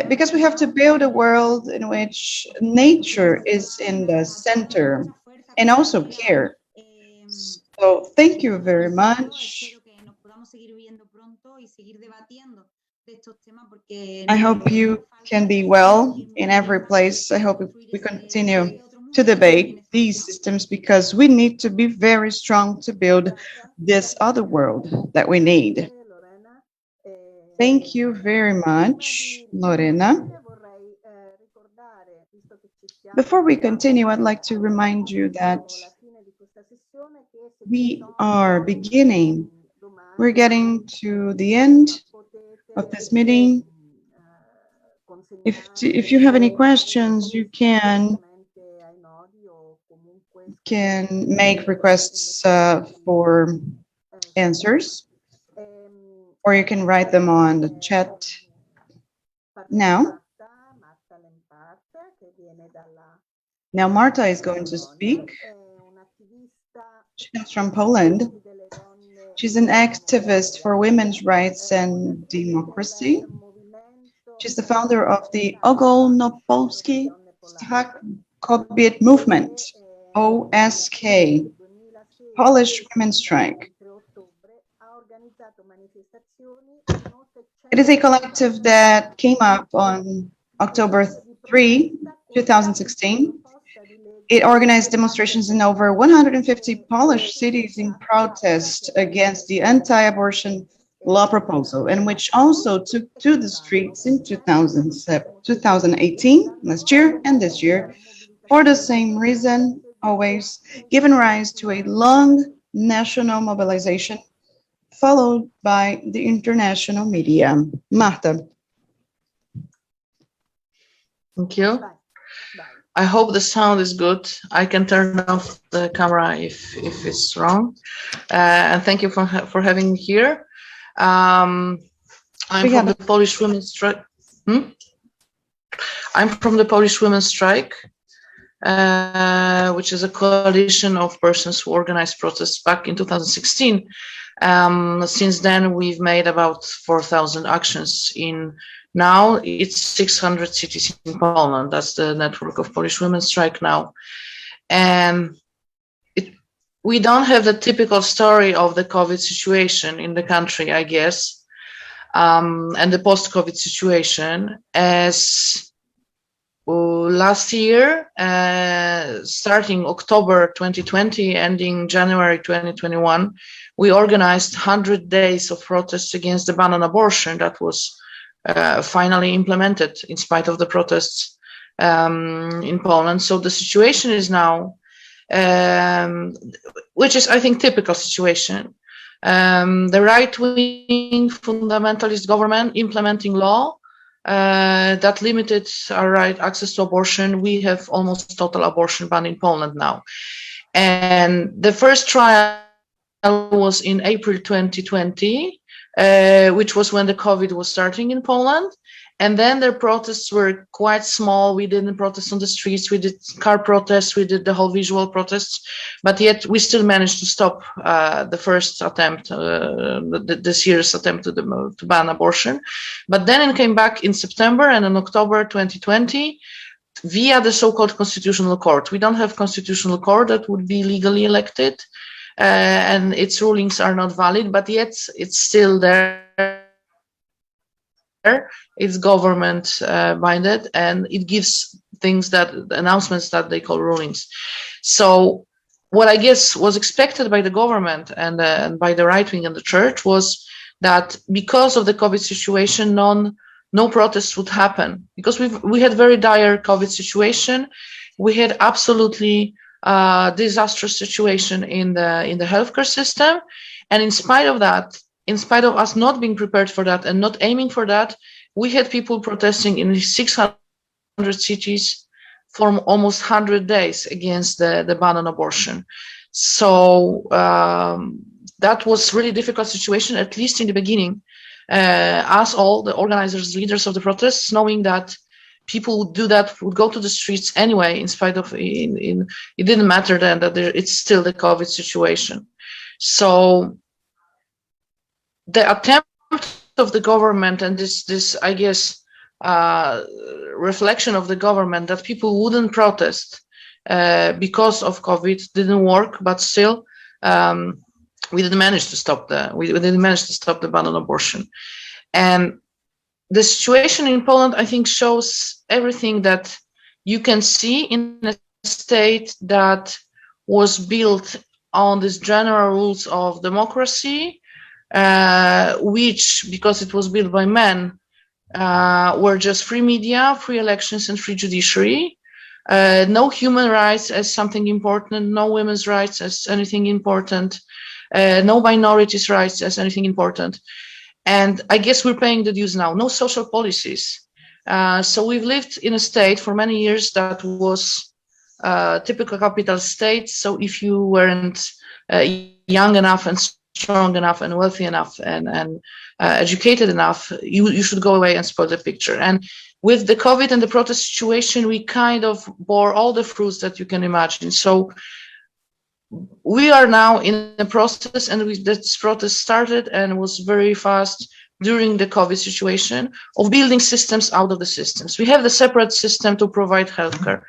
because we have to build a world in which nature is in the center and also care. So thank you very much. I hope you can be well in every place. I hope we continue to debate these systems because we need to be very strong to build this other world that we need. Thank you very much, Lorena. Before we continue, I'd like to remind you that we're getting to the end of this meeting. If you have any questions, you can make requests for answers, or you can write them on the chat now. Now Marta is going to speak. She comes from Poland. She's an activist for women's rights and democracy. She's the founder of the Ogólnopolski Strajk Kobiet movement, OSK, Polish Women's Strike. It is a collective that came up on October 3, 2016. It organized demonstrations in over 150 Polish cities in protest against the anti-abortion law proposal, and which also took to the streets in 2018, last year, and this year, for the same reason, always given rise to a long national mobilization, followed by the international media. Marta. Thank you. I hope the sound is good. I can turn off the camera if it's wrong. And thank you for having me here. I'm from the Polish Women's Strike. I'm from the Polish Women's Strike, which is a coalition of persons who organized protests back in 2016. Since then, we've made about 4,000 actions in Now it's 600 cities in Poland. That's the network of Polish women strike now. And we don't have the typical story of the COVID situation in the country, I guess, and the post-COVID situation, as last year, starting October 2020, ending January 2021, we organized 100 days of protests against the ban on abortion that was finally implemented in spite of the protests in Poland. So the situation is now, which is, I think, typical situation. The right-wing fundamentalist government implementing law that limited our right access to abortion. We have almost total abortion ban in Poland now. And the first trial was in April 2020, which was when the COVID was starting in Poland. And then their protests were quite small. We didn't protest on the streets. We did car protests. We did the whole visual protests. But yet we still managed to stop the first attempt, this year's attempt to ban abortion. But then it came back in September and in October 2020 via the so-called Constitutional Court. We don't have Constitutional Court that would be legally elected, and its rulings are not valid, but yet it's still there. It's government binded, and it gives things that announcements that they call rulings. So what I guess was expected by the government and by the right wing and the church was that because of the COVID situation, no protests would happen, because we had very dire COVID situation. We had absolutely disastrous situation in the healthcare system, and in spite of that, in spite of us not being prepared for that and not aiming for that, we had people protesting in 600 cities for almost 100 days against the ban on abortion. So that was really difficult situation, at least in the beginning. Us all, the organizers, leaders of the protests, knowing that people would do that, would go to the streets anyway, in spite of, it didn't matter then that it's still the COVID situation. So the attempt of the government and this I guess reflection of the government that people wouldn't protest because of COVID didn't work, but still we didn't manage to stop the ban on abortion. And the situation in Poland, I think, shows everything that you can see in a state that was built on these general rules of democracy, which, because it was built by men, were just free media, free elections, and free judiciary. No human rights as something important, no women's rights as anything important, no minorities' rights as anything important. And I guess we're paying the dues now. No social policies. So we've lived in a state for many years that was a typical capital state. So if you weren't young enough and strong enough and wealthy enough and educated enough, you should go away and spoil the picture. And with the COVID and the protest situation, we kind of bore all the fruits that you can imagine. So we are now in the process, and this protest started and was very fast during the COVID situation, of building systems out of the systems. We have the separate system to provide healthcare.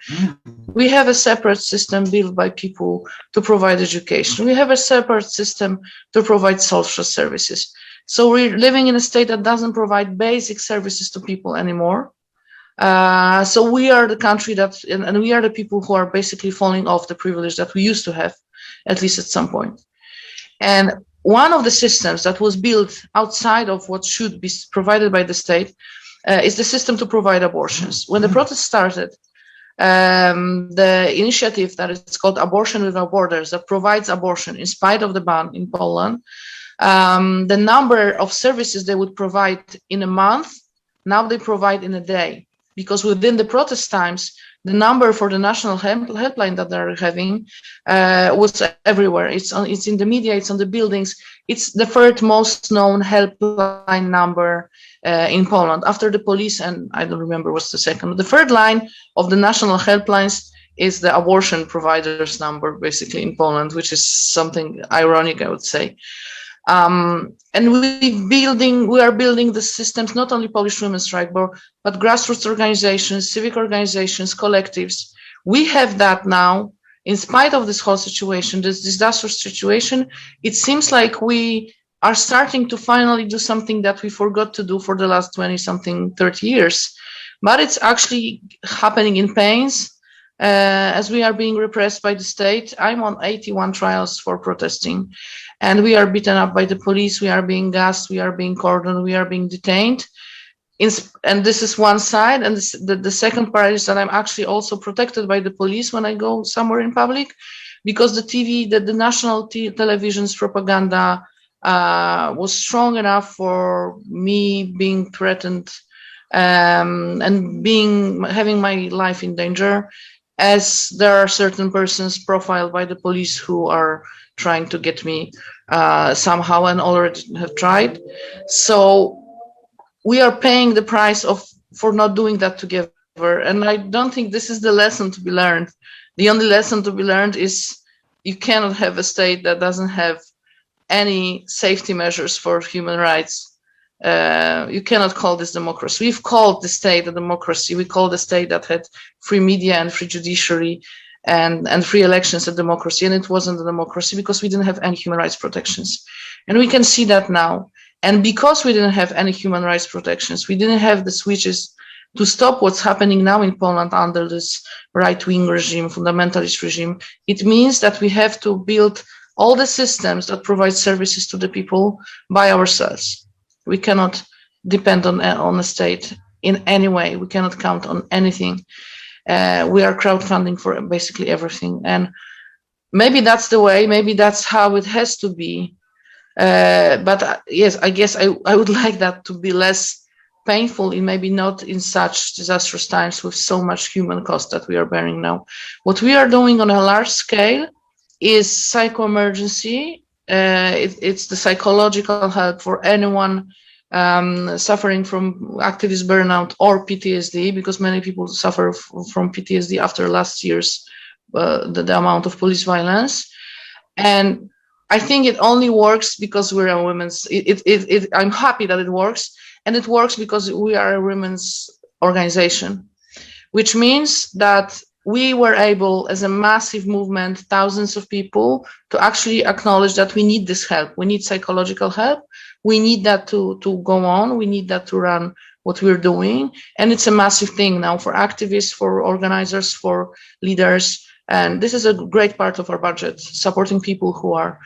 We have a separate system built by people to provide education. We have a separate system to provide social services. So we're living in a state that doesn't provide basic services to people anymore. So we are the country that, and we are the people who are basically falling off the privilege that we used to have, at least at some point. And one of the systems that was built outside of what should be provided by the state is the system to provide abortions. When the protest started, the initiative that is called Abortion Without Borders, that provides abortion in spite of the ban in Poland, the number of services they would provide in a month, now they provide in a day. Because within the protest times, the number for the national helpline that they're having was everywhere. It's in the media, it's on the buildings. It's the third most known helpline number in Poland, after the police, and I don't remember what's the second. The third line of the national helplines is the abortion providers number, basically, in Poland, which is something ironic, I would say. And we are building the systems, not only Polish Women's Strike, but grassroots organizations, civic organizations, collectives. We have that now, in spite of this whole situation, this disastrous situation. It seems like we are starting to finally do something that we forgot to do for the last 20-something, 30 years. But it's actually happening in pains, as we are being repressed by the state. I'm on 81 trials for protesting, and we are beaten up by the police. We are being gassed, we are being cordoned, we are being detained. And this is one side. And the second part is that I'm actually also protected by the police when I go somewhere in public, because the TV, the national television's propaganda was strong enough for me being threatened and having my life in danger, as there are certain persons profiled by the police who are trying to get me somehow, and already have tried. So we are paying the price for not doing that together. And I don't think this is the lesson to be learned. The only lesson to be learned is you cannot have a state that doesn't have any safety measures for human rights. You cannot call this democracy. We've called the state a democracy. We call the state that had free media and free judiciary and free elections a democracy. And it wasn't a democracy because we didn't have any human rights protections. And we can see that now. And because we didn't have any human rights protections, we didn't have the switches to stop what's happening now in Poland under this right-wing regime, fundamentalist regime. It means that we have to build all the systems that provide services to the people by ourselves. We cannot depend on the state in any way. We cannot count on anything. We are crowdfunding for basically everything. And maybe that's the way, maybe that's how it has to be. But yes, I guess I would like that to be less painful, in maybe not in such disastrous times with so much human cost that we are bearing now. What we are doing on a large scale is psycho-emergency. It's the psychological help for anyone suffering from activist burnout or PTSD, because many people suffer from PTSD after last year's the amount of police violence. And I think it only works because we're a women's. I'm happy that it works, and it works because we are a women's organization, which means that we were able, as a massive movement, thousands of people, to actually acknowledge that we need this help. We need psychological help. We need that to go on. We need that to run what we're doing, and it's a massive thing now for activists, for organizers, for leaders. And this is a great part of our budget, supporting people who are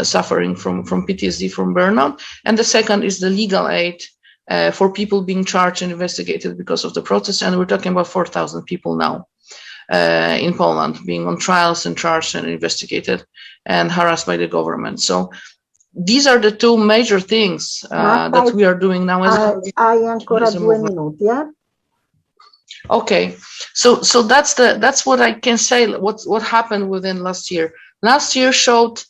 suffering from PTSD, from burnout. And the second is the legal aid for people being charged and investigated because of the protests. And we're talking about 4,000 people now in Poland being on trials and charged and investigated and harassed by the government. So these are the two major things that we are doing now. Hai ancora 2 minuti, Okay, so that's what I can say. What happened within last year? Last year showed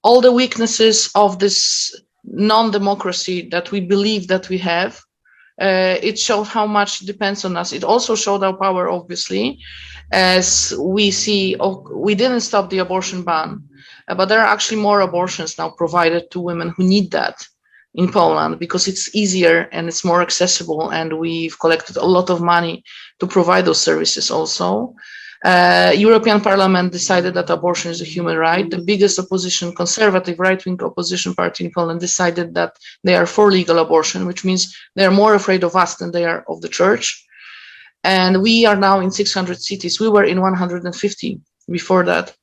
all the weaknesses of this non-democracy that we believe that we have. It showed how much depends on us. It also showed our power, obviously, as we see. We didn't stop the abortion ban, but there are actually more abortions now provided to women who need that in Poland, because it's easier and it's more accessible, and we've collected a lot of money to provide those services also. European Parliament decided that abortion is a human right. The biggest opposition, conservative right-wing opposition party in Poland, decided that they are for legal abortion, which means they are more afraid of us than they are of the church. And we are now in 600 cities. We were in 150 before that.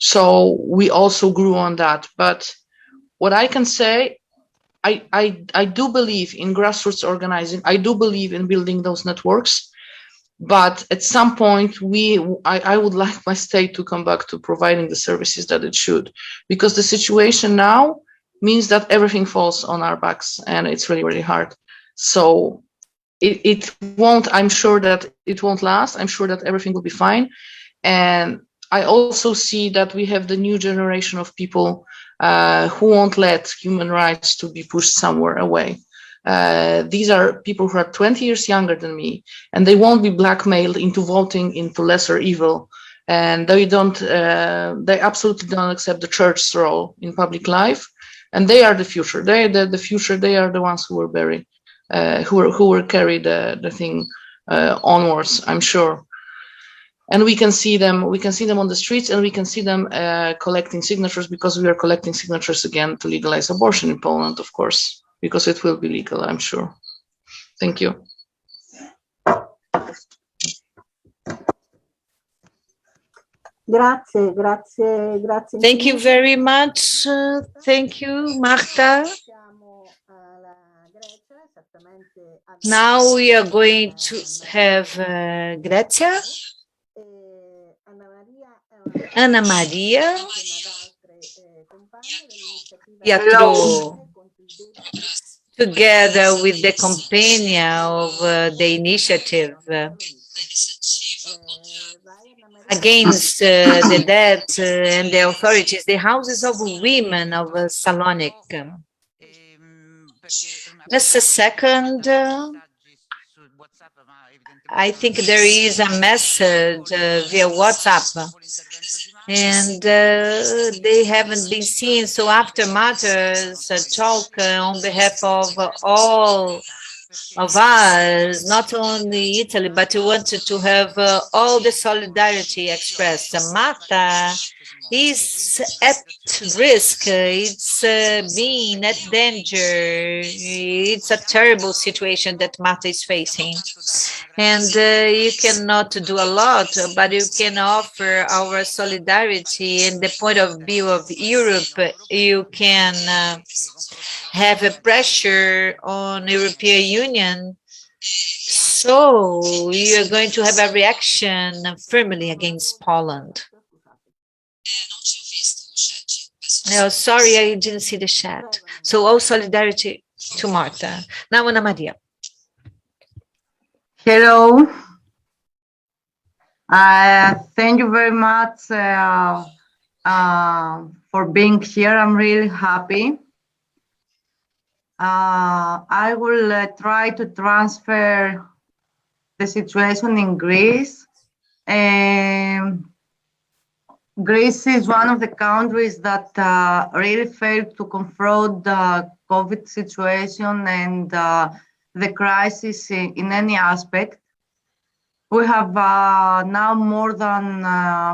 So we also grew on that. But what I can say, I do believe in grassroots organizing. I do believe in building those networks. But at some point, I would like my state to come back to providing the services that it should, because the situation now means that everything falls on our backs, and it's really, really hard. So it won't, I'm sure that it won't last. I'm sure that everything will be fine. And I also see that we have the new generation of people who won't let human rights to be pushed somewhere away. These are people who are 20 years younger than me, and they won't be blackmailed into voting into lesser evil. And they absolutely don't accept the church's role in public life. And they are the future. They are the future. They are the ones who will bury, who will carry the thing onwards, I'm sure. And we can see them on the streets, and we can see them collecting signatures, because we are collecting signatures again to legalize abortion in Poland, of course, because it will be legal, I'm sure. Thank you. Grazie, grazie, grazie. Thank you very much. Thank you, Marta. Now we are going to have Grazia, Ana Maria, Pietro, together with the companion of the initiative against the debt and the authorities, the houses of women of Salonic. Just a second. I think there is a message via WhatsApp, and they haven't been seen. So after matters, talk on behalf of all of us, not only Italy, but we wanted to have all the solidarity expressed. Marta is at risk. It's being at danger. It's a terrible situation that Marta is facing. And you cannot do a lot, but you can offer our solidarity. And the point of view of Europe, you can have a pressure on European Union. So you're going to have a reaction firmly against Poland. No, sorry, I didn't see the chat. So all solidarity to Marta. Now, Ana Maria. Hello. Thank you very much for being here. I'm really happy. I will try to transfer the situation in Greece. Greece is one of the countries that really failed to confront the COVID situation and the crisis in any aspect. We have now more than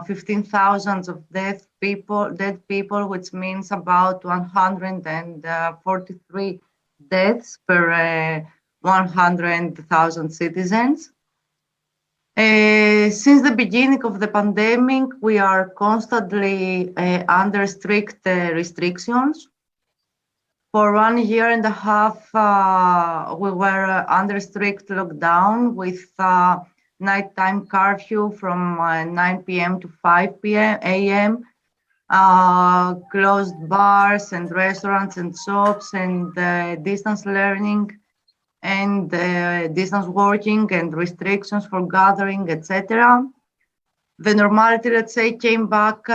15,000 of dead people, which means about 143 deaths per 100,000 citizens. Since the beginning of the pandemic, we are constantly under strict restrictions. For 1 year and a half, we were under strict lockdown with nighttime curfew from 9 p.m. to 5 a.m., closed bars and restaurants and shops, and distance learning and distance working and restrictions for gathering, etc. The normality, let's say, came back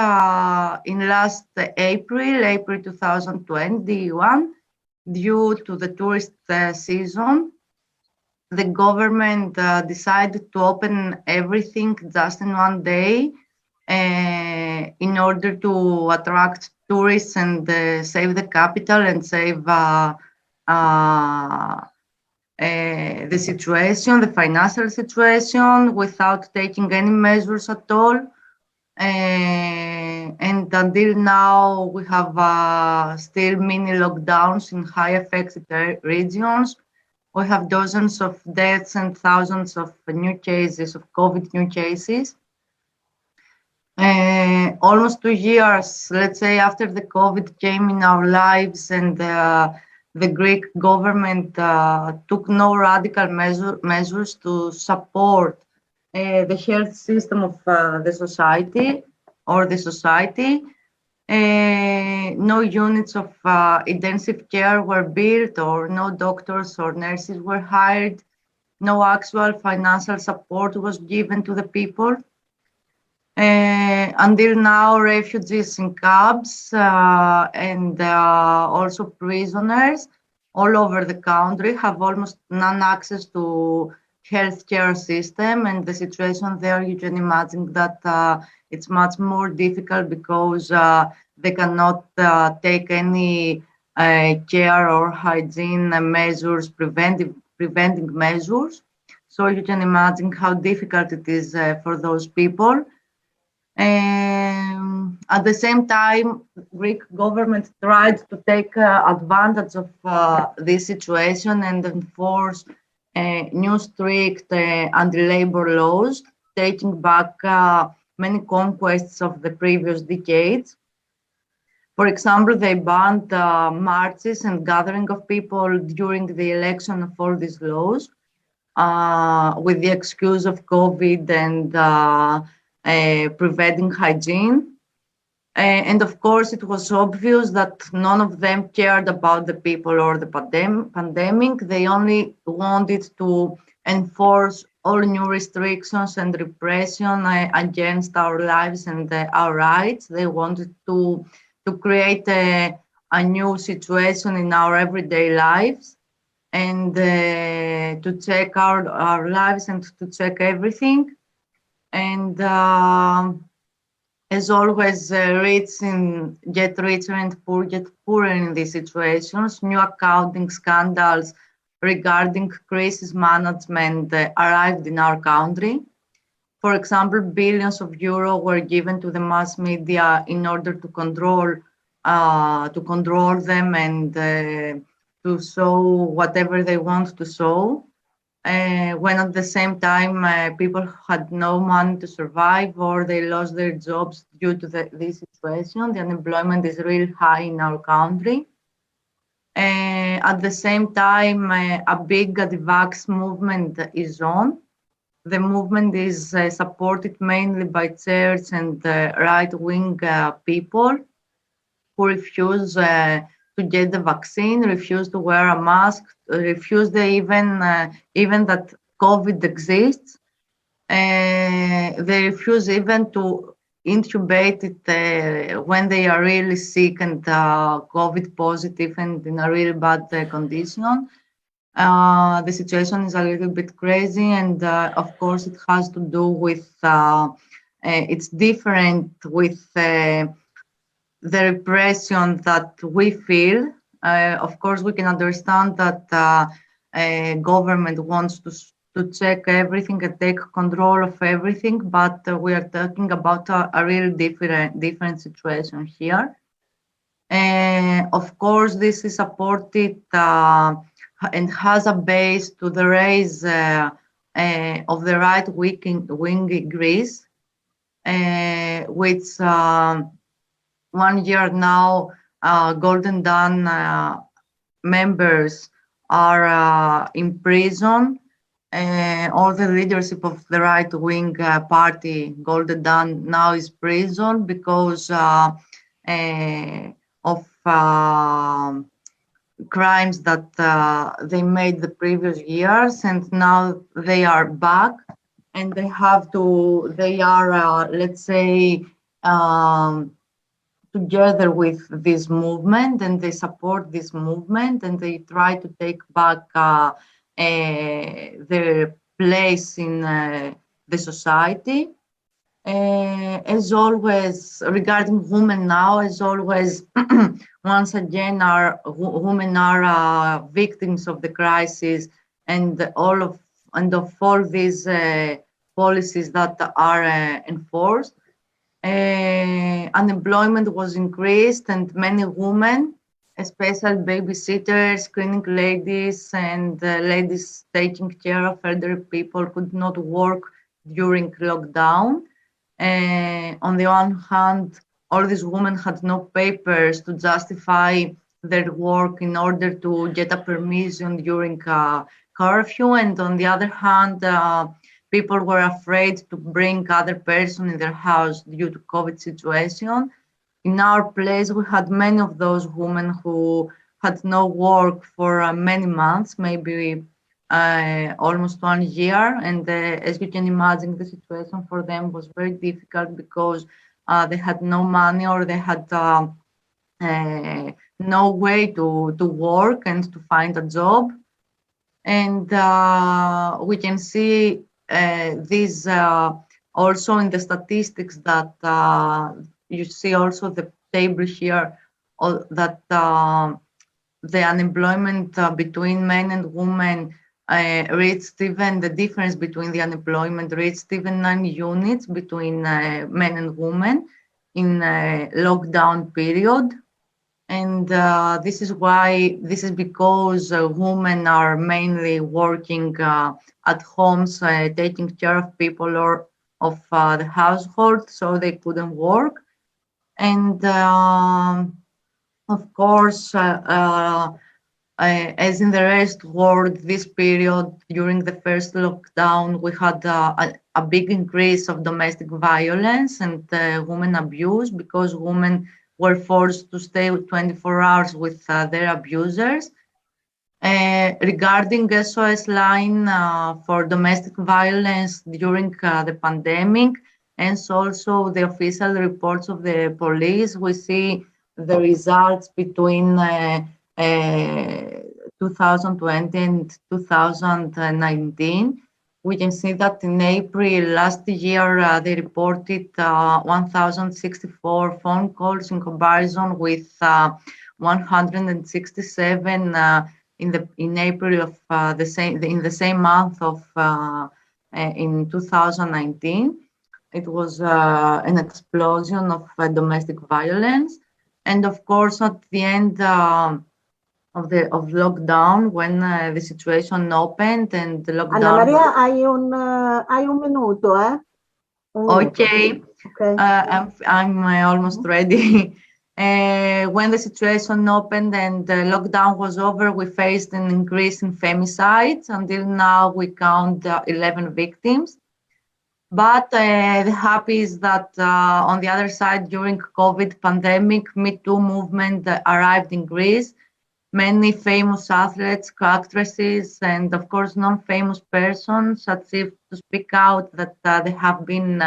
in last April 2021, due to the tourist season. The government decided to open everything just in 1 day in order to attract tourists and save the capital and save the situation, the financial situation, without taking any measures at all. And until now, we have still mini lockdowns in high affected regions. We have dozens of deaths and thousands of new cases of COVID new cases. Almost 2 years, let's say, after the COVID came in our lives, and the Greek government took no radical measures to support the health system of the society or the society. No units of intensive care were built, or no doctors or nurses were hired. No actual financial support was given to the people. Until now, refugees in camps and also prisoners all over the country have almost none access to healthcare system, and the situation there, you can imagine that it's much more difficult because they cannot take any care or hygiene measures, preventing measures. So you can imagine how difficult it is for those people. At the same time, Greek government tried to take advantage of this situation and enforce new strict anti-labor laws, taking back many conquests of the previous decades. For example, they banned marches and gathering of people during the election of all these laws with the excuse of COVID and preventing hygiene. And of course, it was obvious that none of them cared about the people or the pandemic. They only wanted to enforce all new restrictions and repression against our lives and our rights. They wanted to create a new situation in our everyday lives and to check our lives and to check everything. And as always, rich get richer and poor get poorer in these situations. New accounting scandals regarding crisis management arrived in our country. For example, billions of euros were given to the mass media in order to control them and to show whatever they want to show. When at the same time people had no money to survive or they lost their jobs due to this situation. The unemployment is really high in our country. At the same time, a big anti-vax movement is on. The movement is supported mainly by church and right-wing people who refuse to get the vaccine, refuse to wear a mask, refuse even that COVID exists. They refuse even to intubate it when they are really sick and COVID positive and in a really bad condition. The situation is a little bit crazy, and of course it has to do with, it's different with the repression that we feel. Of course, we can understand that government wants to check everything and take control of everything, but we are talking about a really different situation here. Of course, this is supported and has a base to the rise of the right-wing Greece, which 1 year now, Golden Dawn members are in prison. All the leadership of the right-wing party, Golden Dawn, now is prison because of crimes that they made the previous years, and now they are back, and they are, let's say, together with this movement, and they support this movement, and they try to take back their place in the society. As always, regarding women now, as always, once again, women are victims of the crisis and of all these policies that are enforced. Unemployment was increased, and many women, especially babysitters, cleaning ladies, and ladies taking care of elderly people, could not work during lockdown. On the one hand, all these women had no papers to justify their work in order to get a permission during curfew, and on the other hand, people were afraid to bring other person in their house due to COVID situation. In our place, we had many of those women who had no work for many months, maybe almost 1 year. And as you can imagine, the situation for them was very difficult because they had no money or they had no way to work and to find a job. And we can see this also in the statistics that you see also the table here that the unemployment between men and women reached even the difference between the unemployment reached even 9 units between men and women in lockdown period. And this is because women are mainly working at homes, taking care of people or of the household, so they couldn't work. And of course, as in the rest world, this period during the first lockdown, we had a big increase of domestic violence and women abuse, because women were forced to stay 24 hours with their abusers. Regarding SOS line for domestic violence during the pandemic, and also the official reports of the police, we see the results between 2020 and 2019. We can see that in April last year, they reported 1,064 phone calls in comparison with 167 in April of in the same month of in 2019. It was an explosion of domestic violence, and of course, at the end of lockdown, when the situation opened and the lockdown. Anna Maria, hai un minuto, eh? Okay. I'm almost ready. When the situation opened and the lockdown was over, we faced an increase in femicides. Until now, we count 11 victims. But the happy is that on the other side, during COVID pandemic, Me Too movement arrived in Greece. Many famous athletes, actresses, and of course non-famous persons achieved to speak out that they have been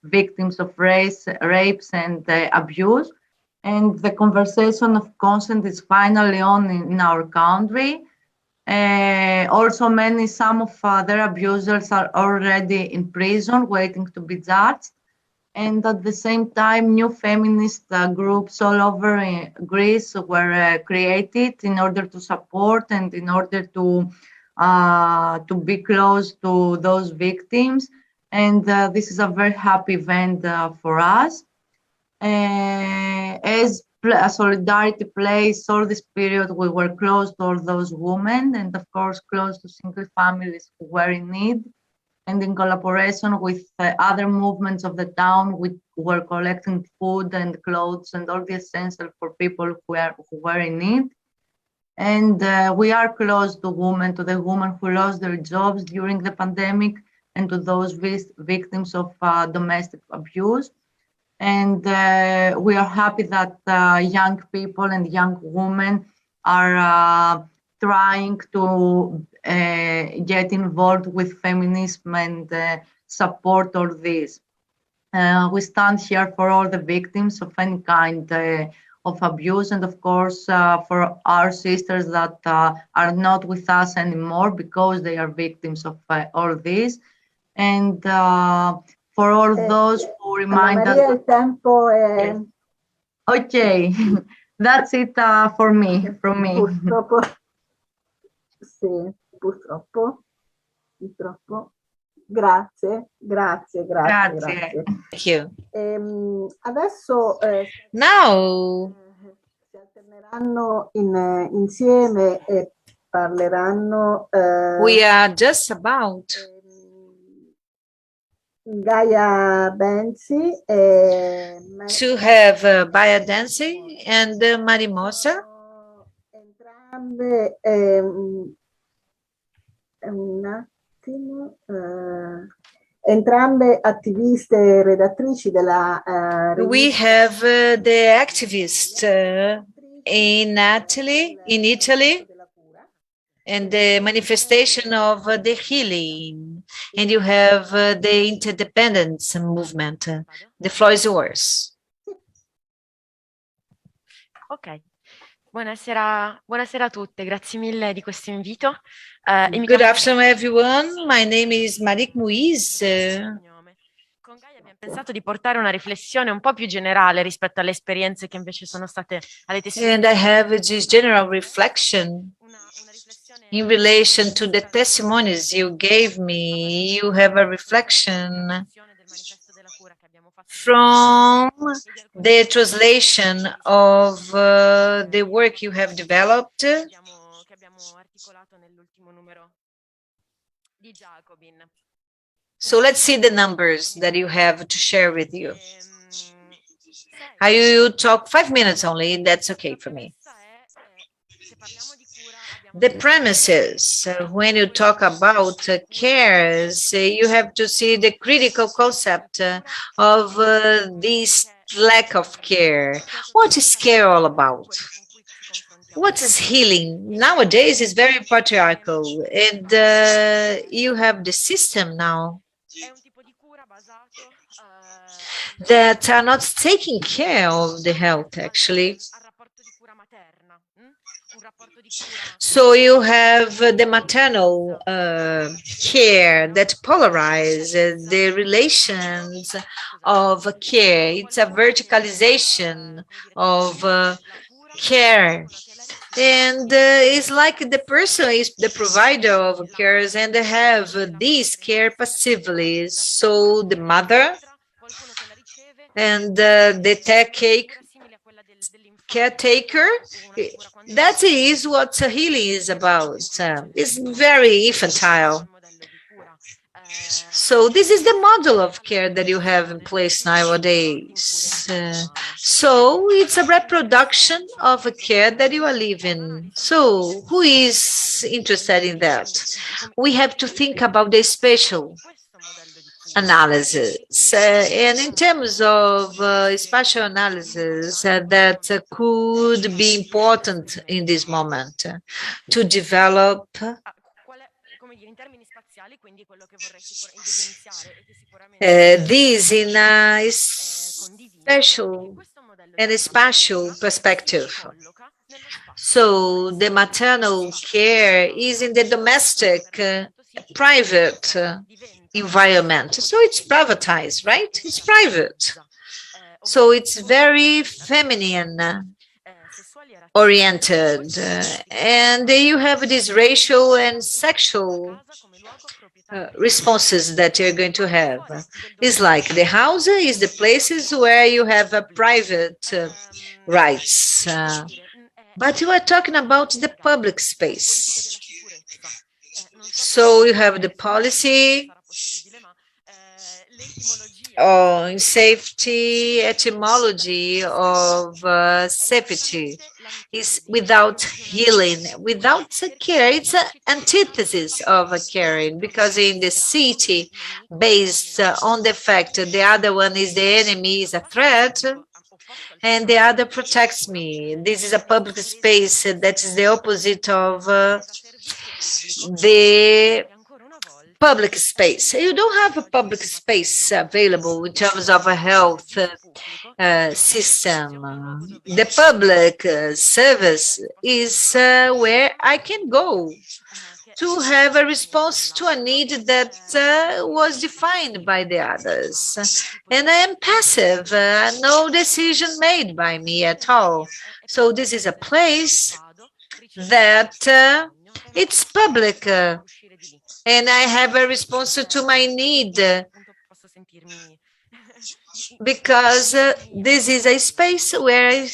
victims of rapes and abuse. And the conversation of consent is finally on in our country. Also, some of their abusers are already in prison waiting to be judged. And at the same time, new feminist groups all over Greece were created in order to support and in order to be close to those victims. And this is a very happy event for us. As a solidarity place, all this period we were close to all those women, and of course close to single families who were in need. And in collaboration with other movements of the town, we were collecting food and clothes and all the essentials for people who were in need. And we are close to the women who lost their jobs during the pandemic, and to those victims of domestic abuse. And we are happy that young people and young women are trying to get involved with feminism and support all this. We stand here for all the victims of any kind of abuse, and of course for our sisters that are not with us anymore because they are victims of all this. And for all those who remind us. Il tempo è... Okay, that's it for me, from me. Purtroppo, sì, purtroppo. Grazie. Thank you. Adesso Now si alterneranno insieme e parleranno. we are just about Gaia Benzi to have Baia Dancing and Marimosa. Entrambe un attimo, entrambe attiviste e redattrici della We have the activist in Italy, and the manifestation of the healing, and you have the interdependence movement. The floor is yours. Ok, buonasera a tutte, grazie mille di questo invito. Good afternoon, everyone. My name is Marik Muiz. pensato di portare una riflessione un po' più generale rispetto alle esperienze che invece sono state alle And I have this general reflection in relation to the testimonies you gave me. You have a reflection from the translation of the work you have developed. So let's see the numbers that you have to share with you. You talk 5 minutes only, that's okay for me. The premises, when you talk about cares, you have to see the critical concept of this lack of care. What is care all about? What is healing? Nowadays is very patriarchal, and you have the system now that are not taking care of the health, actually. So you have the maternal care that polarize the relations of care. It's a verticalization of care. And it's like the person is the provider of cares and they have this care passively. So the mother and the caretaker, that is what healing is about. It's very infantile. So this is the model of care that you have in place nowadays. So it's a reproduction of a care that you are living. So who is interested in that? We have to think about the spatial analysis. And in terms of spatial analysis, that could be important in this moment to develop these in a special and a spatial perspective. So the maternal care is in the domestic, private environment. So it's privatized, right? It's private. So it's very feminine oriented. And you have this racial and sexual responses that you're going to have. It's like the house is the places where you have a private rights. But you are talking about the public space. So you have the policy on safety, etymology of safety is without healing, without care. It's an antithesis of caring, because in the city, based on the fact that the other one is the enemy, is a threat, and the other protects me. This is a public space that is the opposite of the public space. You don't have a public space available in terms of a health system. The public service is where I can go to have a response to a need that was defined by the others. And I am passive, no decision made by me at all. So this is a place that it's public. And I have a response to my need, because this is a space where I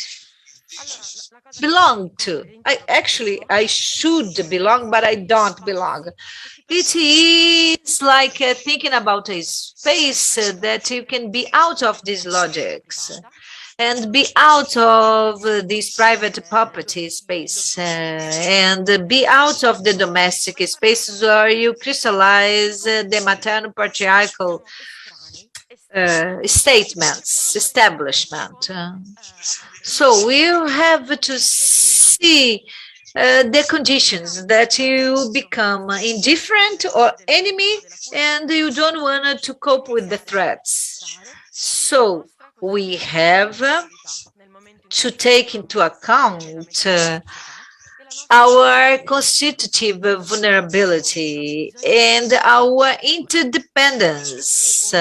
belong to. I should belong, but I don't belong. It is like thinking about a space that you can be out of these logics and be out of this private property space and be out of the domestic spaces where you crystallize the maternal patriarchal statements, establishment. So we have to see the conditions that you become indifferent or enemy and you don't want to cope with the threats. So we have to take into account our constitutive vulnerability and our interdependence.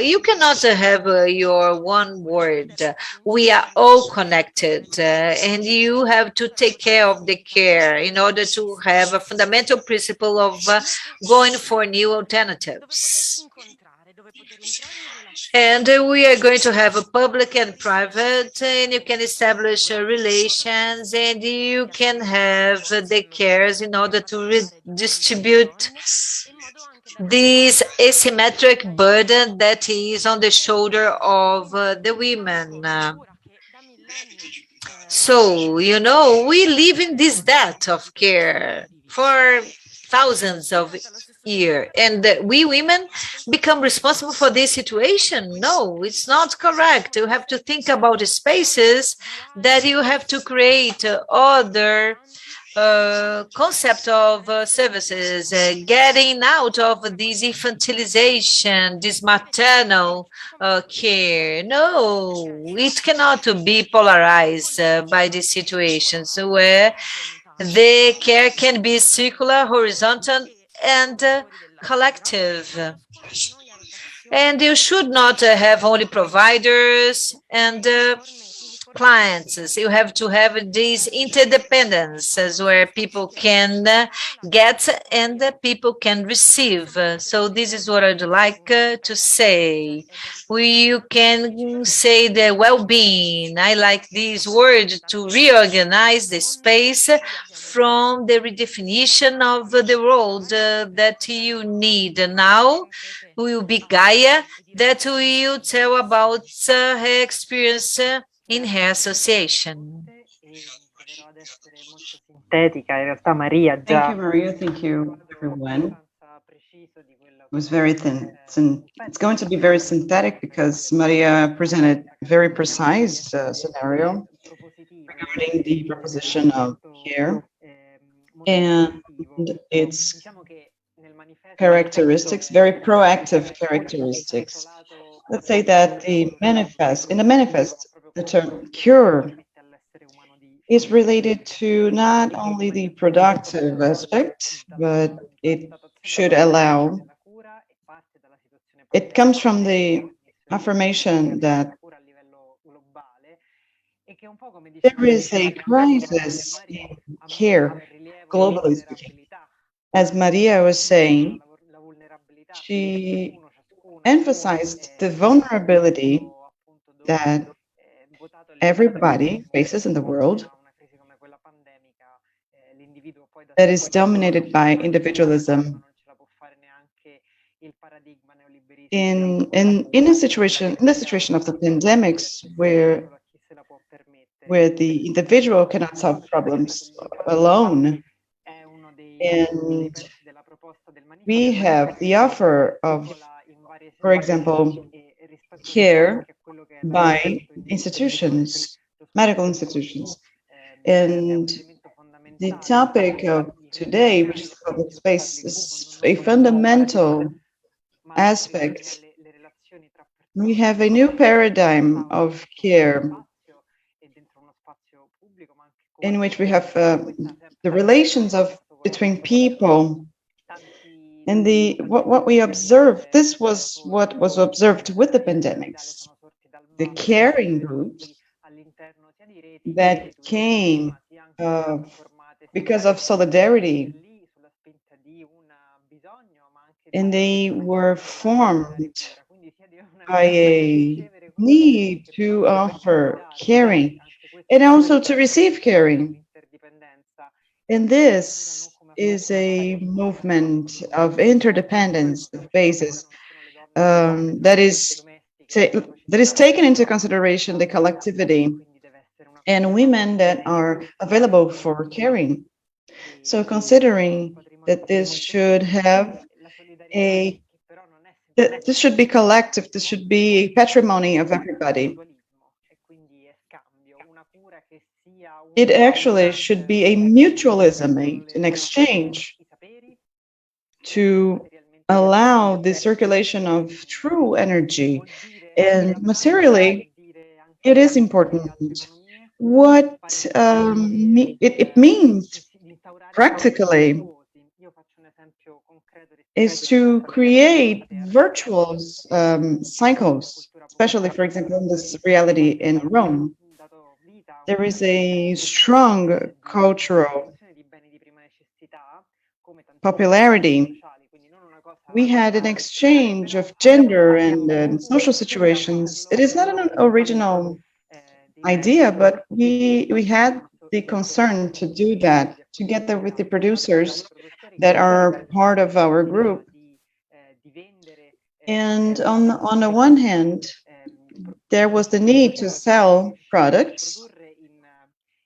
You cannot have your one word. We are all connected, and you have to take care of the care in order to have a fundamental principle of going for new alternatives. And we are going to have a public and private, and you can establish relations, and you can have the cares in order to redistribute this asymmetric burden that is on the shoulder of the women. So, you know, we live in this debt of care for thousands of years, and we women become responsible for this situation. No, it's not correct. You have to think about the spaces that you have to create other concept of services, getting out of this infantilization, this maternal care. No, it cannot be polarized by these situations where the care can be circular, horizontal, and collective. And you should not have only providers and clients. You have to have these interdependences where people can get and people can receive. So this is what I'd like to say. You can say the well-being. I like this word to reorganize the space from the redefinition of the world that you need. Now will be Gaia that will tell about her experience in her association. Thank you, Maria. Thank you, everyone. It was very thin. It's going to be very synthetic because Maria presented a very precise scenario regarding the proposition of care and its characteristics, very proactive characteristics. Let's say that in the manifest, the term cure is related to not only the productive aspect, but it should allow, it comes from the affirmation that there is a crisis in care, globally speaking. As Maria was saying, she emphasized the vulnerability that everybody faces in the world that is dominated by individualism. In the situation of the pandemics where the individual cannot solve problems alone, and we have the offer of, for example, care by institutions, medical institutions. And the topic of today, which is public space, is a fundamental aspect. We have a new paradigm of care in which we have the relations between people and what we observed. This was what was observed with the pandemics. The caring groups that came because of solidarity, and they were formed by a need to offer caring and also to receive caring. And this is a movement of interdependence of basis that is taken into consideration the collectivity and women that are available for caring. So considering that this should have this should be collective, this should be a patrimony of everybody. It actually should be a mutualism, an exchange to allow the circulation of true energy. And materially, it is important. What it means practically is to create virtual cycles, especially, for example, in this reality in Rome. There is a strong cultural popularity. We had an exchange of gender and social situations. It is not an original idea, but we had the concern to do that together with the producers that are part of our group. And on the one hand, there was the need to sell products,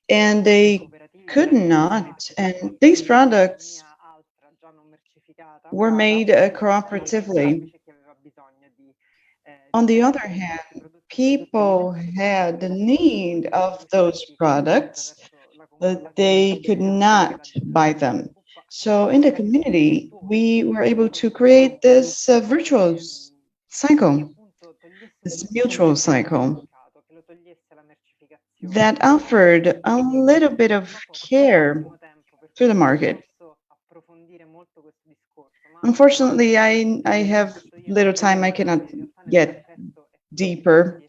and they could not. And these products were made cooperatively. On the other hand, people had the need of those products, but they could not buy them. So in the community, we were able to create this virtual cycle, this mutual cycle that offered a little bit of care to the market. Unfortunately, I have little time. I cannot get deeper,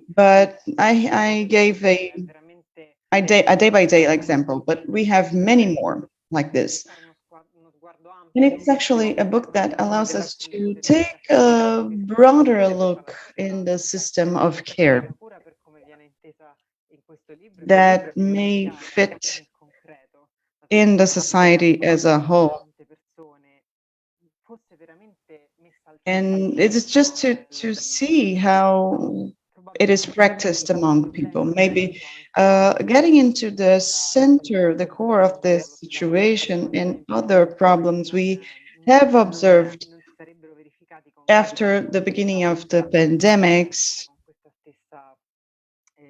but I gave a day-by-day example, but we have many more like this. And it's actually a book that allows us to take a broader look in the system of care that may fit in the society as a whole. And it is just to see how it is practiced among people. Maybe getting into the center, the core of this situation and other problems we have observed after the beginning of the pandemics,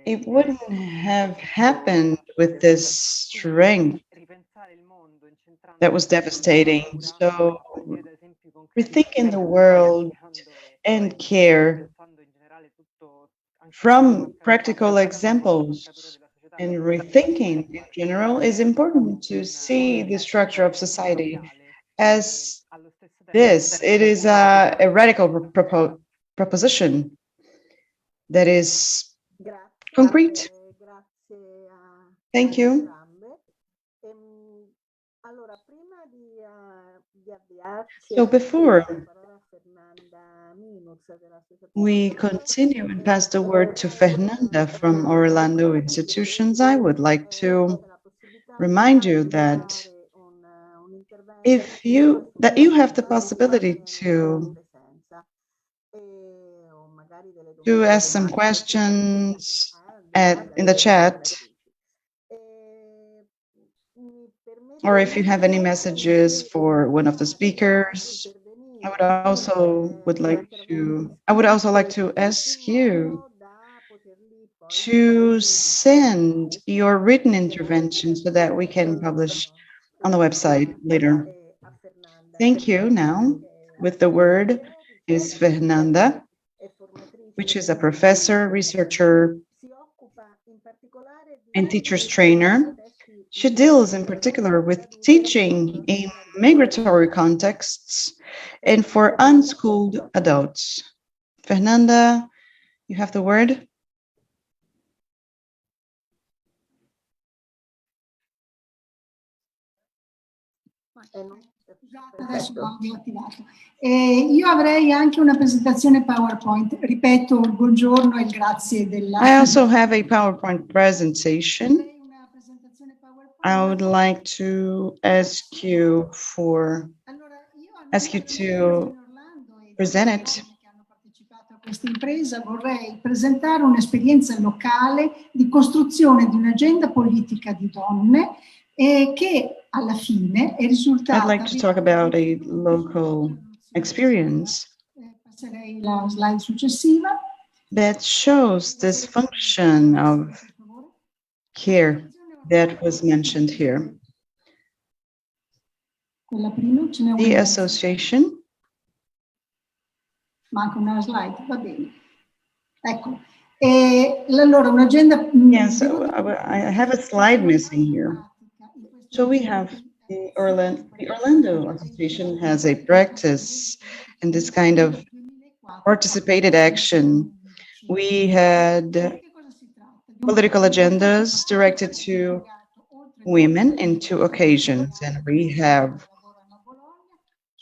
it wouldn't have happened with this strength that was devastating. So rethinking the world and care from practical examples and rethinking in general is important to see the structure of society as this. It is a radical proposition that is concrete. Thank you. So before we continue and pass the word to Fernanda from Orlando Institutions, I would like to remind you that you have the possibility to ask some questions in the chat, or if you have any messages for one of the speakers. I would also like to ask you to send your written intervention so that we can publish on the website later. Thank you. Now, with the word is Fernanda, which is a professor, researcher, and teacher's trainer. She deals in particular with teaching in migratory contexts and for unschooled adults. Fernanda, you have the word. Adesso l'audio attivato. Io avrei anche una presentazione PowerPoint. Ripeto, buongiorno e grazie della... I also have a PowerPoint presentation. I would like to ask you to present it. Questa impresa vorrei presentare un'esperienza locale di costruzione di un'agenda politica di donne che alla fine è risultata... I'd like to talk about a local experience Passerei la slide successiva. That shows this function of care that was mentioned here. Quella prima, ce n'è una. The association. Manca una slide, va bene. Ecco. Allora, un'agenda... Yes, I have a slide missing here. So we have the Orlando Association has a practice in this kind of participated action. We had political agendas directed to women in 2 occasions, and we have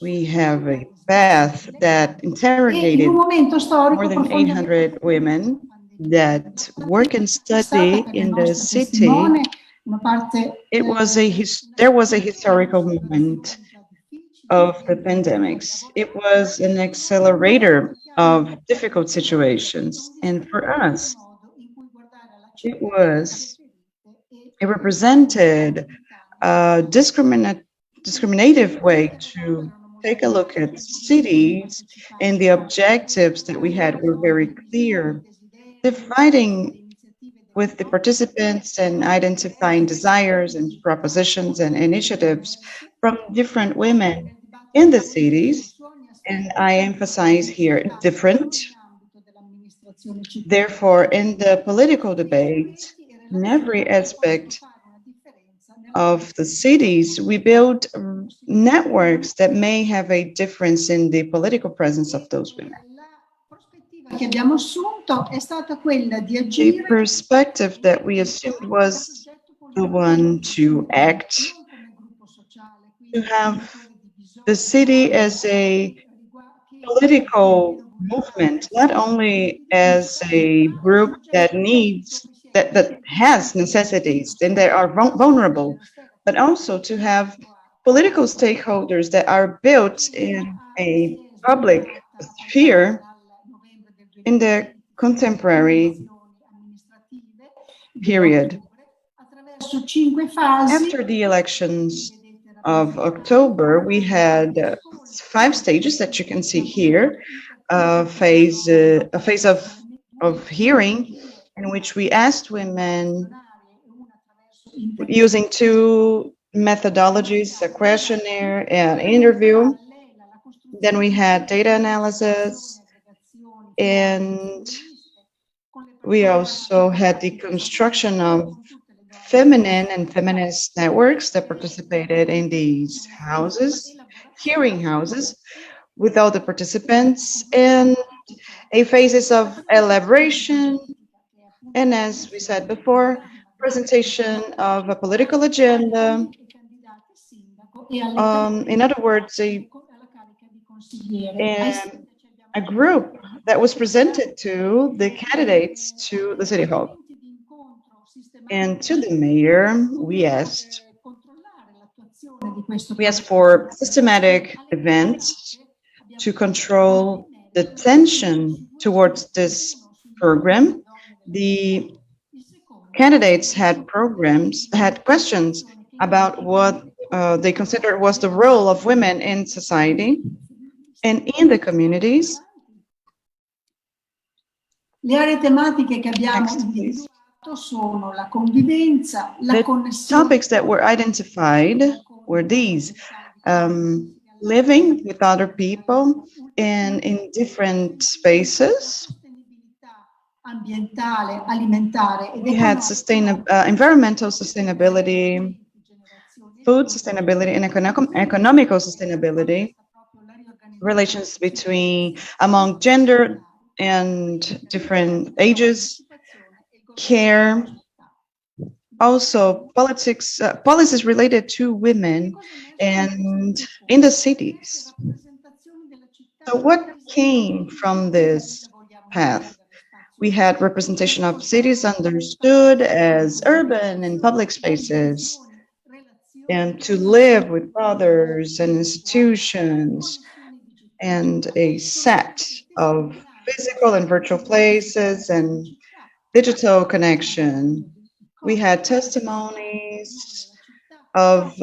a path that interrogated more than 800 women that work and study in the city. There was a historical moment of the pandemics. It was an accelerator of difficult situations, and for us, it represented a discriminative way to take a look at cities, and the objectives that we had were very clear, dividing with the participants and identifying desires and propositions and initiatives from different women in the cities. And I emphasize here different. Therefore, in the political debate, in every aspect of the cities, we build networks that may have a difference in the political presence of those women. The perspective that we assumed was the one to act, to have the city as a political movement, not only as a group that has necessities and that are vulnerable, but also to have political stakeholders that are built in a public sphere in the contemporary period. After the elections of October, we had 5 stages that you can see here, a phase of hearing in which we asked women using 2 methodologies, a questionnaire and interview. Then we had data analysis, and we also had the construction of feminine and feminist networks that participated in these houses, hearing houses, with all the participants, and a phases of elaboration, and as we said before, presentation of a political agenda. In other words, a group that was presented to the candidates to the City Hall. And to the mayor, we asked for systematic events to control the tension towards this program. The candidates had questions about what they considered was the role of women in society and in the communities. Le aree tematiche che abbiamo individuato sono la convivenza, la connessione. The topics that were identified were these: living with other people and in different spaces. Ambientale, alimentare, we had environmental sustainability, food sustainability, and economical sustainability, relations among gender and different ages, care, also policies related to women and in the cities. So what came from this path? We had representation of cities understood as urban and public spaces, and to live with others and institutions, and a set of physical and virtual places and digital connection. We had testimonies of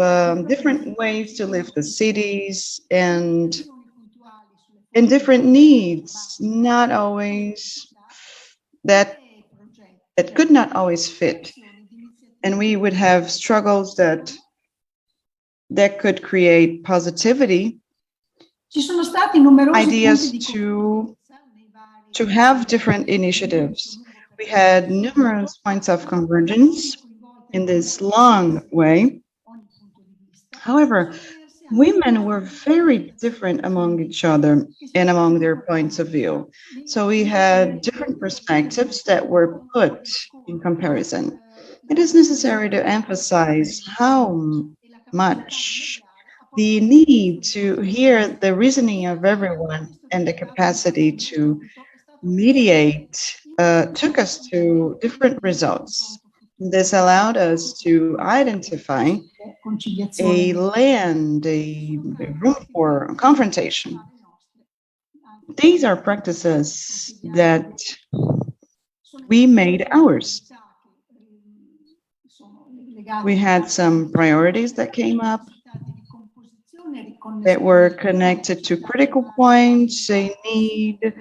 different ways to live the cities and different needs, not always that could not always fit. And we would have struggles that could create positivity, ideas to have different initiatives. We had numerous points of convergence in this long way. However, women were very different among each other and among their points of view. So we had different perspectives that were put in comparison. It is necessary to emphasize how much the need to hear the reasoning of everyone and the capacity to mediate took us to different results. This allowed us to identify a land, a room for confrontation. These are practices that we made ours. We had some priorities that came up that were connected to critical points, a need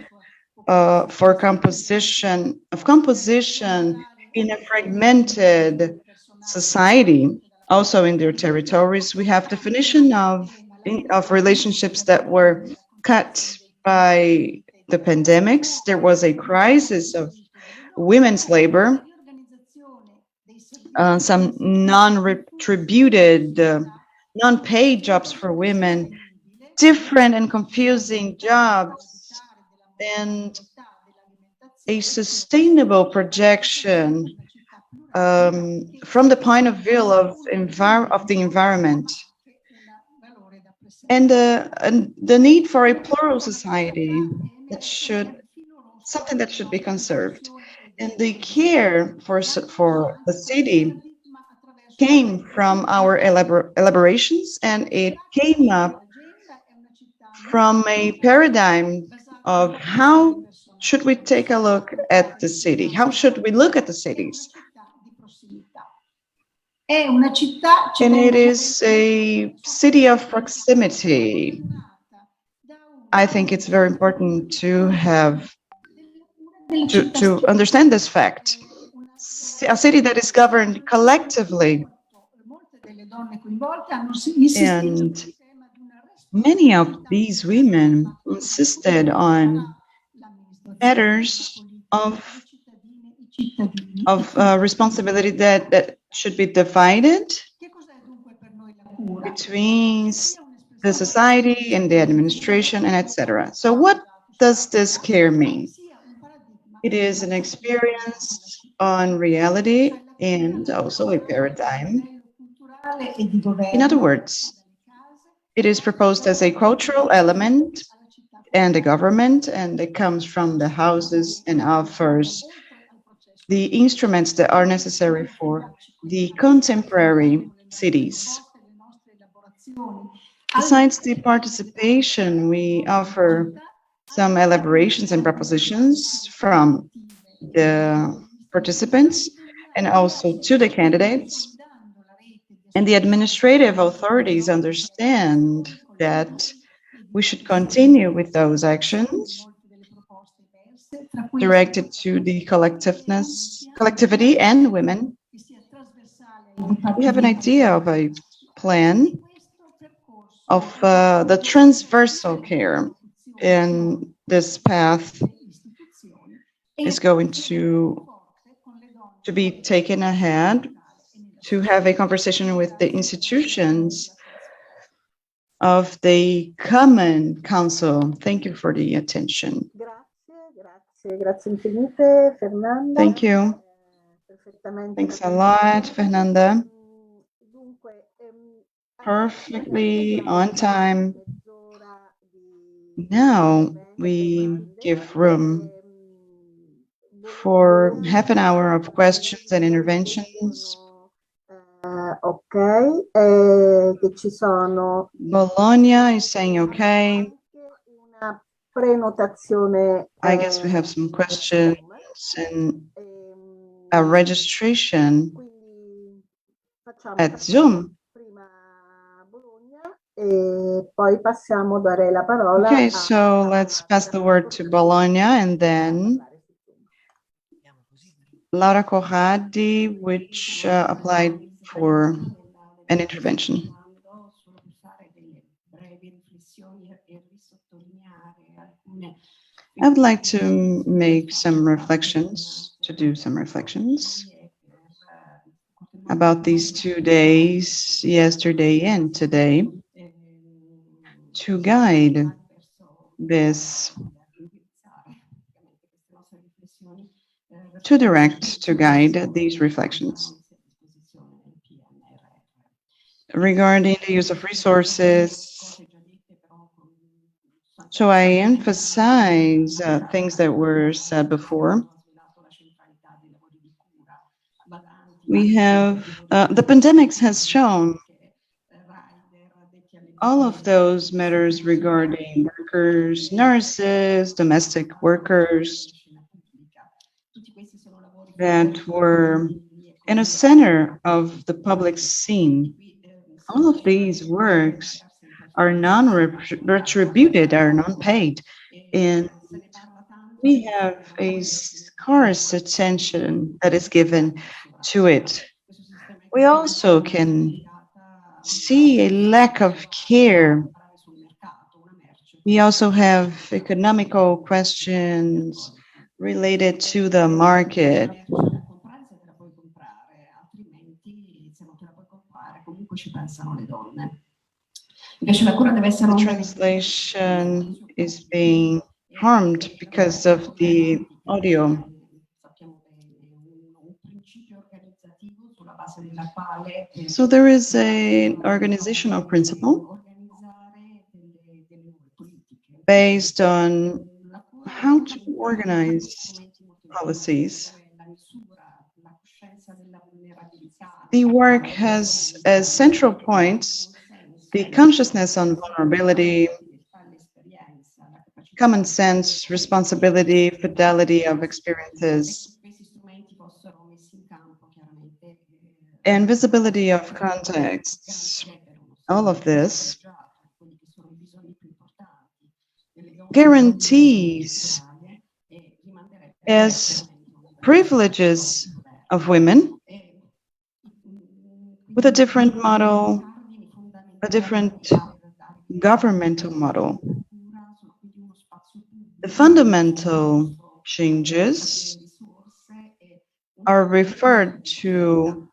for composition in a fragmented society, also in their territories. We have definition of relationships that were cut by the pandemics. There was a crisis of women's labor, some non-retributed, non-paid jobs for women, different and confusing jobs, and a sustainable projection from the point of view of the environment, and the need for a plural society something that should be conserved. And the care for the city came from our elaborations, and it came up from a paradigm of how should we take a look at the city? How should we look at the cities? And it is a city of proximity. I think it's very important to have to understand this fact. A city that is governed collectively, and many of these women insisted on matters of responsibility that should be divided between the society and the administration, and etc. So what does this care mean? It is an experience on reality and also a paradigm. In other words, it is proposed as a cultural element and a government, and it comes from the houses and offers the instruments that are necessary for the contemporary cities. Besides the participation, we offer some elaborations and propositions from the participants and also to the candidates. And the administrative authorities understand that we should continue with those actions directed to the collectivity and women. We have an idea of a plan of the transversal care, and this path is going to be taken ahead to have a conversation with the institutions of the Common Council. Thank you for the attention. Grazie infinite, Fernanda. Thank you. Thanks a lot, Fernanda. Perfectly on time. Now we give room for half an hour of questions and interventions. Ok, che ci sono. Bologna is saying okay. Una prenotazione. I guess we have some questions and a registration at Zoom. Poi passiamo, darei la parola. Okay, so let's pass the word to Bologna, and then Laura Corradi, which applied for an intervention. I would like to make some reflections, about these 2 days, yesterday and today, to guide this, to guide these reflections. Regarding the use of resources, so I emphasize things that were said before. We have, the pandemic has shown all of those matters regarding workers, nurses, domestic workers that were in the center of the public scene. All of these works are non-retributed, are non-paid, and we have a scarce attention that is given to it. We also can see a lack of care. We also have economical questions related to the market. The translation is being harmed because of the audio. So there is an organizational principle based on how to organize policies. The work has as central points the consciousness on vulnerability, common sense, responsibility, fidelity of experiences, and visibility of contexts. All of this guarantees as privileges of women with a different model, a different governmental model. The fundamental changes are referred to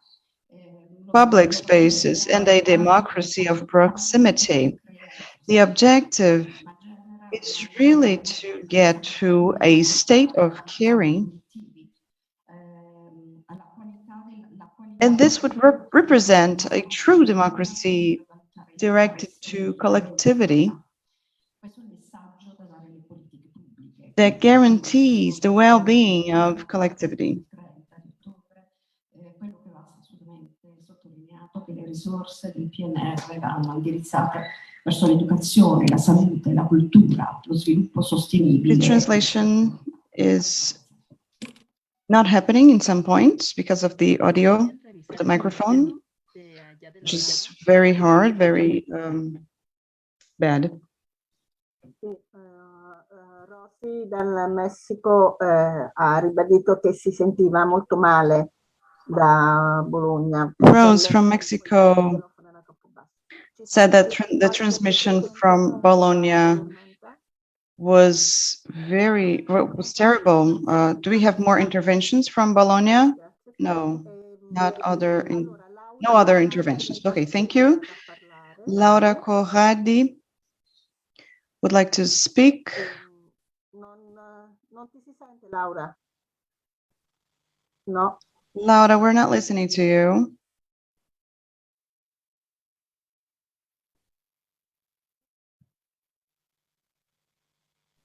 public spaces and a democracy of proximity. The objective is really to get to a state of caring, and this would represent a true democracy directed to collectivity that guarantees the well-being of collectivity. The translation is not happening in some points because of the audio of the microphone, which is very hard, very bad. Rosy dal Messico ha ribadito che si sentiva molto male da Bologna. Rose from Mexico said that the transmission from Bologna was terrible. Do we have more interventions from Bologna? No, no other interventions. Okay, thank you. Laura Corradi would like to speak. Non ti si sente, Laura? No. Laura, we're not listening to you.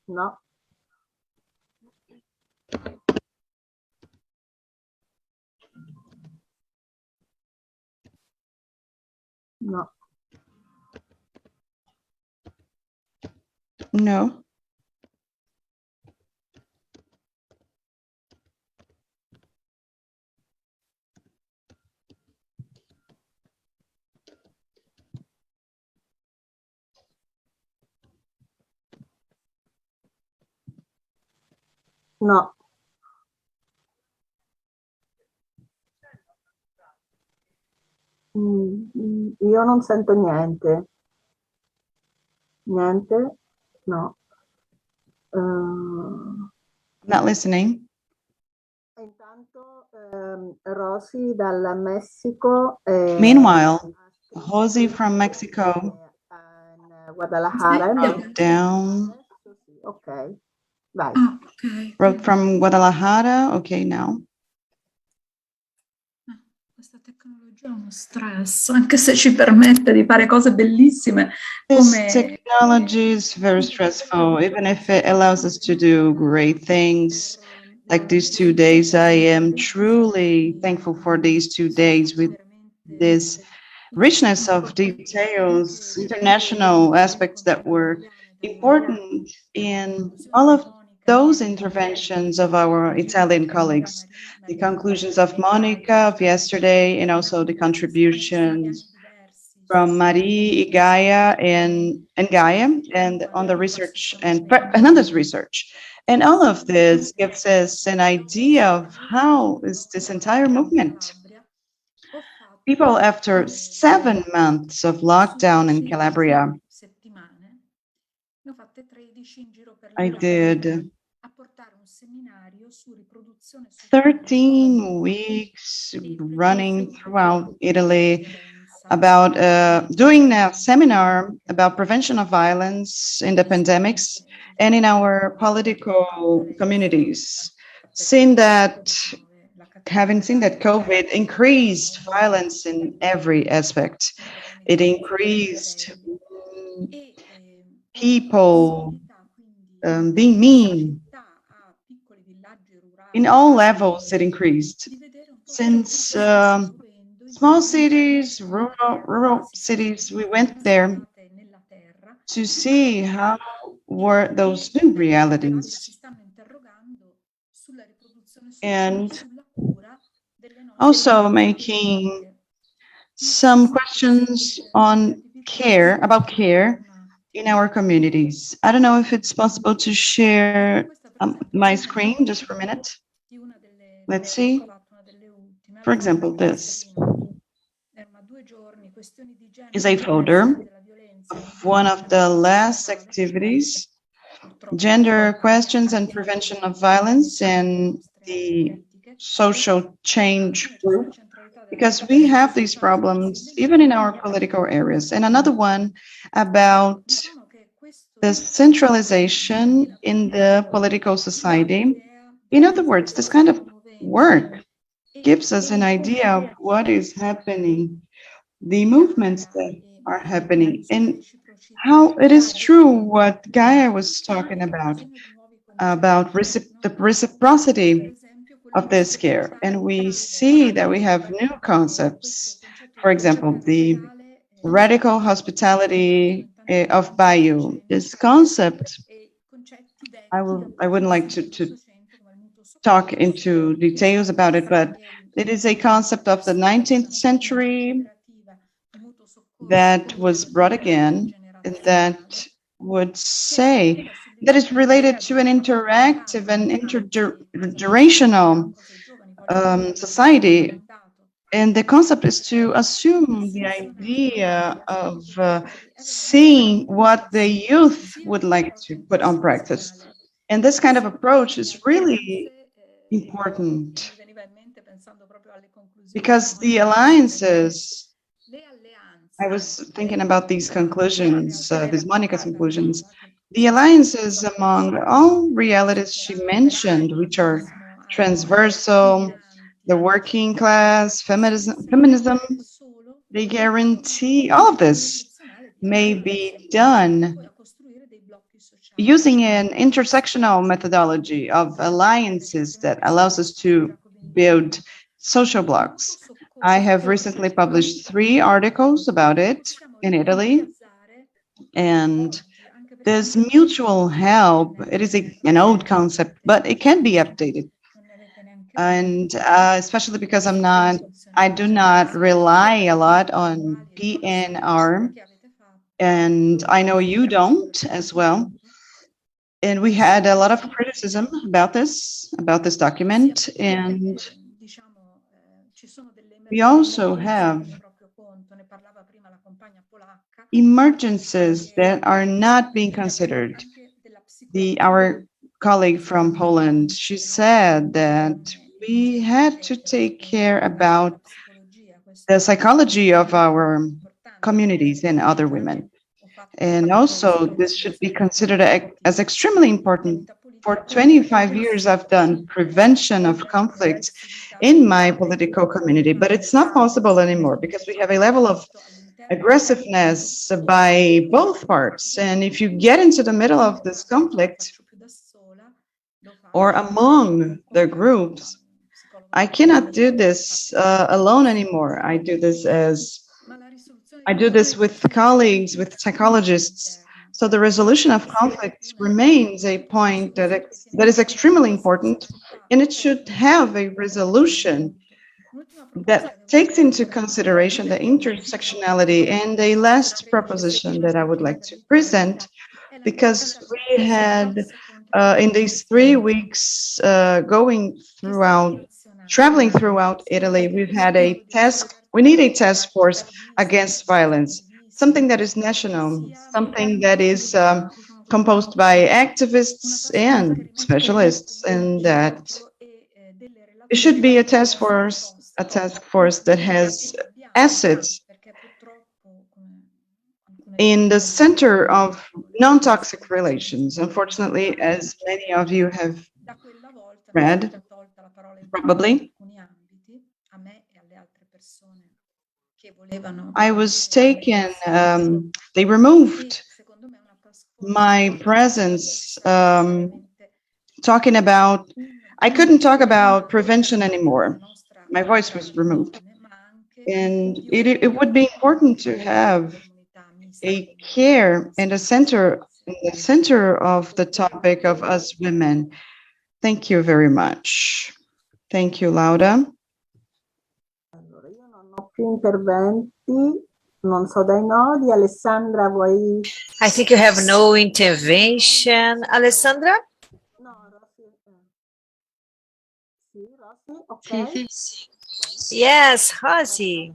No. No. No. No. Io non sento niente. Niente? No. Not listening. Intanto Rosy dal Messico. Meanwhile, Josie from Mexico Guadalajara. wrote down. Ok, vai. Ok. Wrote from Guadalajara. Okay, now. Questa tecnologia è uno stress, anche se ci permette di fare cose bellissime. This Come technology is very stressful, even if it allows us to do great things. Like these 2 days, I am truly thankful for these 2 days with this richness of details, international aspects that were important in all of those interventions of our Italian colleagues, the conclusions of Monica of yesterday, and also the contributions from Marie, Gaia, and Gaia, and on the research and Fernanda's research. And all of this gives us an idea of how is this entire movement. People, after 7 months of lockdown in Calabria, I did 13 weeks running throughout Italy about doing a seminar about prevention of violence in the pandemics and in our political communities. Having seen that COVID increased violence in every aspect, it increased people being mean. In all levels, it increased. Since small cities, rural cities, we went there to see how were those new realities. And also making some questions on care, about care in our communities. I don't know if it's possible to share my screen just for a minute. Let's see. For example, this is a folder of one of the last activities, gender questions and prevention of violence in the social change group, because we have these problems even in our political areas. And another one about the centralization in the political society. In other words, this kind of work gives us an idea of what is happening, the movements that are happening, and how it is true what Gaia was talking about the reciprocity of this care. And we see that we have new concepts. For example, the radical hospitality of Bayou. This concept, I wouldn't like to talk into details about it, but it is a concept of the 19th century that was brought again, and that would say that is related to an interactive and intergenerational society. And the concept is to assume the idea of seeing what the youth would like to put on practice. And this kind of approach is really important because the alliances, I was thinking about these conclusions, these Monica's conclusions, the alliances among all realities she mentioned, which are transversal, the working class, feminism, they guarantee all of this may be done using an intersectional methodology of alliances that allows us to build social blocks. I have recently published 3 articles about it in Italy, and this mutual help, it is an old concept, but it can be updated. And especially because I do not rely a lot on PNR, and I know you don't as well. And we had a lot of criticism about this document, and we also have emergencies that are not being considered. Our colleague from Poland, she said that we had to take care about the psychology of our communities and other women. And also, this should be considered as extremely important. For 25 years, I've done prevention of conflict in my political community, but it's not possible anymore because we have a level of aggressiveness by both parts. And if you get into the middle of this conflict or among the groups, I cannot do this alone anymore. I do this with colleagues, with psychologists. So the resolution of conflicts remains a point that is extremely important, and it should have a resolution that takes into consideration the intersectionality. And a last proposition that I would like to present, because we had in these 3 weeks traveling throughout Italy, we need a task force against violence, something that is national, something that is composed by activists and specialists, and that it should be a task force that has assets in the center of non-toxic relations. Unfortunately, as many of you have read, probably, I was taken, they removed my presence talking about, I couldn't talk about prevention anymore. My voice was removed. And it would be important to have a care in the center of the topic of us women. Thank you very much. Thank you, Laura. Più interventi, non so dai nodi. Alessandra, vuoi? I think you have no intervention. Alessandra? No, Rossi. Sì, Rossi, ok. Yes, Rosie.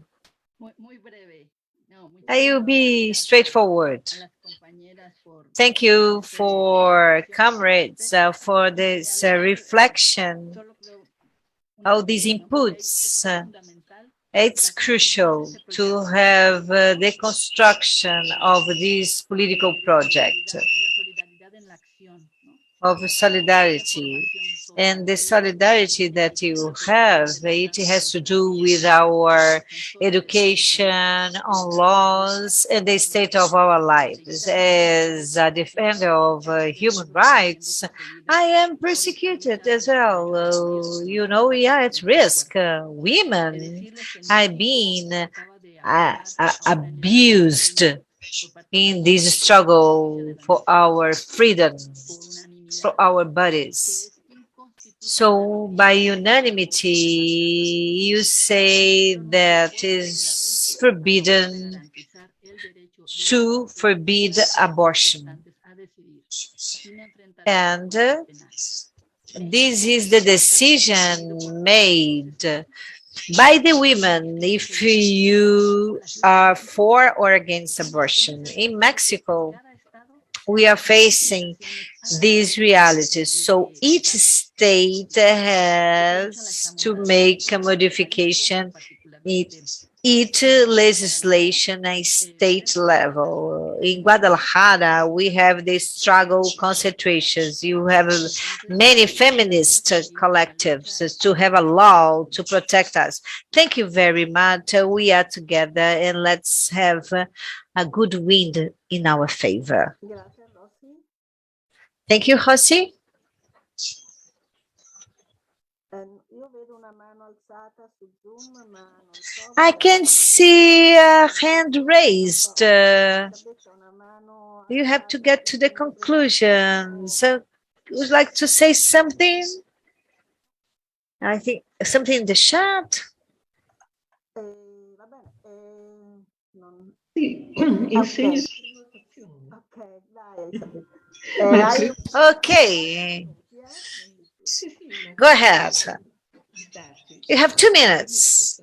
I will be straightforward. Thank you for comrades for this reflection, all these inputs. It's crucial to have the construction of this political project of solidarity. And the solidarity that you have, it has to do with our education on laws and the state of our lives. As a defender of human rights, I am persecuted as well. You know, we are at risk. Women are being abused in this struggle for our freedom, for our bodies. So by unanimity, you say that is forbidden to forbid abortion. And this is the decision made by the women if you are for or against abortion. In Mexico, we are facing these realities. So each state has to make a modification each legislation at state level. In Guadalajara, we have the struggle concentrations. You have many feminist collectives to have a law to protect us. Thank you very much. We are together and let's have a good wind in our favor. Thank you, Josie. I can see a hand raised. You have to get to the conclusion. So, would like to say something? I think something in the chat. Okay. Go ahead. You have 2 minutes.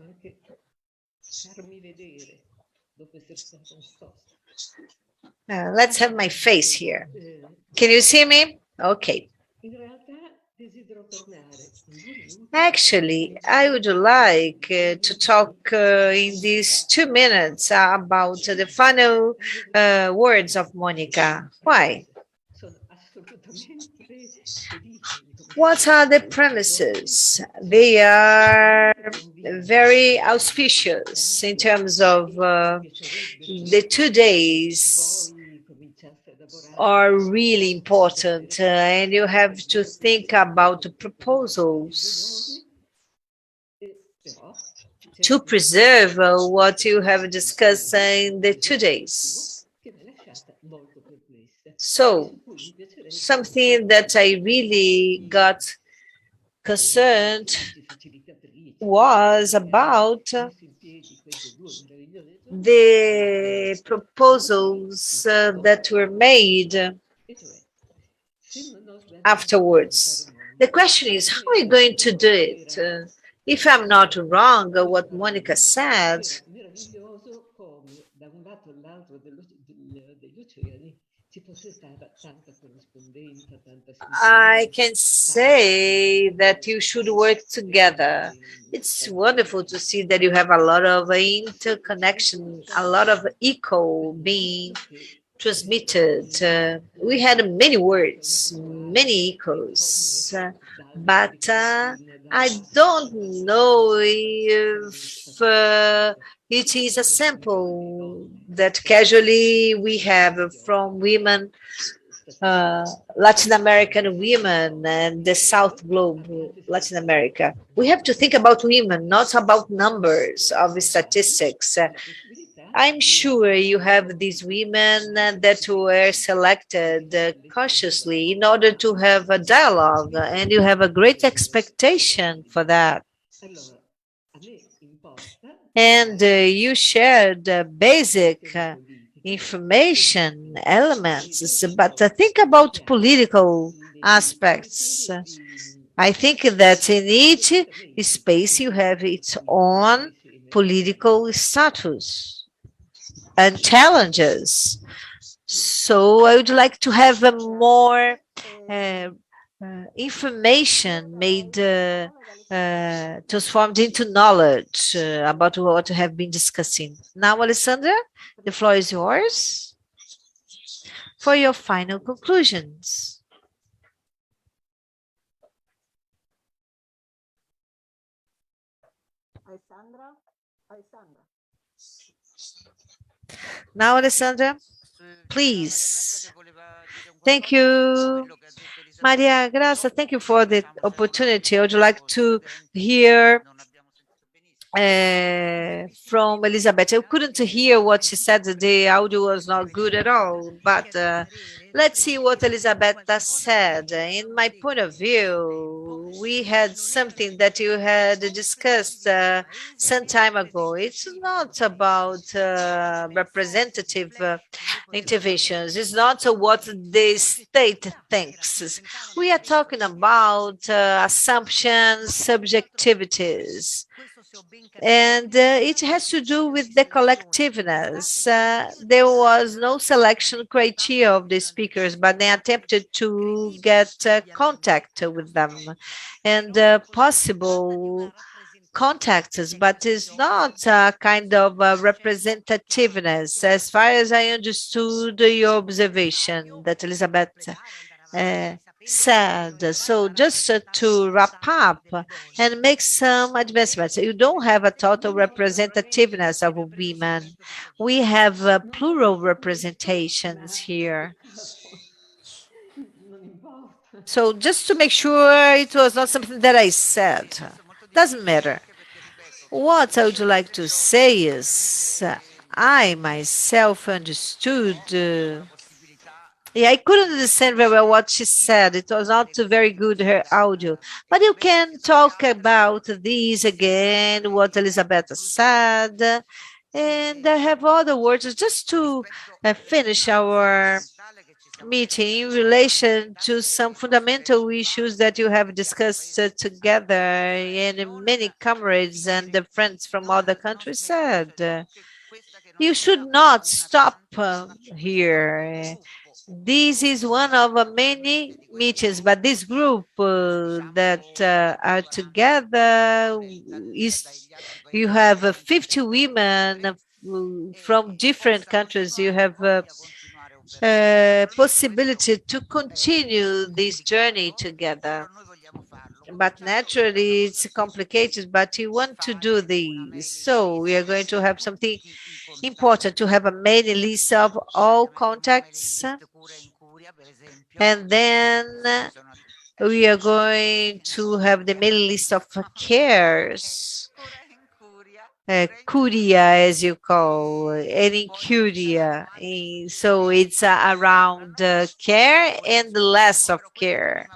Let's have my face here. Can you see me? Okay. Actually, I would like to talk in these 2 minutes about the final words of Monica. Why? What are the premises? They are very auspicious in terms of the 2 days are really important, and you have to think about the proposals to preserve what you have discussed in the 2 days. So, something that I really got concerned was about the proposals that were made afterwards. The question is, how are we going to do it? If I'm not wrong, what Monica said, I can say that you should work together. It's wonderful to see that you have a lot of interconnection, a lot of echo being transmitted. We had many words, many echoes, but I don't know if it is a sample that casually we have from women, Latin American women and the South Globe, Latin America. We have to think about women, not about numbers of statistics. I'm sure you have these women that were selected cautiously in order to have a dialogue, and you have a great expectation for that. And you shared basic information elements, but think about political aspects. I think that in each space you have its own political status and challenges. So I would like to have a more information made transformed into knowledge about what we have been discussing. Now, Alessandra, the floor is yours for your final conclusions. Now, Alessandra, please. Thank you. Maria Graça, thank you for the opportunity. I would like to hear from Elizabeth. I couldn't hear what she said. The audio was not good at all, but let's see what Elizabeth said. In my point of view, we had something that you had discussed some time ago. It's not about representative interventions. It's not what the state thinks. We are talking about assumptions, subjectivities. And it has to do with the collectiveness. There was no selection criteria of the speakers, but they attempted to get contact with them and possible contacts, but it's not a kind of representativeness. As far as I understood your observation that Elizabeth said. So just to wrap up and make some advancements, you don't have a total representativeness of women. We have plural representations here. So just to make sure it was not something that I said, doesn't matter. What I would like to say is I myself understood I couldn't understand very well what she said. It was not very good, her audio. But you can talk about these again, what Elizabeth said. And I have other words just to finish our meeting in relation to some fundamental issues that you have discussed together, and many comrades and friends from other countries said. you should not stop here. This is one of many meetings, but this group that are together is, you have 50 women from different countries. You have possibility to continue this journey together. But naturally, it's complicated, but you want to do this. So we are going to have something important, to have a mailing list of all contacts. And then we are going to have the mailing list of cares. Curia, as you call, and in curia. So it's around care and less of care.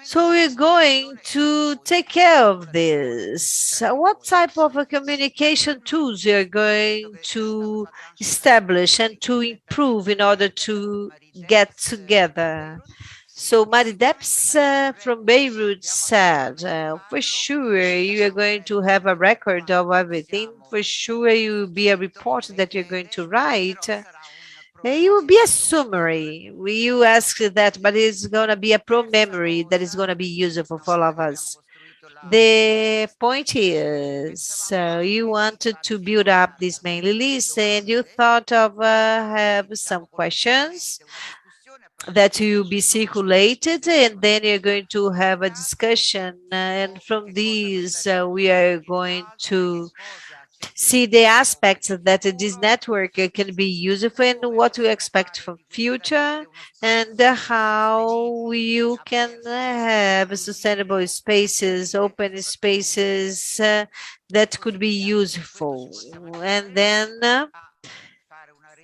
So we're going to take care of this. What type of communication tools we are going to establish and to improve in order to get together? So Mari Debs from Beirut said, for sure you are going to have a record of everything. For sure you will be a report that you're going to write. It will be a summary. You ask that, but it's going to be a pro memory that is going to be useful for all of us. The point is, you wanted to build up this mailing list and you thought of have some questions that will be circulated, and then you're going to have a discussion. And from these, we are going to see the aspects that this network can be useful and what we expect for future, and how you can have sustainable spaces, open spaces that could be useful. And then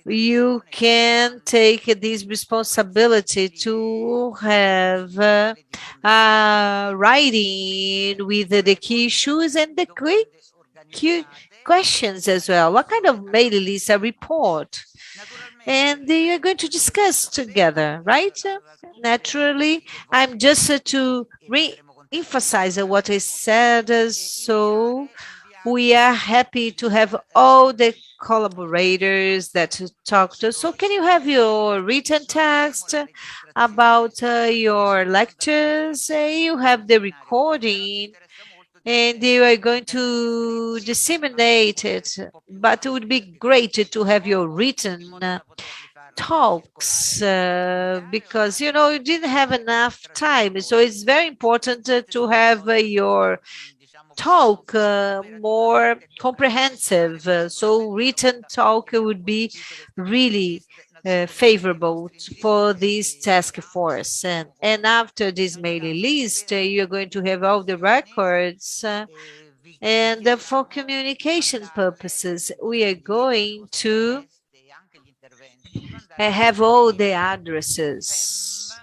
you can take this responsibility to have writing with the key issues and the quick questions as well. What kind of mailing list, a report? And you're going to discuss together, right? Naturally, I'm just to re-emphasize what I said. So we are happy to have all the collaborators that talk to us. So can you have your written text about your lectures? You have the recording and you are going to disseminate it. But it would be great to have your written talks because, you know, you didn't have enough time. So it's very important to have your talk more comprehensive. So written talk would be really favorable for this task force. And after this mailing list, you're going to have all the records. And for communication purposes, we are going to have all the addresses.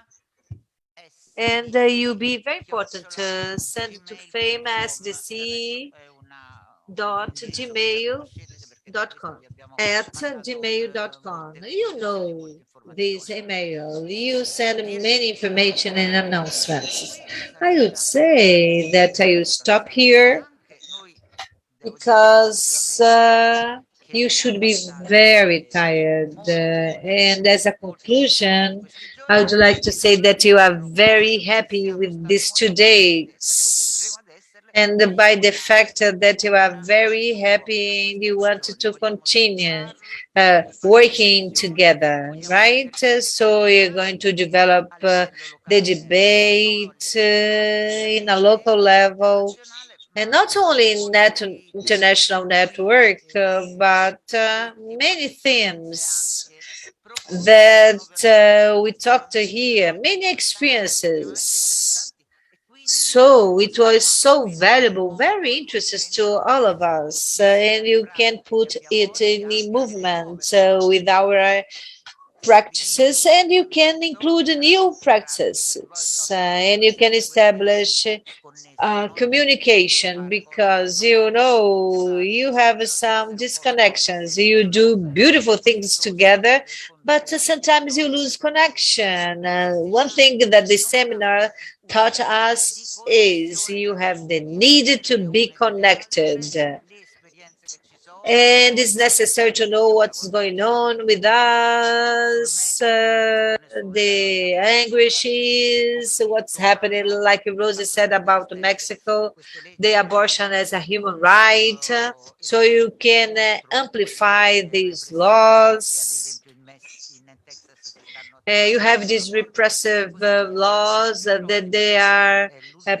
And you'll be very important to send it to FemmSdc.gmail.com @gmail.com. You know this email. You send many information and announcements. I would say that I will stop here because you should be very tired. And as a conclusion, I would like to say that you are very happy with these 2 days. And by the fact that you are very happy and you want to continue working together, right? So you're going to develop the debate in a local level, and not only in that international network, but many themes that we talked here, many experiences. So it was so valuable, very interesting to all of us, and you can put it in movement with our practices, and you can include new practices, and you can establish communication, because you know you have some disconnections. You do beautiful things together, but sometimes you lose connection. One thing that the seminar taught us is you have the need to be connected. and it's necessary to know what's going on with us, the anguishes, what's happening, like Rosie said about Mexico, the abortion as a human right, so you can amplify these laws. You have these repressive laws that they are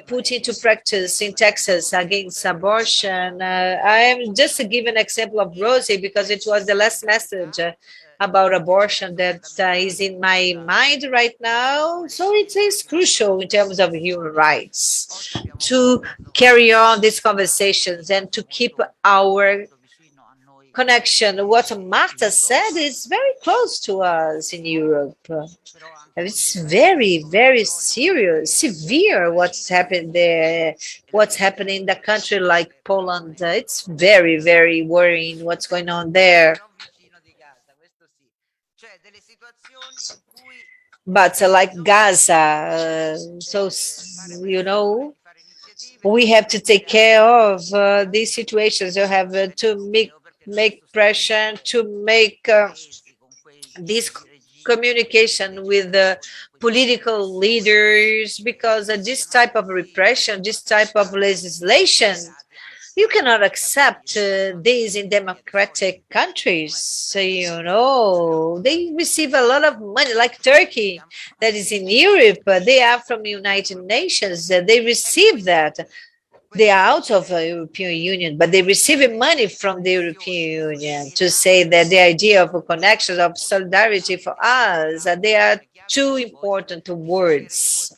put into practice in Texas against abortion. I am just to give an example of Rosie because it was the last message about abortion that is in my mind right now. So it is crucial in terms of human rights to carry on these conversations and to keep our connection. What Marta said is very close to us in Europe. It's very, very serious, severe what's happened there, what's happening in the country like Poland. It's very, very worrying what's going on there. But like Gaza, we have to take care of these situations. You have to make pressure to make this communication with the political leaders, because this type of repression, this type of legislation, you cannot accept these in democratic countries. So, they receive a lot of money, like Turkey, that is in Europe. They are from the United Nations. They receive that. They are out of the European Union, but they receive money from the European Union to say that the idea of a connection, of solidarity for us, they are two important words.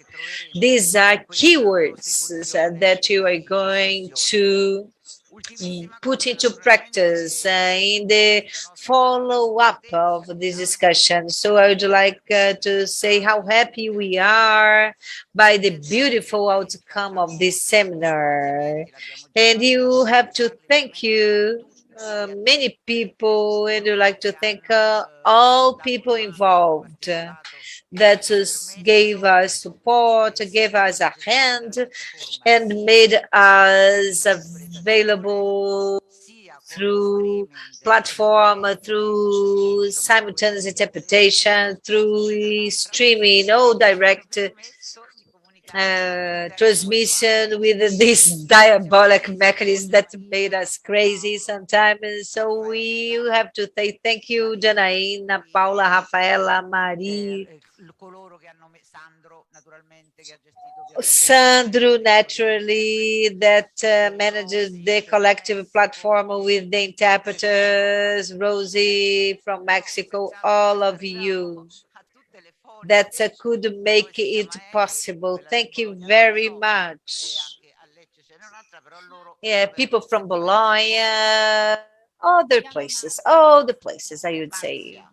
These are keywords that you are going to put into practice in the follow-up of this discussion. So I would like to say how happy we are by the beautiful outcome of this seminar. And you have to thank you, many people, and I'd like to thank all people involved that gave us support, gave us a hand, and made us available through platform, through simultaneous interpretation, through streaming, direct transmission with this diabolic mechanism that made us crazy sometimes. So we have to say thank you, Janaína, Paula, Rafaela, Marie, Sandro, naturally, that manages the collective platform with the interpreters, Rosie from Mexico, all of you that could make it possible. Thank you very much. Yeah, people from Bologna, other places, all the places, I would say.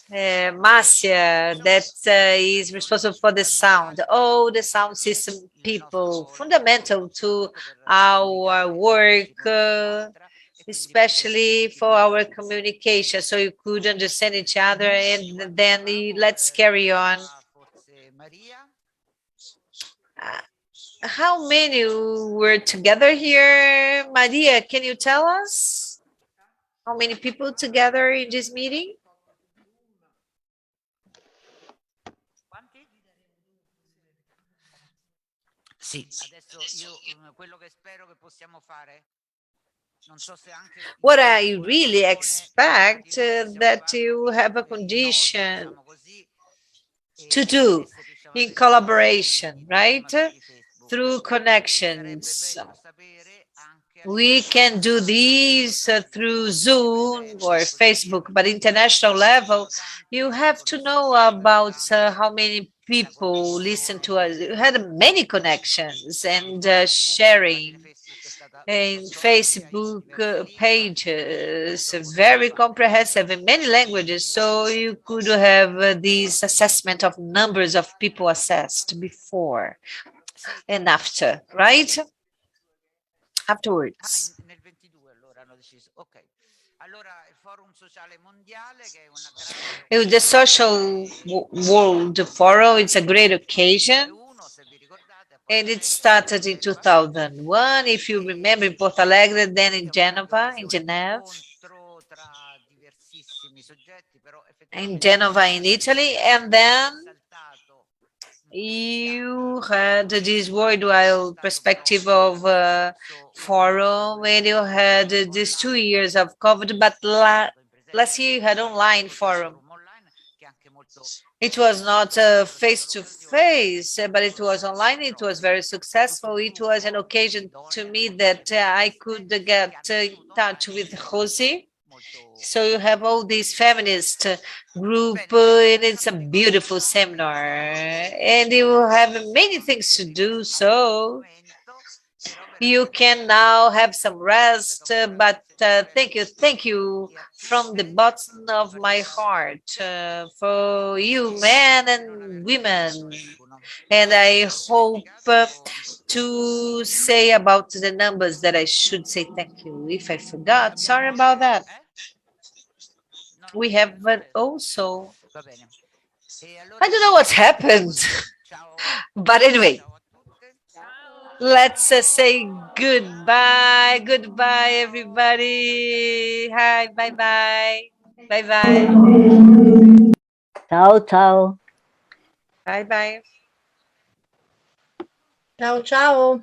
Marcia, that is responsible for the sound. All the sound system people, fundamental to our work, especially for our communication, so you could understand each other. And then let's carry on. How many were together here? Maria, can you tell us how many people together in this meeting? Sì. What I really expect that you have a condition to do in collaboration, right? Through connections. We can do these through Zoom or Facebook, but international level, you have to know about how many people listen to us. You had many connections and sharing in Facebook pages, very comprehensive in many languages. So you could have this assessment of numbers of people assessed before and after, right? Afterwards. The Social World Forum, it's a great occasion. And it started in 2001, if you remember, in Porto Alegre, then in Geneva, in Italy, and then you had this worldwide perspective of forum, and you had these 2 years of COVID, but last year you had online forum. It was not face-to-face, but it was online. It was very successful. It was an occasion to me that I could get in touch with Josie. So you have all these feminist group, and it's a beautiful seminar, and you have many things to do. So you can now have some rest, but thank you from the bottom of my heart for you men and women. And I hope to say about the numbers that I should say thank you. If I forgot, sorry about that. We have also, I don't know what's happened, but anyway, let's say goodbye. Goodbye, everybody. Hi, bye-bye. Bye-bye. Ciao, ciao. Bye-bye. Ciao, ciao.